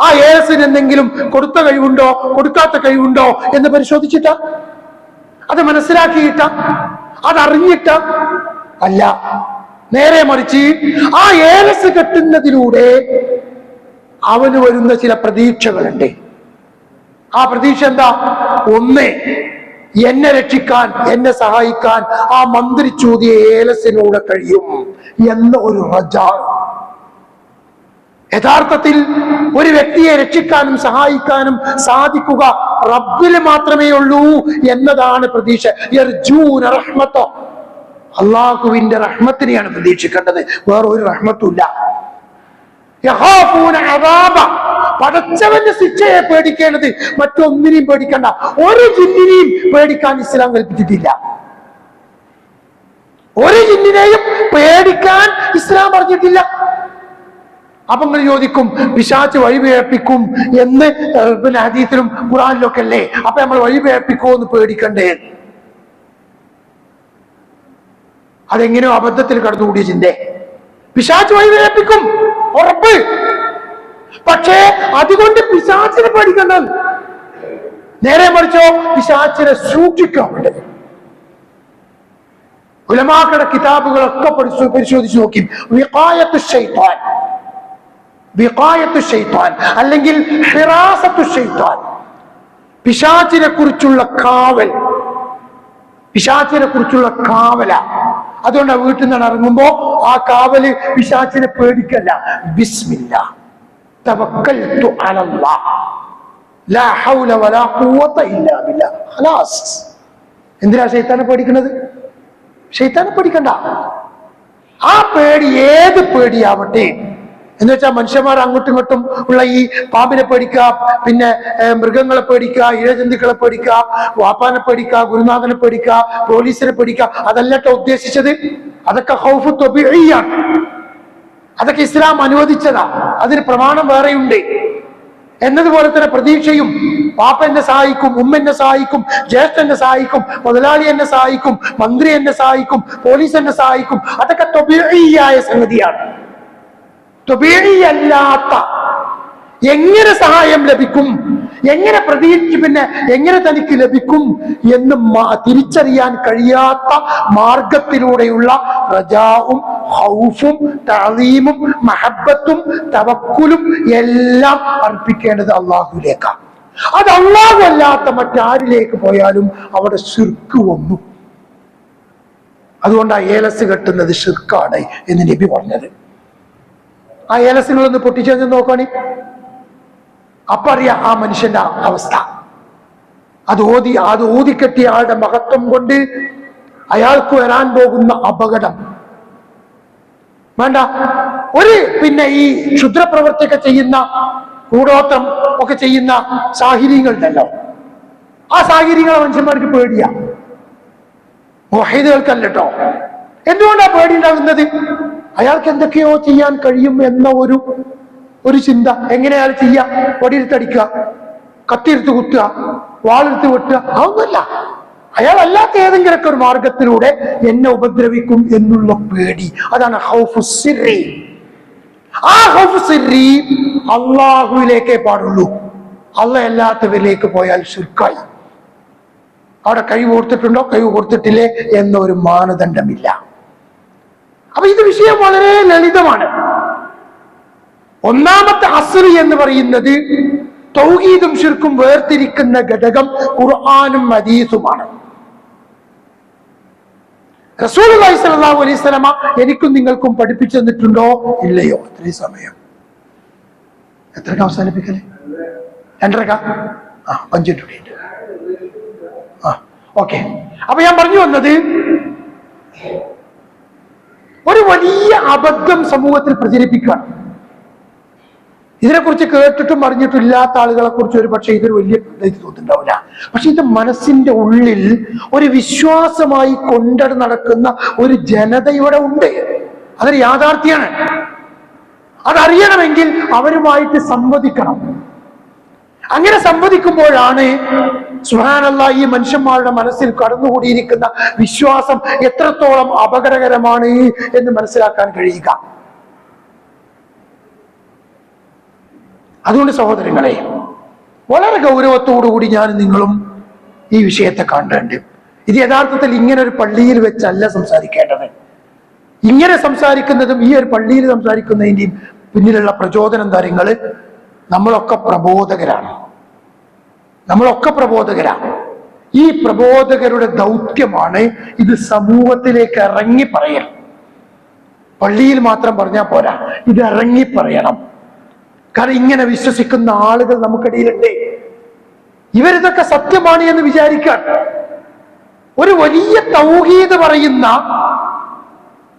ആ ഏലസിന് എന്തെങ്കിലും കൊടുത്ത കഴിവുണ്ടോ കൊടുക്കാത്ത കഴിവുണ്ടോ എന്ന് പരിശോധിച്ചിട്ടാ? അത് മനസ്സിലാക്കിയിട്ടാ? അതറിഞ്ഞിട്ട അല്ല. നേരെ മറിച്ച് ആ ഏലസ് കെട്ടുന്നതിലൂടെ അവന് വരുന്ന ചില പ്രതീക്ഷകളുണ്ട്. ആ പ്രതീക്ഷ എന്താ? ഒന്ന്, എന്നെ രക്ഷിക്കാൻ, എന്നെ സഹായിക്കാൻ ആ മന്ത്രി ചൂതിയ ഏലസിലൂടെ കഴിയും എന്ന ഒരു റജാ. യഥാർത്ഥത്തിൽ ഒരു വ്യക്തിയെ രക്ഷിക്കാനും സഹായിക്കാനും സാധിക്കുക റബ്ബിൽ മാത്രമേ ഉള്ളൂ എന്നതാണ് പ്രതീക്ഷ. യർജൂന റഹ്മത, അള്ളാഹുവിന്റെ റഹ്മത്തിനെയാണ് പ്രതീക്ഷിക്കേണ്ടത്, വേറെ ഒരു റഹ്മത്തുമില്ല. യഖാഫൂന അദാബ, പടച്ചവന്റെ ശിക്ഷയെ പേടിക്കേണ്ടത്, മറ്റൊന്നിനെയും പേടിക്കണ്ട. ഒരു ജിന്നിനെയും പേടിക്കാൻ ഇസ്ലാം കൽപ്പിച്ചിട്ടില്ല. ഒരു ജിന്നിനെയും പേടിക്കാൻ ഇസ്ലാം പറഞ്ഞിട്ടില്ല. അപ്പൊ നിങ്ങൾ ചോദിക്കും, പിശാച് വഴിപിഴപ്പിക്കും എന്ന് പിന്നെ ഹദീസിലും ഖുർആനിലൊക്കെ അല്ലേ, അപ്പൊ നമ്മൾ വഴിപിഴപ്പിക്കോ എന്ന് പേടിക്കണ്ടേ? അതെങ്ങനെയോ അബദ്ധത്തിൽ കടന്നുകൂടിയ ചിന്ത. പിശാച് വഴിപിഴപ്പിക്കും, ഉറപ്പ്. പക്ഷേ അതുകൊണ്ട് പിശാചിനെ പേടിക്കണ്ട. നേരെ മറിച്ചോ പിശാചിനെ സൂക്ഷിക്കാൻ വേണ്ടത്. ഉലമാക്കളുടെ കിതാബുകളൊക്കെ പരിശോധിച്ച് നോക്കി. വിഖായത്തു ശൈത്താൻ, വിഖായത്തു ശൈത്താൻ അല്ലെങ്കിൽ ഹിറാസത്തു ശൈത്താൻ, പിശാചിനെ കുറിച്ചുള്ള കാവൽ, പിശാചിനെ കുറിച്ചുള്ള കാവല. അതുകൊണ്ട് വീട്ടിൽ നിന്ന് ഇറങ്ങുമ്പോ ആ കാവല് പിശാചിനെ പേടിക്കല്ല. ബിസ്മില്ലാഹ് തവക്കൽതു അലല്ലാഹ് ലാ ഹൗല വലാ ഖുവത ഇല്ലാ ബില്ലാഹ്. ഖലാസ്. എന്തിനാ ശൈത്താനെ പേടിക്കുന്നത്? ശൈത്താനെ പേടിക്കണ്ട. ആ പേടി ഏത് പേടിയാവട്ടെ, എന്ന് വെച്ചാൽ മനുഷ്യന്മാർ അങ്ങോട്ടും ഇങ്ങോട്ടും ഉള്ള ഈ പാമ്പിനെ പേടിക്കുക, പിന്നെ മൃഗങ്ങളെ പേടിക്കുക, ഇഴജന്തുക്കളെ പേടിക്കുക, വാപ്പാനെ പേടിക്കുക, ഗുരുനാഥനെ പേടിക്കുക, പോലീസിനെ പേടിക്കുക, അതല്ലട്ടോ ഉദ്ദേശിച്ചത്. അതൊക്കെ ഖൗഫ് ത്വബീഇയാണ്. അതൊക്കെ ഇസ്ലാം അനുവദിച്ചതാ. അതിന് പ്രമാണം വേറെയുണ്ട്. എന്നതുപോലെ തന്നെ പ്രതീക്ഷയും, പാപ്പ എന്നെ സഹായിക്കും, ഉമ്മ എന്നെ സഹായിക്കും, ജ്യേഷ്ഠ എന്നെ സഹായിക്കും, മുതലാളി എന്നെ സഹായിക്കും, മന്ത്രി എന്നെ സഹായിക്കും, പോലീസ് എന്നെ സഹായിക്കും, അതൊക്കെ ത്വബീഇയായ സംഗതിയാണ്. ത്വബീഇയല്ലാത്ത എങ്ങനെ സഹായം ലഭിക്കും, എങ്ങനെ പ്രതീക്ഷ, പിന്നെ എങ്ങനെ തനിക്ക് ലഭിക്കും എന്ന് തിരിച്ചറിയാൻ കഴിയാത്ത മാർഗത്തിലൂടെയുള്ള റജാവും ഖൗഫും തഅ്ളീമും മഹബ്ബത്തും തവക്കുലും എല്ലാം അർപ്പിക്കേണ്ടത് അള്ളാഹുവിലേക്കാണ്. അത് അള്ളാഹു അല്ലാത്ത മറ്റാരിലേക്ക് പോയാലും അവിടെ ശിർക്ക് വന്നു. അതുകൊണ്ടാണ് ഏലസ് കെട്ടുന്നത് ശിർക്കാണ് എന്ന് നബി പറഞ്ഞത്. ആ ഏലസിനൊന്ന് പൊട്ടിച്ചെന്ന് നോക്കാണി. അപ്പൊ അറിയാം ആ മനുഷ്യന്റെ അവസ്ഥ. അത് ഊതിക്കെട്ടിയ ആളുടെ മഹത്വം കൊണ്ട് അയാൾക്ക് വരാൻ പോകുന്ന അപകടം വേണ്ട. പിന്നെ ഈ ക്ഷുദ്രപ്രവൃത്തിയൊക്കെ ചെയ്യുന്ന, കൂടോത്രം ഒക്കെ ചെയ്യുന്ന സാഹിര്യങ്ങളുണ്ടല്ലോ, ആ സാഹിര്യങ്ങളെ മനുഷ്യന്മാർക്ക് പേടിയാ, മുവഹിദുകൾക്കല്ലോ. എന്തുകൊണ്ടാ പേടി ഉണ്ടാകുന്നത്? അയാൾക്ക് എന്തൊക്കെയോ ചെയ്യാൻ കഴിയും എന്ന ഒരു ചിന്ത. എങ്ങനെ അയാൾ ചെയ്യാം? വടിയെടുത്തടിക്കുക, കത്തിയെടുത്ത് കുത്തുക, വാളെടുത്ത് വെട്ടുക, അതൊന്നുമല്ല. അയാൾ അല്ലാത്ത ഏതെങ്കിലുമൊക്കെ ഒരു മാർഗത്തിലൂടെ എന്നെ ഉപദ്രവിക്കും എന്നുള്ള പേടി. അതാണ് ഖൗഫു സിർരി. ആ ഖൗഫു സിർരി അള്ളാഹുവിലേക്കേ പാടുള്ളൂ. അള്ളാഹ് അല്ലാത്തവരിലേക്ക് പോയാൽ ശിർക്കായി. അവിടെ കഴിവ് കൊടുത്തിട്ടുണ്ടോ, കഴിവ് കൊടുത്തിട്ടില്ലേ എന്നൊരു മാനദണ്ഡമില്ല. അപ്പൊ ഇത് വിഷയം വളരെ ലളിതമാണ്. ഒന്നാമത്തെ അസ്ർ എന്ന് പറയുന്നത് തൗഹീദും ശിർക്കും വേർതിരിക്കുന്ന ഘടകം ഖുർആനും ഹദീസുമാണ്. റസൂലുള്ളാഹി സ്വല്ലല്ലാഹു അലൈഹി വസല്ലമ എനിക്കും നിങ്ങൾക്കും പഠിപ്പിച്ചു തന്നിട്ടുണ്ടോ ഇല്ലയോ? ഇത്രയും സമയം എത്രക്ക് അവസാനിപ്പിക്കല്? 2:30. 5 മിനിറ്റ്. ഓക്കെ. അപ്പൊ ഞാൻ പറഞ്ഞു വന്നത്, ഒരു വലിയ അബദ്ധം സമൂഹത്തിൽ പ്രചരിപ്പിക്കുകയാണ്. ഇതിനെക്കുറിച്ച് കേട്ടിട്ടും അറിഞ്ഞിട്ടും ഇല്ലാത്ത ആളുകളെ കുറിച്ച് ഒരു പക്ഷേ ഇതൊരു വലിയ ഇത് തോന്നുന്നുണ്ടാവില്ല. പക്ഷെ ഇത് മനസ്സിന്റെ ഉള്ളിൽ ഒരു വിശ്വാസമായി കൊണ്ടു നടക്കുന്ന ഒരു ജനത ഇവിടെ ഉണ്ട്. അതൊരു യാഥാർത്ഥ്യമാണ്. അതറിയണമെങ്കിൽ അവരുമായിട്ട് സംവദിക്കണം. അങ്ങനെ സംവദിക്കുമ്പോഴാണ് സുബ്ഹാനല്ലാഹ് ഈ മനുഷ്യന്മാരുടെ മനസ്സിൽ കടന്നുകൂടിയിരിക്കുന്ന വിശ്വാസം എത്രത്തോളം അപകടകരമാണ് എന്ന് മനസ്സിലാക്കാൻ കഴിയുക. അതുകൊണ്ട് സഹോദരങ്ങളെ, വളരെ ഗൗരവത്തോടുകൂടി ഞാൻ നിങ്ങളും ഈ വിഷയത്തെ കാണേണ്ടത്. ഇത് യഥാർത്ഥത്തിൽ ഇങ്ങനെ ഒരു പള്ളിയിൽ വെച്ചല്ല സംസാരിക്കേണ്ടത്. ഇങ്ങനെ സംസാരിക്കുന്നതും ഈ ഒരു പള്ളിയിൽ സംസാരിക്കുന്നതിൻ്റെയും പിന്നിലുള്ള പ്രചോദനം കാര്യങ്ങൾ, നമ്മളൊക്കെ പ്രബോധകരാണ്. ഈ പ്രബോധകരുടെ ദൗത്യമാണ് ഇത് സമൂഹത്തിലേക്ക് ഇറങ്ങി പറയൽ. പള്ളിയിൽ മാത്രം പറഞ്ഞാൽ പോരാ, ഇത് ഇറങ്ങി പറയണം. കാരണം ഇങ്ങനെ വിശ്വസിക്കുന്ന ആളുകൾ നമുക്കിടയിലുണ്ട്. ഇവരിതൊക്കെ സത്യമാണ് എന്ന് വിചാരിക്കാൻ, ഒരു വലിയ തൗഹീദ് പറയുന്ന,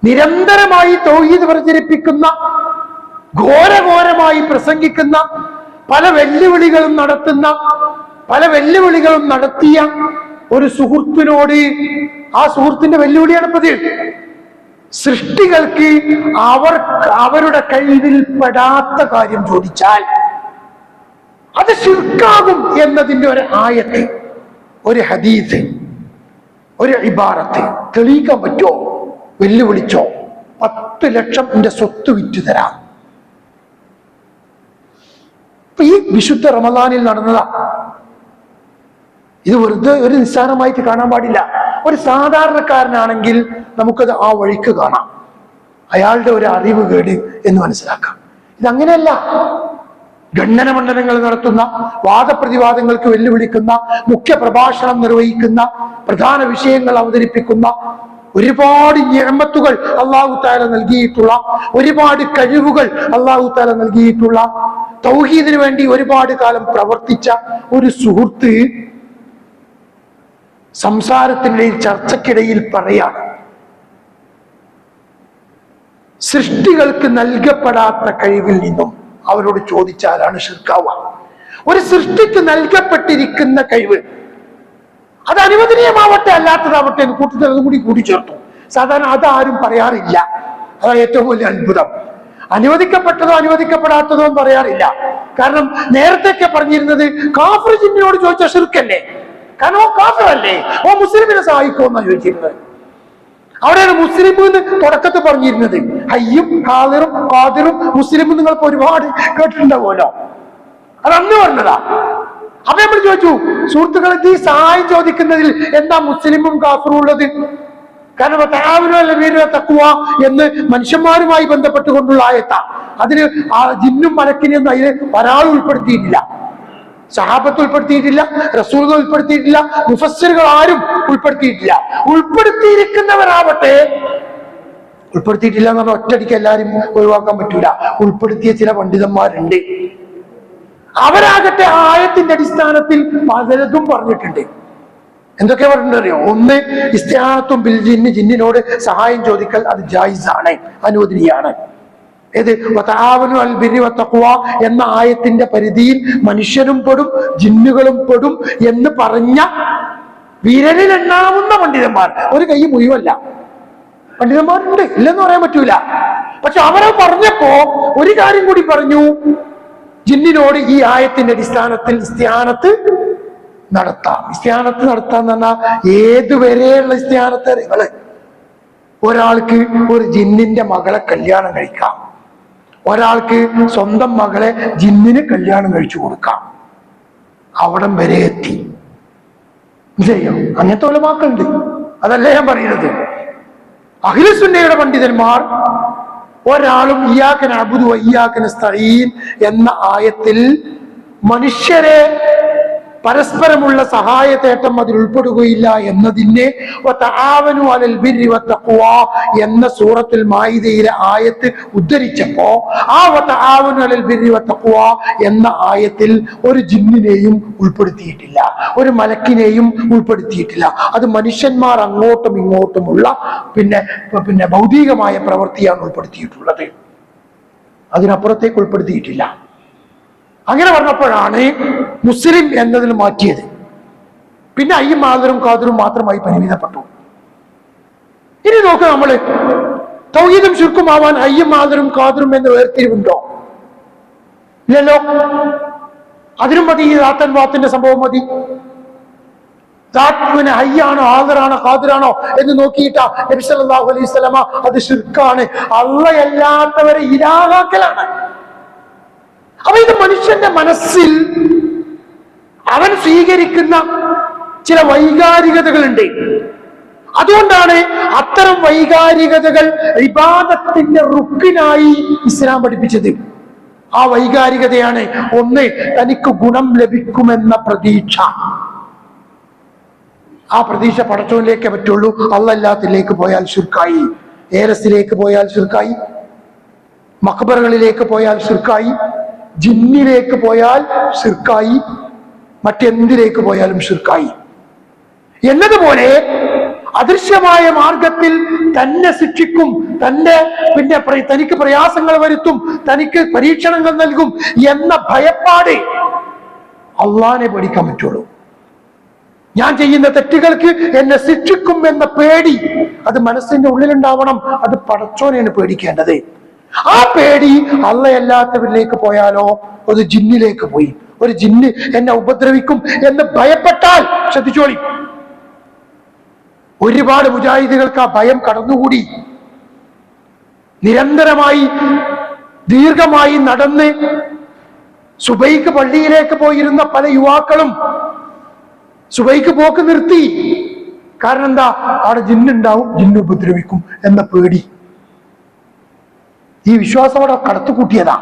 നിരന്തരമായി തൗഹീദ് പ്രചരിപ്പിക്കുന്ന, ഘോരഘോരമായി പ്രസംഗിക്കുന്ന, പല വെല്ലുവിളികളും നടത്തിയ ഒരു സുഹൃത്തിനോട്, ആ സുഹൃത്തിന്റെ വെല്ലുവിളിയാണ് പതിവ്, സൃഷ്ടികൾക്ക് അവരുടെ കഴിവിൽ പെടാത്ത കാര്യം ചോദിച്ചാൽ അത് ശിർക്കാകും എന്നതിന്റെ ഒരു ആയത്ത്, ഒരു ഹദീസ്, ഒരു ഇബാറത്ത് തെളിയിക്കാൻ പറ്റുമോ? വെല്ലുവിളിച്ചോ? 10 ലക്ഷം എന്റെ സ്വത്ത് വിറ്റു തരാം. ഈ വിശുദ്ധ റമദാനിൽ നടന്നതാ. ഇത് വെറുതെ ഒരു നിസ്സാരമായിട്ട് കാണാൻ പാടില്ല. ഒരു സാധാരണക്കാരനാണെങ്കിൽ നമുക്കത് ആ വഴിക്ക് കാണാം, അയാളുടെ ഒരു അറിവ് കേട് എന്ന് മനസ്സിലാക്കാം. ഇതങ്ങനെയല്ല. ഖണ്ഡന മണ്ഡലങ്ങൾ നടത്തുന്ന, വാദപ്രതിവാദങ്ങൾക്ക് വെല്ലുവിളിക്കുന്ന, മുഖ്യ പ്രഭാഷണം നിർവഹിക്കുന്ന, പ്രധാന വിഷയങ്ങൾ അവതരിപ്പിക്കുന്ന, ഒരുപാട് നിഅമത്തുകൾ അല്ലാഹു തആല നൽകിയിട്ടുള്ള, ഒരുപാട് കഴിവുകൾ അല്ലാഹു തആല നൽകിയിട്ടുള്ള, തൗഹീദിന് വേണ്ടി ഒരുപാട് കാലം പ്രവർത്തിച്ച ഒരു സുഹൃത്ത് സംസാരത്തിനിടയിൽ, ചർച്ചയ്ക്കിടയിൽ പറയാണ്, സൃഷ്ടികൾക്ക് നൽകപ്പെടാത്ത കഴിവിൽ നിന്നും അവരോട് ചോദിച്ചാലാണ് ശിർക്കാവുക. ഒരു സൃഷ്ടിക്ക് നൽകപ്പെട്ടിരിക്കുന്ന കഴിവ്, അത് അനുവദനീയമാവട്ടെ അല്ലാത്തതാവട്ടെ എന്ന് കൂട്ടത്തിൽ അതും കൂടി കൂട്ടിച്ചേർത്തു. സാധാരണ അതാരും പറയാറില്ല. അതാണ് ഏറ്റവും വലിയ അത്ഭുതം. അനുവദിക്കപ്പെട്ടതോ അനുവദിക്കപ്പെടാത്തതോ പറയാറില്ല. കാരണം നേരത്തെയൊക്കെ പറഞ്ഞിരുന്നത് കാഫിർ ജിന്നിനോട് ചോദിച്ച ശിർക്കല്ലേ, കാരണം ഓ കാഫിറല്ലേ, ഓ മുസ്ലിമിനെ സഹായിക്കുമെന്നാണ് ചോദിച്ചിരുന്നത്. അവിടെയാണ് മുസ്ലിം എന്ന് തുടക്കത്തിൽ പറഞ്ഞിരുന്നത്. ഹയ്യും ഹാദിറും ഖാദിറും മുസ്ലിമും നിങ്ങളിപ്പോ ഒരുപാട് കേട്ടിട്ടുണ്ടാവുമല്ലോ, അത് അന്ന് പറഞ്ഞതാ. അപ്പൊ നമ്മൾ ചോദിച്ചു, സുഹൃത്തുക്കളെ, ഈ സഹായം ചോദിക്കുന്നതിൽ എന്താ മുസ്ലിമും കാഫിറും ഉള്ളത്? കാരണം തഖ്വ എന്ന് മനുഷ്യന്മാരുമായി ബന്ധപ്പെട്ടുകൊണ്ടുള്ള ആയത്താ. അതിന് ജിന്നും മലക്കിനെയൊന്നും അതിൽ ഒരാൾ ഉൾപ്പെടുത്തിയിട്ടില്ല. സഹാബത്ത് ഉൾപ്പെടുത്തിയിട്ടില്ല, റസൂൽ ഉൾപ്പെടുത്തിയിട്ടില്ല, മുഫസ്സിറുകൾ ആരും ഉൾപ്പെടുത്തിയിട്ടില്ല. ഉൾപ്പെടുത്തിയിരിക്കുന്നവരാവട്ടെ, ഉൾപ്പെടുത്തിയിട്ടില്ല എന്ന് പറഞ്ഞാൽ ഒറ്റയടിക്ക് എല്ലാവരും ഒഴിവാക്കാൻ പറ്റൂല. ഉൾപ്പെടുത്തിയ ചില പണ്ഡിതന്മാരുണ്ട്. അവരാകട്ടെ ആ ആയത്തിന്റെ അടിസ്ഥാനത്തിൽ പലതും പറഞ്ഞിട്ടുണ്ട്. എന്തൊക്കെ പറഞ്ഞിട്ടറിയോ? ഒന്ന്, ഇസ്തിആനത്തും ബിൽ ജിന്നി, ജിന്നിനോട് സഹായം ചോദിക്കൽ അത് ജായിസാണ്, അനുവദനീയാണ്. ഏത്? വതആവനു അൽ ബിർരി വത്തഖ്വ എന്ന ആയത്തിന്റെ പരിധിയിൽ മനുഷ്യരും പെടും ജിന്നുകളും പെടും എന്ന് പറഞ്ഞ വിരലിലെണ്ണാവുന്ന പണ്ഡിതന്മാർ, ഒരു കൈ മുഴുവല്ല, പണ്ഡിതന്മാരുണ്ട്, ഇല്ലെന്ന് പറയാൻ പറ്റൂല. പക്ഷെ അവരെ പറഞ്ഞപ്പോ ഒരു കാര്യം കൂടി പറഞ്ഞു, ജിന്നിനോട് ഈ ആയത്തിന്റെ അടിസ്ഥാനത്തിൽ ഇസ്തിആനത്ത് നടത്താം. ഇസ്തിആനത്ത് നടത്താന്ന് പറഞ്ഞാൽ ഏതുവരെയുള്ള ഇസ്തിആനത്ത്? നിങ്ങള് ഒരാൾക്ക് ഒരു ജിന്നിന്റെ മകളെ കല്യാണം കഴിക്കാം, ഒരാൾക്ക് സ്വന്തം മകളെ ജിന്നിന് കല്യാണം കഴിച്ചു കൊടുക്കാം, അവിടം വരെ എത്തി. ശരിയോ? അങ്ങനത്തെ ഉലമാക്കളുണ്ട്, അതല്ല ഞാൻ പറയുന്നത്. അഹ്ലുസുന്നയുടെ പണ്ഡിതന്മാർ ഒരാളും ഇയ്യാക നഅ്ബുദു വ ഇയ്യാക നസ്തഈൻ എന്ന ആയത്തിൽ മനുഷ്യരെ പരസ്പരമുള്ള സഹായത്തേട്ടം അതിൽ ഉൾപ്പെടുകയില്ല എന്നതിനെ വതആവനു അലൽ ബിർരി വത്തഖ്വ എന്ന സൂറത്തുൽ മാഇദയിലെ ആയത്ത് ഉദ്ധരിച്ചപ്പോ ആ വതആവനു അലൽ ബിർരി വത്തഖ്വ എന്ന ആയത്തിൽ ഒരു ജിന്നിനെയും ഉൾപ്പെടുത്തിയിട്ടില്ല, ഒരു മലക്കിനെയും ഉൾപ്പെടുത്തിയിട്ടില്ല. അത് മനുഷ്യന്മാർ അങ്ങോട്ടും ഇങ്ങോട്ടുമുള്ള പിന്നെ ഭൗതികമായ പ്രവൃത്തിയാണ് ഉൾപ്പെടുത്തിയിട്ടുള്ളത്, അതിനപ്പുറത്തേക്ക് ഉൾപ്പെടുത്തിയിട്ടില്ല. അങ്ങനെ പറഞ്ഞപ്പോഴാണ് മുസ്ലിം എന്നതിൽ മാറ്റിയത്. പിന്നെ അയ്യും മാതരും കാതറും മാത്രമായി പരിമിതപ്പെട്ടു. ഇനി നോക്കുക, നമ്മള് തൗഹീദും ശിർക്കുമാവാൻ അയ്യും മാതരും കാതറും എന്ന് വേർതിരിവുണ്ടോ? ഇല്ലല്ലോ. അതിനും മതി ഈ ദാത്തൻ വാത്തിന്റെ സംഭവം മതി. ദാത്തിന് ഹയ്യാണോ ആദറാണോ ഖാദിറാണോ എന്ന് നോക്കിയിട്ടാ നബി സല്ലല്ലാഹു അലൈഹി വസല്ലമ അത് ശിർക്കാണ്, അല്ലാഹയല്ലാത്തവരെ ഇലാഹാക്കലാണ്. അപ്പൊ ഇത് മനുഷ്യന്റെ മനസ്സിൽ അവൻ സ്വീകരിക്കുന്ന ചില വൈകാരികതകളുണ്ട്. അതുകൊണ്ടാണ് അത്തരം വൈകാരികതകൾ ഇബാദത്തിന്റെ റുക്കിനായി ഇസ്ലാം പഠിപ്പിച്ചത്. ആ വൈകാരികതയാണ് ഒന്ന്, തനിക്ക് ഗുണം ലഭിക്കുമെന്ന പ്രതീക്ഷ. ആ പ്രതീക്ഷ പടച്ചോനിലേക്കേ പറ്റുള്ളൂ. അല്ലാത്തിലേക്ക് പോയാൽ ശിർക്കായി, ഏരസിലേക്ക് പോയാൽ ശിർക്കായി, മഖബറുകളിലേക്ക് പോയാൽ ശിർക്കായി, ജിന്നിലേക്ക് പോയാൽ ശിർക്കായി, മറ്റെന്തിലേക്ക് പോയാലും ശിർക്കായി. എന്നതുപോലെ അദൃശ്യമായ മാർഗത്തിൽ തന്നെ ശിക്ഷിക്കും, തനിക്ക് പ്രയാസങ്ങൾ വരുത്തും, തനിക്ക് പരീക്ഷണങ്ങൾ നൽകും എന്ന ഭയപ്പാട് അള്ളാനെ പേടിക്കാൻ പറ്റുള്ളൂ. ഞാൻ ചെയ്യുന്ന തെറ്റുകൾക്ക് എന്നെ ശിക്ഷിക്കും എന്ന പേടി അത് മനസ്സിന്റെ ഉള്ളിലുണ്ടാവണം. അത് പടച്ചോനെയാണ് പേടിക്കേണ്ടത്. ആ പേടി അല്ലാത്തവരിലേക്ക് പോയാലോ, ഒരു ജിന്നിലേക്ക് പോയി, ഒരു ജിന്ന് എന്നെ ഉപദ്രവിക്കും എന്ന് ഭയപ്പെട്ടാൽ ശ്രദ്ധിച്ചോളി. ഒരുപാട് മുജാഹിദുകൾക്ക് ആ ഭയം കടന്നുകൂടി. നിരന്തരമായി ദീർഘമായി നടന്ന് സുബൈക്ക് പള്ളിയിലേക്ക് പോയിരുന്ന പല യുവാക്കളും സുബൈക്ക് പോക്ക് നിർത്തി. കാരണം എന്താ? അവിടെ ജിന്നുണ്ടാവും, ജിന്ന് ഉപദ്രവിക്കും എന്ന പേടി. ഈ വിശ്വാസം അവിടെ കടത്തുകൂട്ടിയതാ.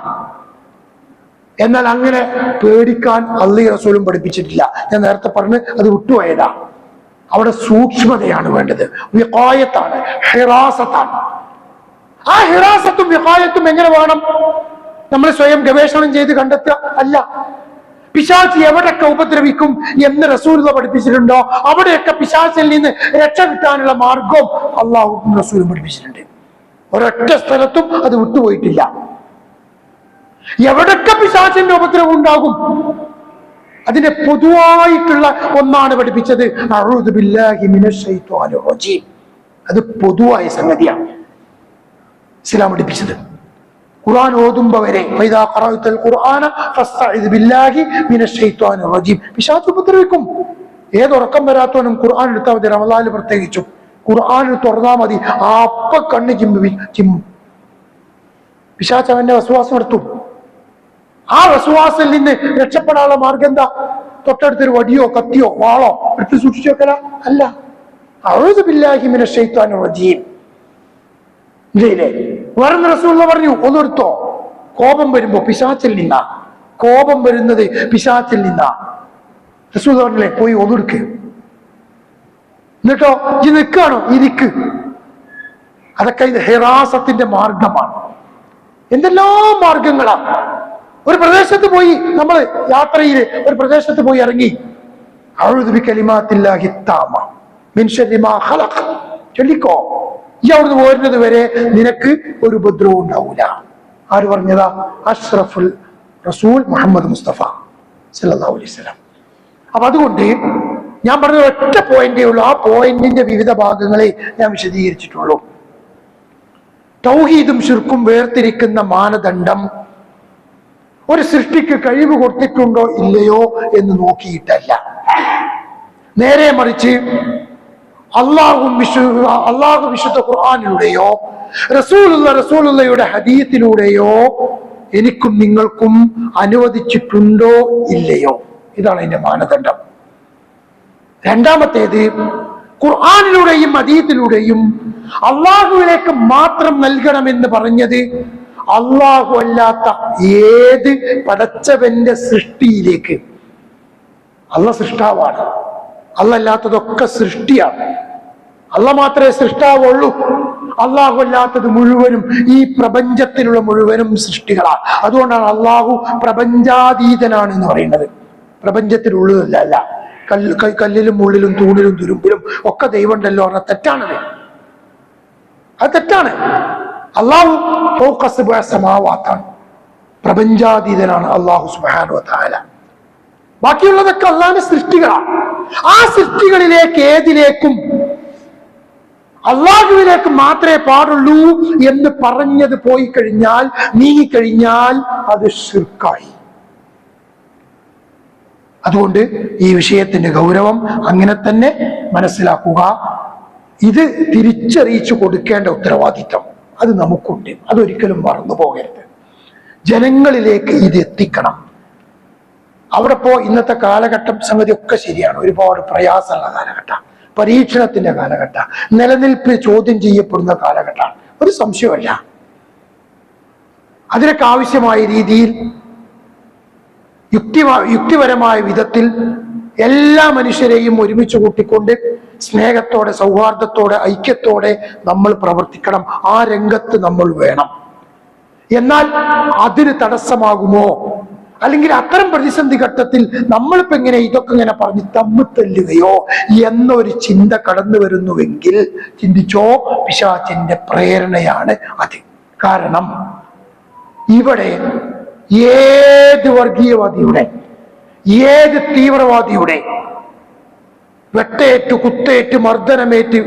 എന്നാൽ അങ്ങനെ പേടിക്കാൻ അള്ളാഹും റസൂലും പഠിപ്പിച്ചിട്ടില്ല. ഞാൻ നേരത്തെ പറഞ്ഞ് അത് വിട്ടുപോയതാ. അവിടെ സൂക്ഷ്മതയാണ് വേണ്ടത്, വിഖായത്താണ്, ഹിറാസത്താണ്. ആ ഹിറാസത്തും വിഖായത്തും എങ്ങനെ വേണം? നമ്മൾ സ്വയം ഗവേഷണം ചെയ്ത് കണ്ടെത്തുക അല്ല. പിശാച് എവിടെയൊക്കെ ഉപദ്രവിക്കും എന്ന് റസൂൽ പഠിപ്പിച്ചിട്ടുണ്ടോ അവിടെയൊക്കെ പിശാചിൽ നിന്ന് രക്ഷ കിട്ടാനുള്ള മാർഗവും അള്ളാഹും റസൂലും പഠിപ്പിച്ചിട്ടുണ്ട്. ഒരൊറ്റ സ്ഥലത്തും അത് വിട്ടുപോയിട്ടില്ല. എവിടൊക്കെ പിശാചിന്റെ ഉപദ്രവം ഉണ്ടാകും അതിന്റെ പൊതുവായിട്ടുള്ള ഒന്നാണ് പഠിപ്പിച്ചത്. അഊദു ബില്ലാഹി മിനശ് ശൈത്വാനിർ റജീം. അത് പൊതുവായ സംഗതിയാണ് ഇസ്ലാം പഠിപ്പിച്ചത്. ഖുർആൻ ഓതുമ്പോ വരെ ഫൈദാ ഖറഅതൽ ഖുർആന ഫസ്തഇദ് ബില്ലാഹി മിനശ് ശൈത്വാനിർ റജീം. പിശാച് ഉപദ്രവിക്കും. ഏതുറക്കം വരാത്തവനും ഖുർആൻ എടുത്താൽ മതി. റമളാനിൽ പ്രത്യേകിച്ചും ഖുർആൻ തുറന്നാൽ മതി, അപ്പ കണ്ണ് ചിമ്മും. പിശാച് അവന്റെ വസ്വാസം നടത്തും. ആ വസ്വാസിൽ നിന്ന് രക്ഷപ്പെടാനുള്ള മാർഗം എന്താ? തൊട്ടടുത്തൊരു വടിയോ കത്തിയോ വാളോ എടുത്ത് സൂക്ഷിച്ചു വെക്കല അല്ല. അഊദു ബില്ലാഹി മിനശ് ശൈത്വാനിർ റജീം. ഇല്ലേ? വേറെ റസൂൽ പറഞ്ഞു, ഒന്നെടുത്തോ. കോപം വരുമ്പോ പിശാചിൽ നിന്നാ, കോപം വരുന്നത് പിശാചിൽ നിന്നാ. റസൂൽ പറഞ്ഞില്ലേ, പോയി ഒന്നെടുക്ക്. എന്നിട്ടോ ഈ നിൽക്കാണോ, ഇരിക്ക്. അതൊക്കെ ഇത് ഹിറാസത്തിന്റെ മാർഗമാണ്. എന്തെല്ലാം മാർഗങ്ങളാ. ഒരു പ്രദേശത്ത് പോയി, നമ്മൾ യാത്രയിൽ ഒരു പ്രദേശത്ത് പോയി ഇറങ്ങി, അഊദു ബികലിമാത്തില്ലാഹി താമ മിൻ ശർരി മാ ഖലഖ് ചൊല്ലിക്കോ. ഈ അവിടുന്ന് പോരുന്നത് വരെ നിനക്ക് ഒരു ഉപദ്രവം ഉണ്ടാവൂല. ആര് പറഞ്ഞതാ? അഷ്റഫുൽ റസൂൽ മുഹമ്മദ് മുസ്തഫ സല്ലല്ലാഹു അലൈഹി വസല്ലം. അപ്പൊ അതുകൊണ്ട് ഞാൻ പറഞ്ഞ ഒറ്റ പോയിന്റേ ഉള്ളൂ. ആ പോയിന്റിന്റെ വിവിധ ഭാഗങ്ങളെ ഞാൻ വിശദീകരിച്ചിട്ടുള്ളൂ. തൗഹീദും ശിർക്കും വേർതിരിക്കുന്ന മാനദണ്ഡം ഒരു സൃഷ്ടിക്ക് കഴിവ് കൊടുത്തിട്ടുണ്ടോ ഇല്ലയോ എന്ന് നോക്കിയിട്ടല്ല, നേരെ മറിച്ച് അള്ളാഹു വിശുദ്ധ ഖുർആനിലൂടെയോ റസൂലുള്ളയുടെ ഹദീസിലൂടെയോ എനിക്കും നിങ്ങൾക്കും അനുവദിച്ചിട്ടുണ്ടോ ഇല്ലയോ, ഇതാണ് അതിന്റെ മാനദണ്ഡം. രണ്ടാമത്തേത്, ഖുർആനിലൂടെയും ഹദീസിലൂടെയും അള്ളാഹുവിലേക്ക് മാത്രം നൽകണമെന്ന് പറഞ്ഞത് അള്ളാഹു അല്ലാത്ത ഏത് പടച്ചവന്റെ സൃഷ്ടിയിലേക്ക്. അള്ള സൃഷ്ടാവാണ്, അല്ലല്ലാത്തതൊക്കെ സൃഷ്ടിയാണ്. അള്ള മാത്രമേ സൃഷ്ടാവുള്ളൂ. അള്ളാഹു അല്ലാത്തത് മുഴുവനും, ഈ പ്രപഞ്ചത്തിലുള്ള മുഴുവനും സൃഷ്ടികളാണ്. അതുകൊണ്ടാണ് അള്ളാഹു പ്രപഞ്ചാതീതനാണ് എന്ന് പറയുന്നത്. പ്രപഞ്ചത്തിലുള്ളതല്ല, അല്ല. കല്ലിലും മുള്ളിലും തൂണിലും തുരുമ്പിലും ഒക്കെ ദൈവം ഉണ്ടല്ലോ പറഞ്ഞാൽ തെറ്റാണത്. അത് തെറ്റാണ്. അള്ളാഹു സമാവാത്താണ്, പ്രപഞ്ചാതീതനാണ് അള്ളാഹു സുബ്ഹാനഹു വ തആല. ബാക്കിയുള്ളതൊക്കെ അള്ളാഹിന്റെ സൃഷ്ടികളാണ്. ആ സൃഷ്ടികളിലേക്ക് ഏതിലേക്കും അള്ളാഹുവിലേക്ക് മാത്രമേ പാടുള്ളൂ എന്ന് പറഞ്ഞത് പോയി കഴിഞ്ഞാൽ, നീങ്ങിക്കഴിഞ്ഞാൽ അത് ശിർക്കായി. അതുകൊണ്ട് ഈ വിഷയത്തിന്റെ ഗൗരവം അങ്ങനെ തന്നെ മനസ്സിലാക്കുക. ഇത് തിരിച്ചറിയിച്ചു കൊടുക്കേണ്ട ഉത്തരവാദിത്വം അത് നമുക്കുണ്ട്. അതൊരിക്കലും മറന്നു പോകരുത്. ജനങ്ങളിലേക്ക് ഇത് എത്തിക്കണം. അവിടെ ഇന്നത്തെ കാലഘട്ടം സംഗതിയൊക്കെ ശരിയാണ്. ഒരുപാട് പ്രയാസമുള്ള കാലഘട്ടം, പരീക്ഷണത്തിന്റെ കാലഘട്ടം, നിലനിൽപ്പ് ചോദ്യം ചെയ്യപ്പെടുന്ന കാലഘട്ടമാണ്. ഒരു സംശയമല്ല. അതിനൊക്കെ ആവശ്യമായ രീതിയിൽ യുക്തിപരമായ വിധത്തിൽ എല്ലാ മനുഷ്യരെയും ഒരുമിച്ച് കൂട്ടിക്കൊണ്ട് സ്നേഹത്തോടെ, സൗഹാർദ്ദത്തോടെ, ഐക്യത്തോടെ നമ്മൾ പ്രവർത്തിക്കണം. ആ രംഗത്ത് നമ്മൾ വേണം. എന്നാൽ അതിന് തടസ്സമാകുമോ, അല്ലെങ്കിൽ അത്തരം പ്രതിസന്ധി ഘട്ടത്തിൽ നമ്മളിപ്പോ ഇങ്ങനെ ഇതൊക്കെ ഇങ്ങനെ പറഞ്ഞ് തമ്മിൽ തല്ലുകയോ എന്നൊരു ചിന്ത കടന്നു വരുന്നുവെങ്കിൽ ചിന്തിച്ചോ, പിശാചിന്റെ പ്രേരണയാണ് അത്. കാരണം ഇവിടെ ഏത് വർഗീയവാദിയുടെ, ഏത് തീവ്രവാദിയുടെ വെട്ടേറ്റ്, കുത്തേറ്റ്, മർദ്ദനമേറ്റ്,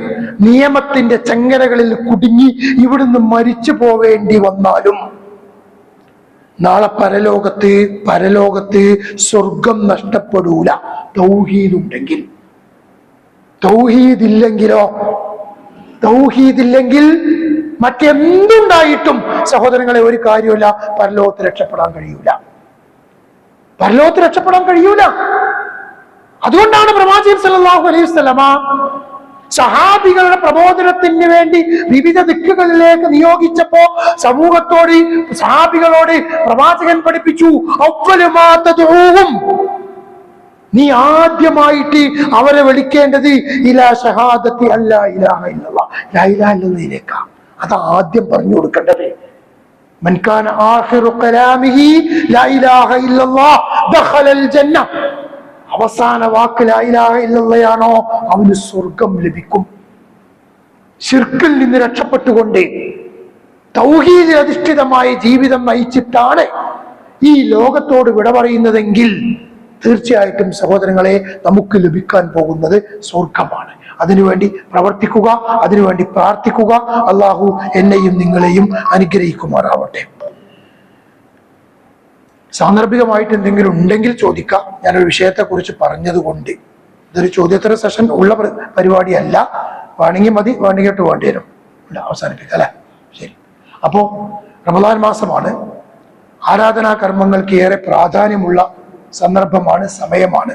നിയമത്തിന്റെ ചങ്ങലകളിൽ കുടുങ്ങി ഇവിടുന്ന് മരിച്ചു പോവേണ്ടി വന്നാലും നാളെ പരലോകത്ത് സ്വർഗം നഷ്ടപ്പെടൂല. തൗഹീദുണ്ടെങ്കിൽ. തൗഹീദില്ലെങ്കിൽ മറ്റെന്തുണ്ടായിട്ടും സഹോദരങ്ങളെ ഒരു കാര്യമില്ല, പരലോകത്ത് രക്ഷപ്പെടാൻ കഴിയൂല. അതുകൊണ്ടാണ് പ്രവാചകൻ സല്ലല്ലാഹു അലൈഹി വസല്ലമ സഹാബികളുടെ പ്രബോധനത്തിന് വേണ്ടി വിവിധ ദിക്കുകളിലേക്ക് നിയോഗിച്ചപ്പോ സഹാബികളോട് പ്രവാചകൻ പഠിപ്പിച്ചു, നീ ആദ്യമായിട്ട് അവരെ വിളിക്കേണ്ടത് ഇലാ ഷഹാദത്തി അല്ലാ ഇലാഹ ഇല്ലല്ലാഹ്, ലാ ഇലാഹ ഇല്ലല്ലാഹിലേക്കാ. അത് ആദ്യം പറഞ്ഞു കൊടുക്കേണ്ടത്. മൻ കാന ആഖിറു കലാമിഹി ലാ ഇലാഹ ഇല്ലല്ലാഹ് ദഖലൽ ജന്ന. അവസാന വാക്ക് ലാ ഇലാഹ ഇല്ലല്ലാഹയാണോ, അവന് സ്വർഗം ലഭിക്കും. ശിർക്കിൽ നിന്ന് രക്ഷപ്പെട്ടുകൊണ്ട് തൗഹീദിൽ അധിഷ്ഠിതമായ ജീവിതം നയിച്ചിട്ടാണ് ഈ ലോകത്തോട് വിട പറയുന്നതെങ്കിൽ തീർച്ചയായിട്ടും സഹോദരങ്ങളെ നമുക്ക് ലഭിക്കാൻ പോകുന്നത് സ്വർഗമാണ്. അതിനുവേണ്ടി പ്രവർത്തിക്കുക, അതിനുവേണ്ടി പ്രാർത്ഥിക്കുക. അള്ളാഹു എന്നെയും നിങ്ങളെയും അനുഗ്രഹിക്കുമാറാവട്ടെ. സാന്ദർഭികമായിട്ട് എന്തെങ്കിലും ഉണ്ടെങ്കിൽ ചോദിക്കാം. ഞാനൊരു വിഷയത്തെ കുറിച്ച് പറഞ്ഞതുകൊണ്ട് ഇതൊരു ചോദ്യോത്തര സെഷൻ ഉള്ള പരിപാടിയല്ല. വേണമെങ്കിൽ മതി, വേണ്ടിയിട്ട് വേണ്ടി വരും. അവസാനിപ്പിക്കാം അല്ലെ? ശരി. അപ്പോ റമദാൻ മാസമാണ്. ആരാധനാ കർമ്മങ്ങൾക്ക് ഏറെ പ്രാധാന്യമുള്ള സന്ദർഭമാണ്, സമയമാണ്.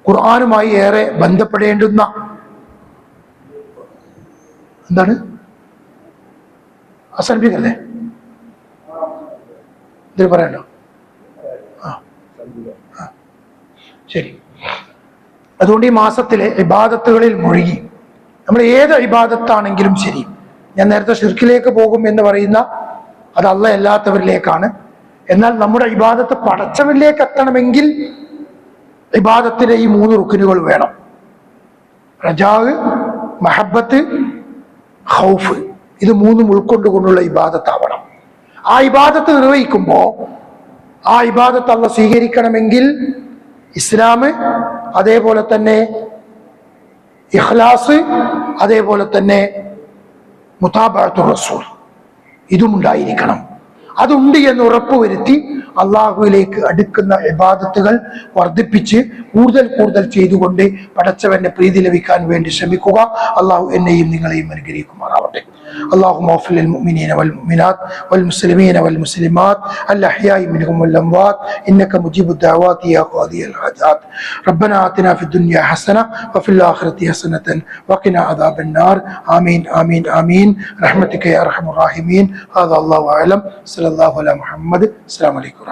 ഖുർആനുമായി ഏറെ ബന്ധപ്പെടേണ്ടുന്ന എന്താണ് അവസാനിപ്പിക്കല്ലേ? ഇതിൽ പറയണ്ടോ? ശരി. അതുകൊണ്ട് ഈ മാസത്തിലെ ഇബാദത്തുകളിൽ മുഴുകി നമ്മൾ ഏത് ഇബാദത്താണെങ്കിലും ശരി, ഞാൻ നേരത്തെ ശിർക്കിലേക്ക് പോകും എന്ന് പറയുന്ന അത് അല്ലാത്തവരിലേക്കാണ്. എന്നാൽ നമ്മുടെ ഇബാദത്ത് പടച്ചവനിലേക്ക് എത്തണമെങ്കിൽ ഇബാദത്തിന്റെ ഈ 3 റുക്നുകൾ വേണം. റജാവ്, മഹബത്ത്, ഖൗഫ്. ഇത് 3 ഉൾക്കൊണ്ടുകൊണ്ടുള്ള ഇബാദത്താവണം. ആ ഇബാദത്ത് നിർവഹിക്കുമ്പോൾ ആ ഇബാദത്ത് അല്ലാഹ് സ്വീകരിക്കണമെങ്കിൽ ഇസ്ലാം, അതേപോലെ തന്നെ ഇഖ്ലാസ്, അതേപോലെ തന്നെ മുതാബഅത്തുർ റസൂൽ ഇതും ഉണ്ടായിരിക്കണം. അതുണ്ട് എന്ന് ഉറപ്പുവരുത്തി അള്ളാഹുവിലേക്ക് അടുക്കുന്ന ഇബാദത്തുകൾ വർദ്ധിപ്പിച്ച് കൂടുതൽ കൂടുതൽ ചെയ്തുകൊണ്ട് പടച്ചവന്റെ പ്രീതി ലഭിക്കാൻ വേണ്ടി ശ്രമിക്കുക. അള്ളാഹു എന്നെയും നിങ്ങളെയും അനുഗ്രഹിക്കുമാറാവട്ടെ. اللهم اغفر للمؤمنين والمؤمنات والمسلمين والمسلمات الأحياء منهم والأموات إنك مجيب الدعوات يا قاضي الحاجات. ربنا آتنا في الدنيا حسنة وفي الآخرة حسنة وقنا عذاب النار. آمين آمين آمين رحمتك يا أرحم الراحمين. هذا الله أعلم. صلى الله على محمد. السلام عليكم.